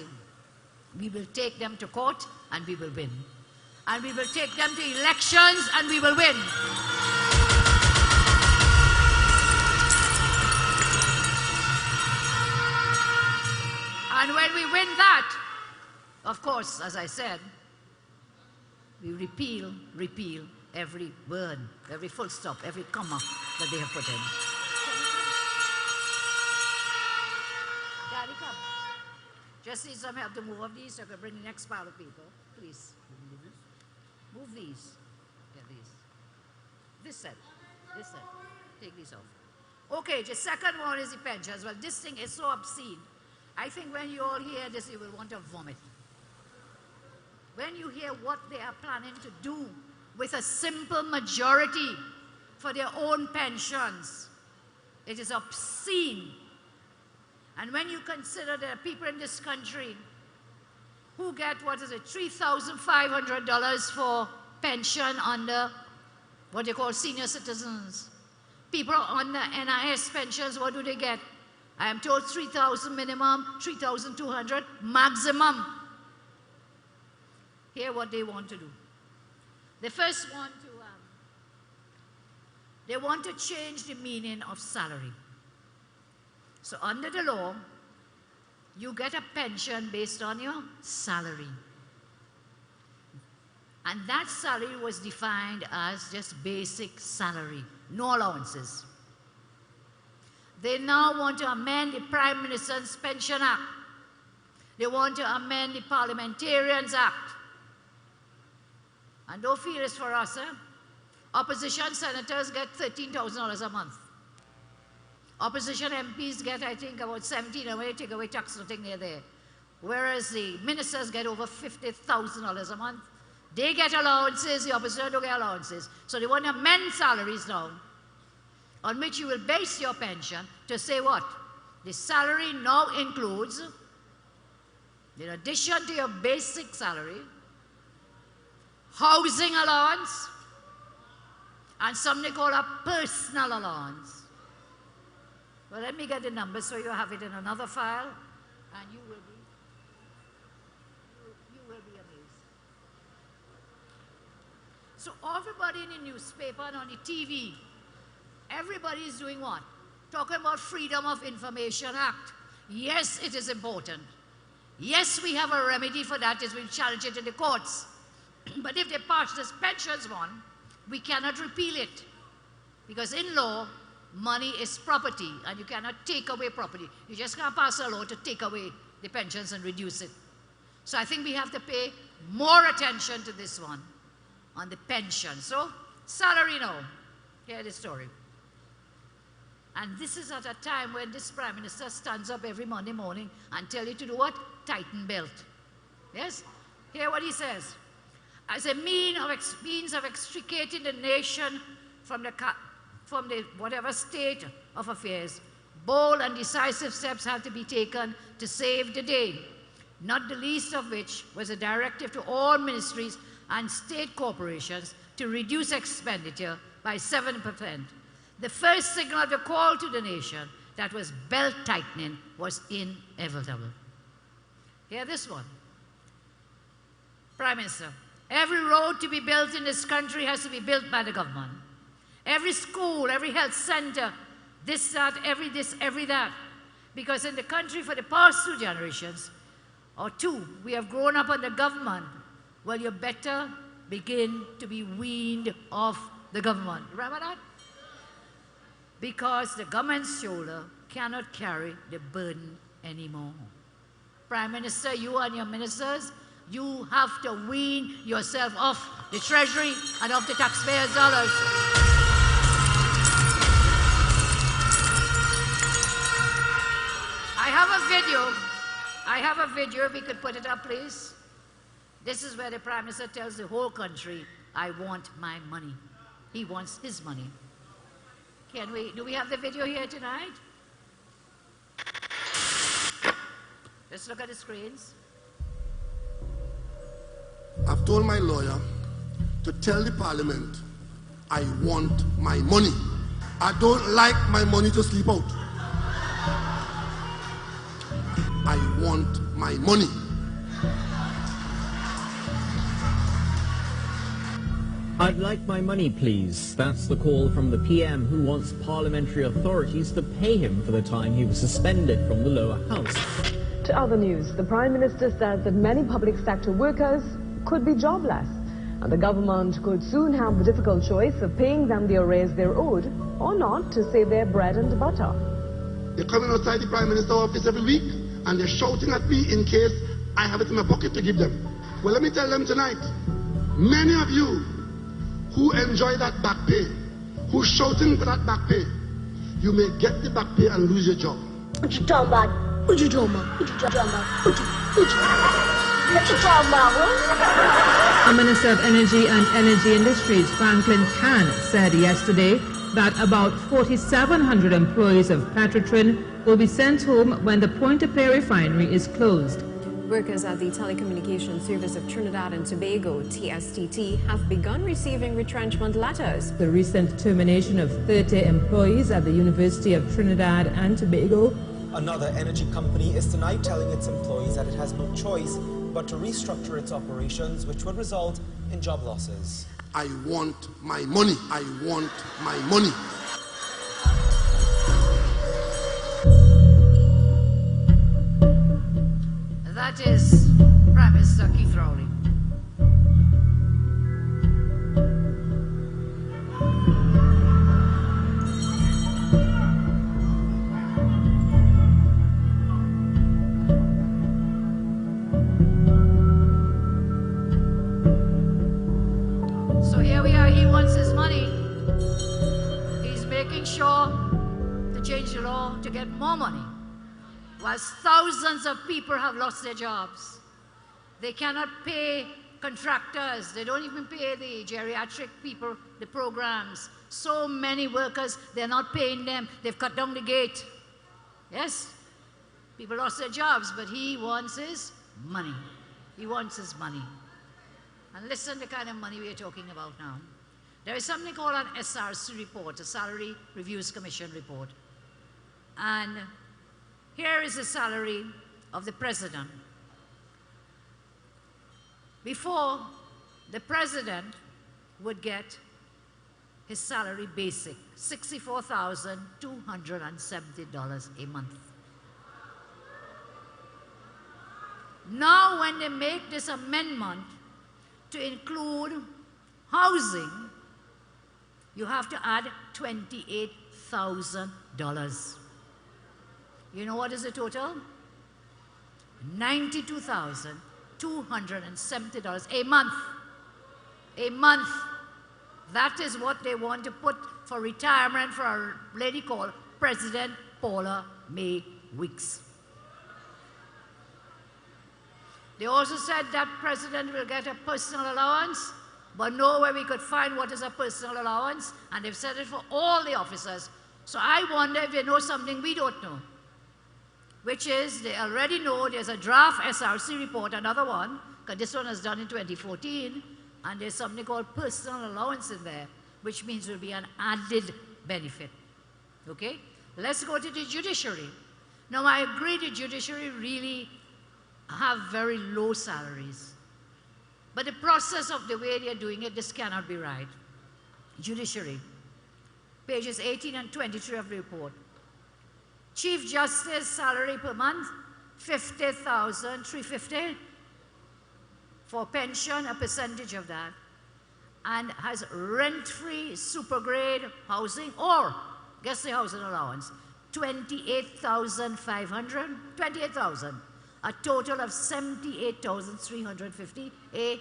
[SPEAKER 6] we will take them to court and we will win. And we will take them to elections and we will win. And when we win that, of course, as I said, we repeal every word, every full stop, every comma that they have put in. Daddy, come. Just need some help to move up these so I can bring the next pile of people. Please. Move these. Yeah, these. This set. Take these off. Okay, the second one is the pensions. Well, this thing is so obscene. I think when you all hear this, you will want to vomit. when you hear what they are planning to do with a simple majority for their own pensions, it is obscene. And when you consider there are people in this country who get, $3,500 for pension under what they call senior citizens. People on the NIS pensions, what do they get? I am told 3,000 minimum, 3,200 maximum. Hear what they want to do. They first want to, they want to change the meaning of salary. So under the law, you get a pension based on your salary. And that salary was defined as just basic salary, no allowances. They now want to amend the Prime Minister's Pension Act. They want to amend the Parliamentarians Act. And don't feel it's for us, Opposition senators get $13,000 a month. Opposition MPs get, I think, about 17, and when they take away tax, nothing near there. Whereas the ministers get over $50,000 a month. They get allowances, the opposition don't get allowances. So they want to amend salaries now, on which you will base your pension to say what? The salary now includes, in addition to your basic salary, housing allowance, and something they call a personal allowance. Well, let me get the numbers so you have it in another file, and you will be amazed. So everybody in the newspaper and on the TV, everybody is doing what? Talking about Freedom of Information Act. Yes, it is important. Yes, we have a remedy for that as we challenge it in the courts. But if they pass this pensions one, we cannot repeal it. Because in law, money is property, and you cannot take away property. You just can't pass a law to take away the pensions and reduce it. So I think we have to pay more attention to this one, on the pension. So, salary now. Hear the story. And this is at a time when this Prime Minister stands up every Monday morning and tells you to do what? Tighten belt. Yes? Hear what he says. As a means of extricating the nation from the whatever state of affairs, bold and decisive steps have to be taken to save the day, not the least of which was a directive to all ministries and state corporations to reduce expenditure by 7%. The first signal of the call to the nation that was belt tightening was inevitable. Hear this one. Prime Minister, every road to be built in this country has to be built by the government. Every school, every health center, this, that, every that. Because in the country for the past 2 generations, or 2, we have grown up under government. Well, you better begin to be weaned off the government. Remember that? Because the government's shoulder cannot carry the burden anymore. Prime Minister, you and your ministers, you have to wean yourself off the treasury and off the taxpayers' dollars. I have a video, if we could put it up, please. This is where the Prime Minister tells the whole country, I want my money. He wants his money. Do we have the video here tonight? Let's look at the screens.
[SPEAKER 17] I've told my lawyer to tell the Parliament, I want my money. I don't like my money to sleep out. I want my money.
[SPEAKER 18] I'd like my money, please. That's the call from the PM, who wants parliamentary authorities to pay him for the time he was suspended from the lower house.
[SPEAKER 19] To other news, the Prime Minister says that many public sector workers could be jobless, and the government could soon have the difficult choice of paying them the arrears they're owed or not to save their bread and butter.
[SPEAKER 17] They're coming outside the Prime Minister's office every week and they're shouting at me in case I have it in my pocket to give them. Well, let me tell them tonight, many of you who enjoy that back pay, who's shouting for that back pay, you may get the back pay and lose your job.
[SPEAKER 20] What you talking about? What you talking about? What you talking about? What you? The Minister of Energy and Energy Industries, Franklin Cann, said yesterday that about 4,700 employees of Petrotrin will be sent home when the Point-A-Pay refinery is closed.
[SPEAKER 21] Workers at the Telecommunications Service of Trinidad and Tobago, TSTT, have begun receiving retrenchment letters.
[SPEAKER 20] The recent termination of 30 employees at the University of Trinidad and Tobago.
[SPEAKER 22] Another energy company is tonight telling its employees that it has no choice but to restructure its operations, which would result in job losses.
[SPEAKER 17] I want my money. I want my money.
[SPEAKER 6] That is Prime Minister Keith Rowley. So here we are, he wants his money. He's making sure to change the law to get more money. Whilst thousands of people have lost their jobs. They cannot pay contractors. They don't even pay the geriatric people, the programs. So many workers, they're not paying them. They've cut down the gate. Yes, people lost their jobs, but he wants his money. He wants his money. And listen to the kind of money we're talking about now. There is something called an SRC report, a Salary Reviews Commission report. And here is the salary of the president. Before, the president would get his salary basic, $64,270 a month. Now, when they make this amendment to include housing, you have to add $28,000. You know what is the total? $92,270 a month. A month. That is what they want to put for retirement for a lady called President Paula May Weeks. They also said that president will get a personal allowance, but nowhere we could find what is a personal allowance, and they've said it for all the officers. So I wonder if they know something we don't know, which is they already know there's a draft SRC report, another one, because this one was done in 2014, and there's something called personal allowance in there, which means it will be an added benefit. Okay? Let's go to the judiciary. Now, I agree the judiciary really have very low salaries. But the process of the way they're doing it, this cannot be right. Judiciary, pages 18 and 23 of the report. Chief Justice salary per month, $50,350. For pension, a percentage of that. And has rent-free supergrade housing, or, guess the housing allowance, $28,500, $28,000. A total of $78,350 a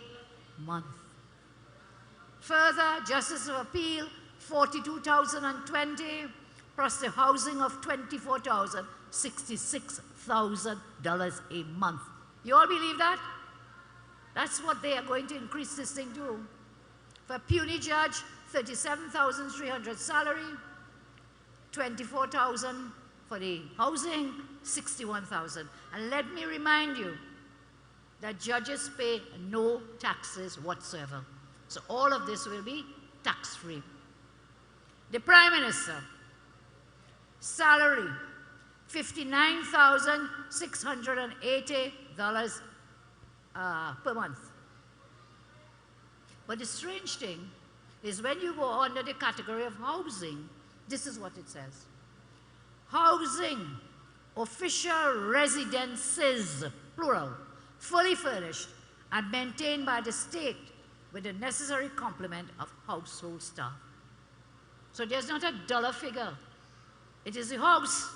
[SPEAKER 6] month. Further, Justice of Appeal, $42,020, plus the housing of $24,000, $66,000 a month. You all believe that? That's what they are going to increase this thing to. For puny judge, $37,300 salary, $24,000 for the housing, $61,000. And let me remind you that judges pay no taxes whatsoever. So all of this will be tax-free. The Prime Minister, salary, $59,680 per month. But the strange thing is when you go under the category of housing, this is what it says. Housing, official residences, plural, fully furnished and maintained by the state with the necessary complement of household staff. So there's not a dollar figure. It is the house,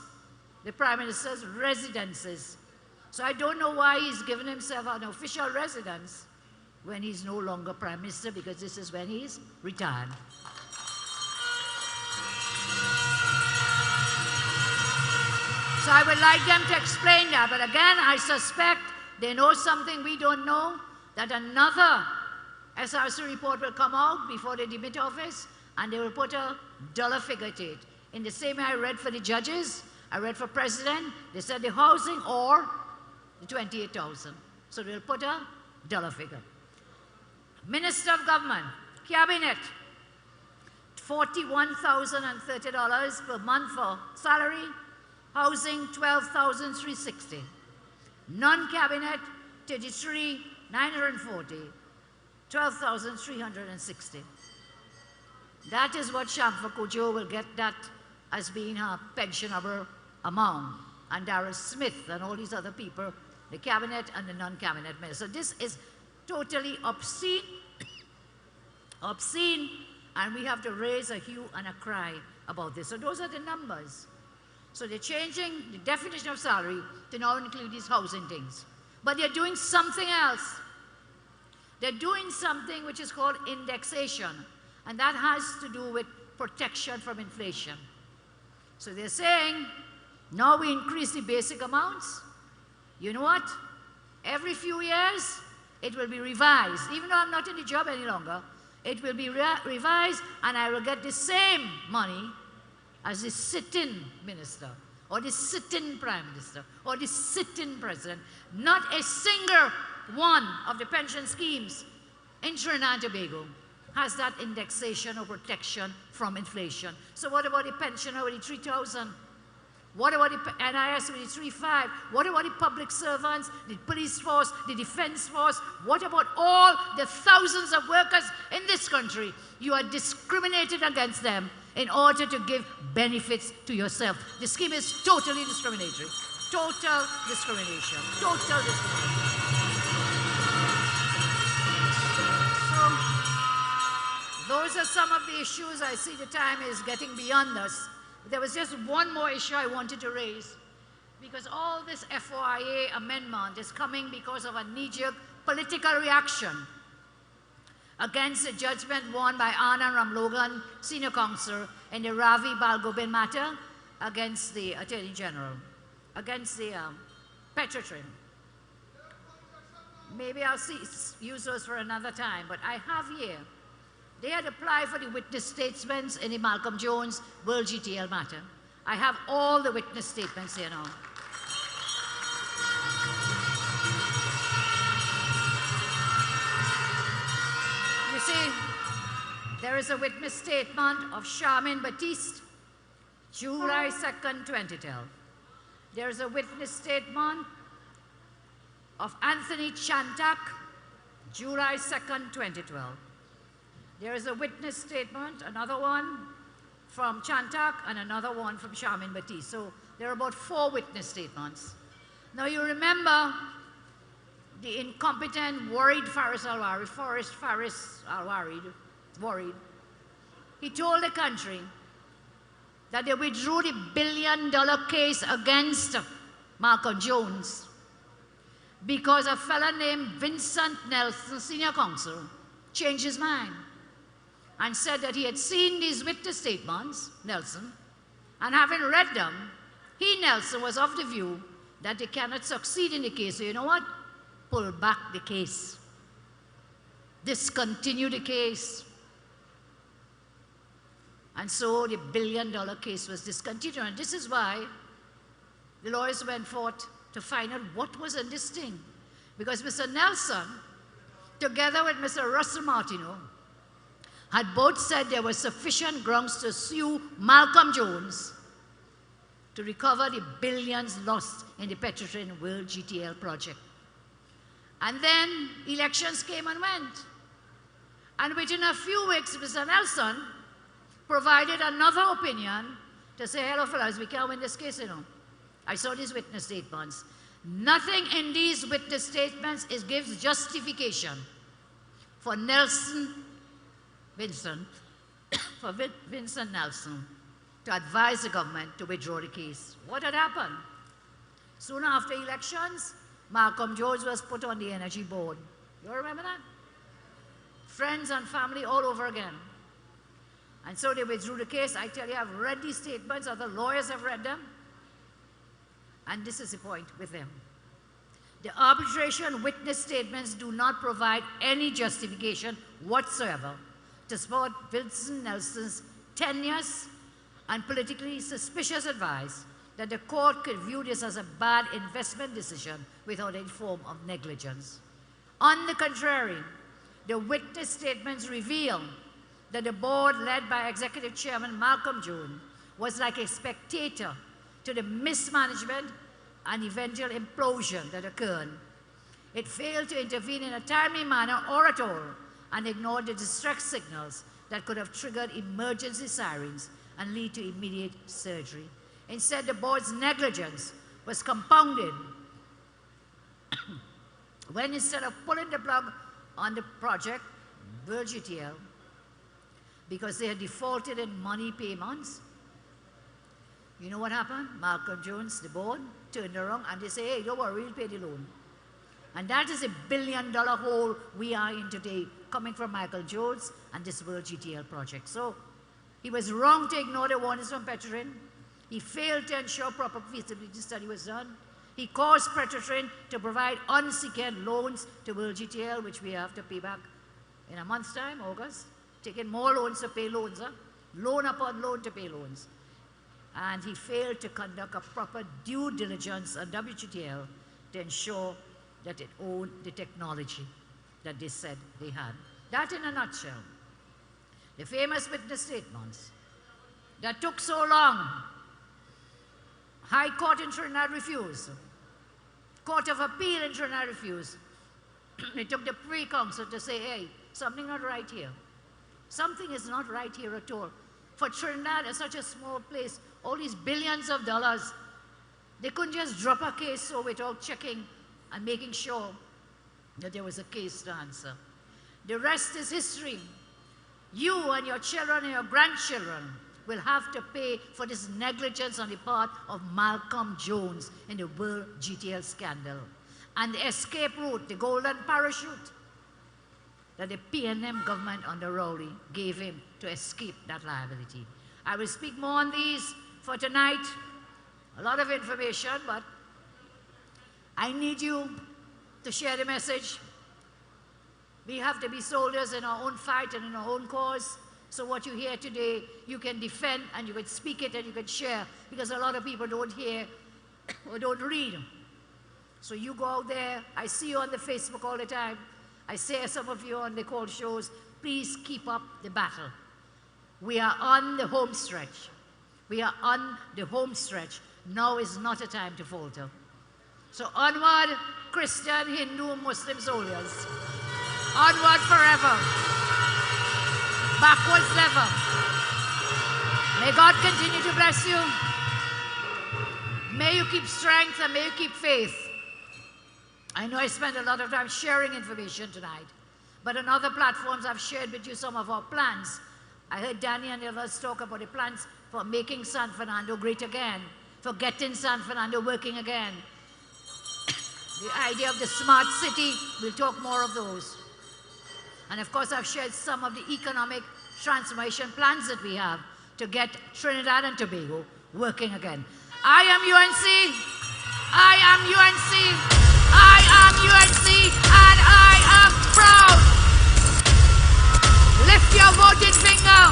[SPEAKER 6] the Prime Minister's residences. So I don't know why he's given himself an official residence when he's no longer Prime Minister, because this is when he's retired. So I would like them to explain that, but again, I suspect they know something we don't know, that another SRC report will come out before they demit office, and they will put a dollar figure to it. In the same way I read for the judges, I read for president, they said the housing or the 28,000. So they'll put a dollar figure. Minister of Government, Cabinet, $41,030 per month for salary, housing $12,360. Non-cabinet, $33,940, $12,360. That is what Shamfa Kojo will get that as being her pensionable amount. And Darrell Smith and all these other people, the cabinet and the non-cabinet ministers. So this is totally obscene, obscene, and we have to raise a hue and a cry about this. So those are the numbers. So they're changing the definition of salary to now include these housing things. But they're doing something else. They're doing something which is called indexation, and that has to do with protection from inflation. So they're saying, now we increase the basic amounts. You know what? Every few years, it will be revised. Even though I'm not in the job any longer, it will be revised, and I will get the same money as the sitting minister, or the sitting prime minister, or the sitting president. Not a single one of the pension schemes in Trinidad and Tobago has that indexation or protection from inflation. So what about the pensioner with the 3,000? What about the NIS with the 3,500? What about the public servants, the police force, the defense force? What about all the thousands of workers in this country? You are discriminated against them in order to give benefits to yourself. The scheme is totally discriminatory. Total discrimination. Total discrimination. So, those are some of the issues. I see the time is getting beyond us. There was just one more issue I wanted to raise, because all this FOIA amendment is coming because of a knee-jerk political reaction against the judgment won by Anand Ramlogan, senior counsel, in the Ravi Balgobin matter against the Attorney General, against the Petrotrin. Maybe I'll use those for another time, but I have here, they had applied for the witness statements in the Malcolm Jones World GTL matter. I have all the witness statements here now. You see, there is a witness statement of Charmaine Batiste, July 2nd, 2012. There is a witness statement of Anthony Chantak, July 2nd, 2012. There is a witness statement, another one from Chantak and another one from Charmaine Batiste. So there are about 4 witness statements. Now you remember the incompetent, worried Faris Alwari, worried. He told the country that they withdrew the $1 billion case against Malcolm Jones because a fella named Vincent Nelson, senior counsel, changed his mind and said that he had seen these witness statements, Nelson, and having read them, he, Nelson, was of the view that they cannot succeed in the case. So you know what? Pull back the case. Discontinue the case. And so the $1 billion case was discontinued. And this is why the lawyers went forth to find out what was in this thing. Because Mr. Nelson, together with Mr. Russell Martineau, had both said there was sufficient grounds to sue Malcolm Jones to recover the billions lost in the Petrotrin World GTL project. And then elections came and went. And within a few weeks, Mr. Nelson provided another opinion to say, hello, fellas, we can't win this case, you know. I saw these witness statements. Nothing in these witness statements gives justification for Vincent Nelson to advise the government to withdraw the case. What had happened? Soon after elections, Malcolm Jones was put on the Energy Board. You all remember that? Friends and family all over again. And so they withdrew the case. I tell you, I've read these statements, other lawyers have read them. And this is the point with them. The arbitration witness statements do not provide any justification whatsoever to support Wilson Nelson's tenuous and politically suspicious advice that the court could view this as a bad investment decision without any form of negligence. On the contrary, the witness statements reveal that the board led by Executive Chairman Malcolm Jones was like a spectator to the mismanagement and eventual implosion that occurred. It failed to intervene in a timely manner or at all and ignored the distress signals that could have triggered emergency sirens and lead to immediate surgery. Instead, the board's negligence was compounded when, instead of pulling the plug on the project, World GTL, because they had defaulted in money payments, you know what happened? Malcolm Jones, the board, turned around and they say, hey, don't worry, we'll pay the loan. And that is a $1 billion hole we are in today, coming from Michael Jones and this World GTL project. So he was wrong to ignore the warnings from Petrotrin. He failed to ensure proper feasibility study was done. He caused Petrotrin to provide unsecured loans to World GTL, which we have to pay back in a month's time, August. Taking more loans to pay loans, loan upon loan to pay loans. And he failed to conduct a proper due diligence on WGTL to ensure that it owned the technology that they said they had. That in a nutshell. The famous witness statements that took so long. High Court in Trinidad refused. Court of Appeal in Trinidad refused. They took the pre-counsel to say, hey, something not right here. Something is not right here at all. For Trinidad, it's such a small place, all these billions of dollars, they couldn't just drop a case so without checking and making sure that there was a case to answer. The rest is history. You and your children and your grandchildren will have to pay for this negligence on the part of Malcolm Jones in the World GTL scandal. And the escape route, the golden parachute that the PNM government under Rowley gave him to escape that liability. I will speak more on these for tonight. A lot of information, but I need you to share the message. We have to be soldiers in our own fight and in our own cause. So what you hear today, you can defend and you can speak it and you can share, because a lot of people don't hear or don't read. So you go out there. I see you on the Facebook all the time. I say some of you on the call shows, please keep up the battle. We are on the home stretch. We are on the home stretch. Now is not a time to falter. So onward, Christian, Hindu, Muslim soldiers. Onward forever. Backwards never. May God continue to bless you. May you keep strength and may you keep faith. I know I spent a lot of time sharing information tonight, but on other platforms I've shared with you some of our plans. I heard Danny and the others talk about the plans for making San Fernando great again, for getting San Fernando working again. The idea of the smart city, we'll talk more of those. And of course I've shared some of the economic transformation plans that we have to get Trinidad and Tobago working again. I am UNC. I am UNC. I am UNC and I am proud. Lift your voting finger.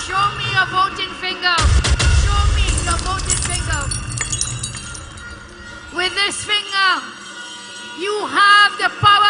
[SPEAKER 6] Show me your voting finger. Show me your voting finger. With this finger, you have the power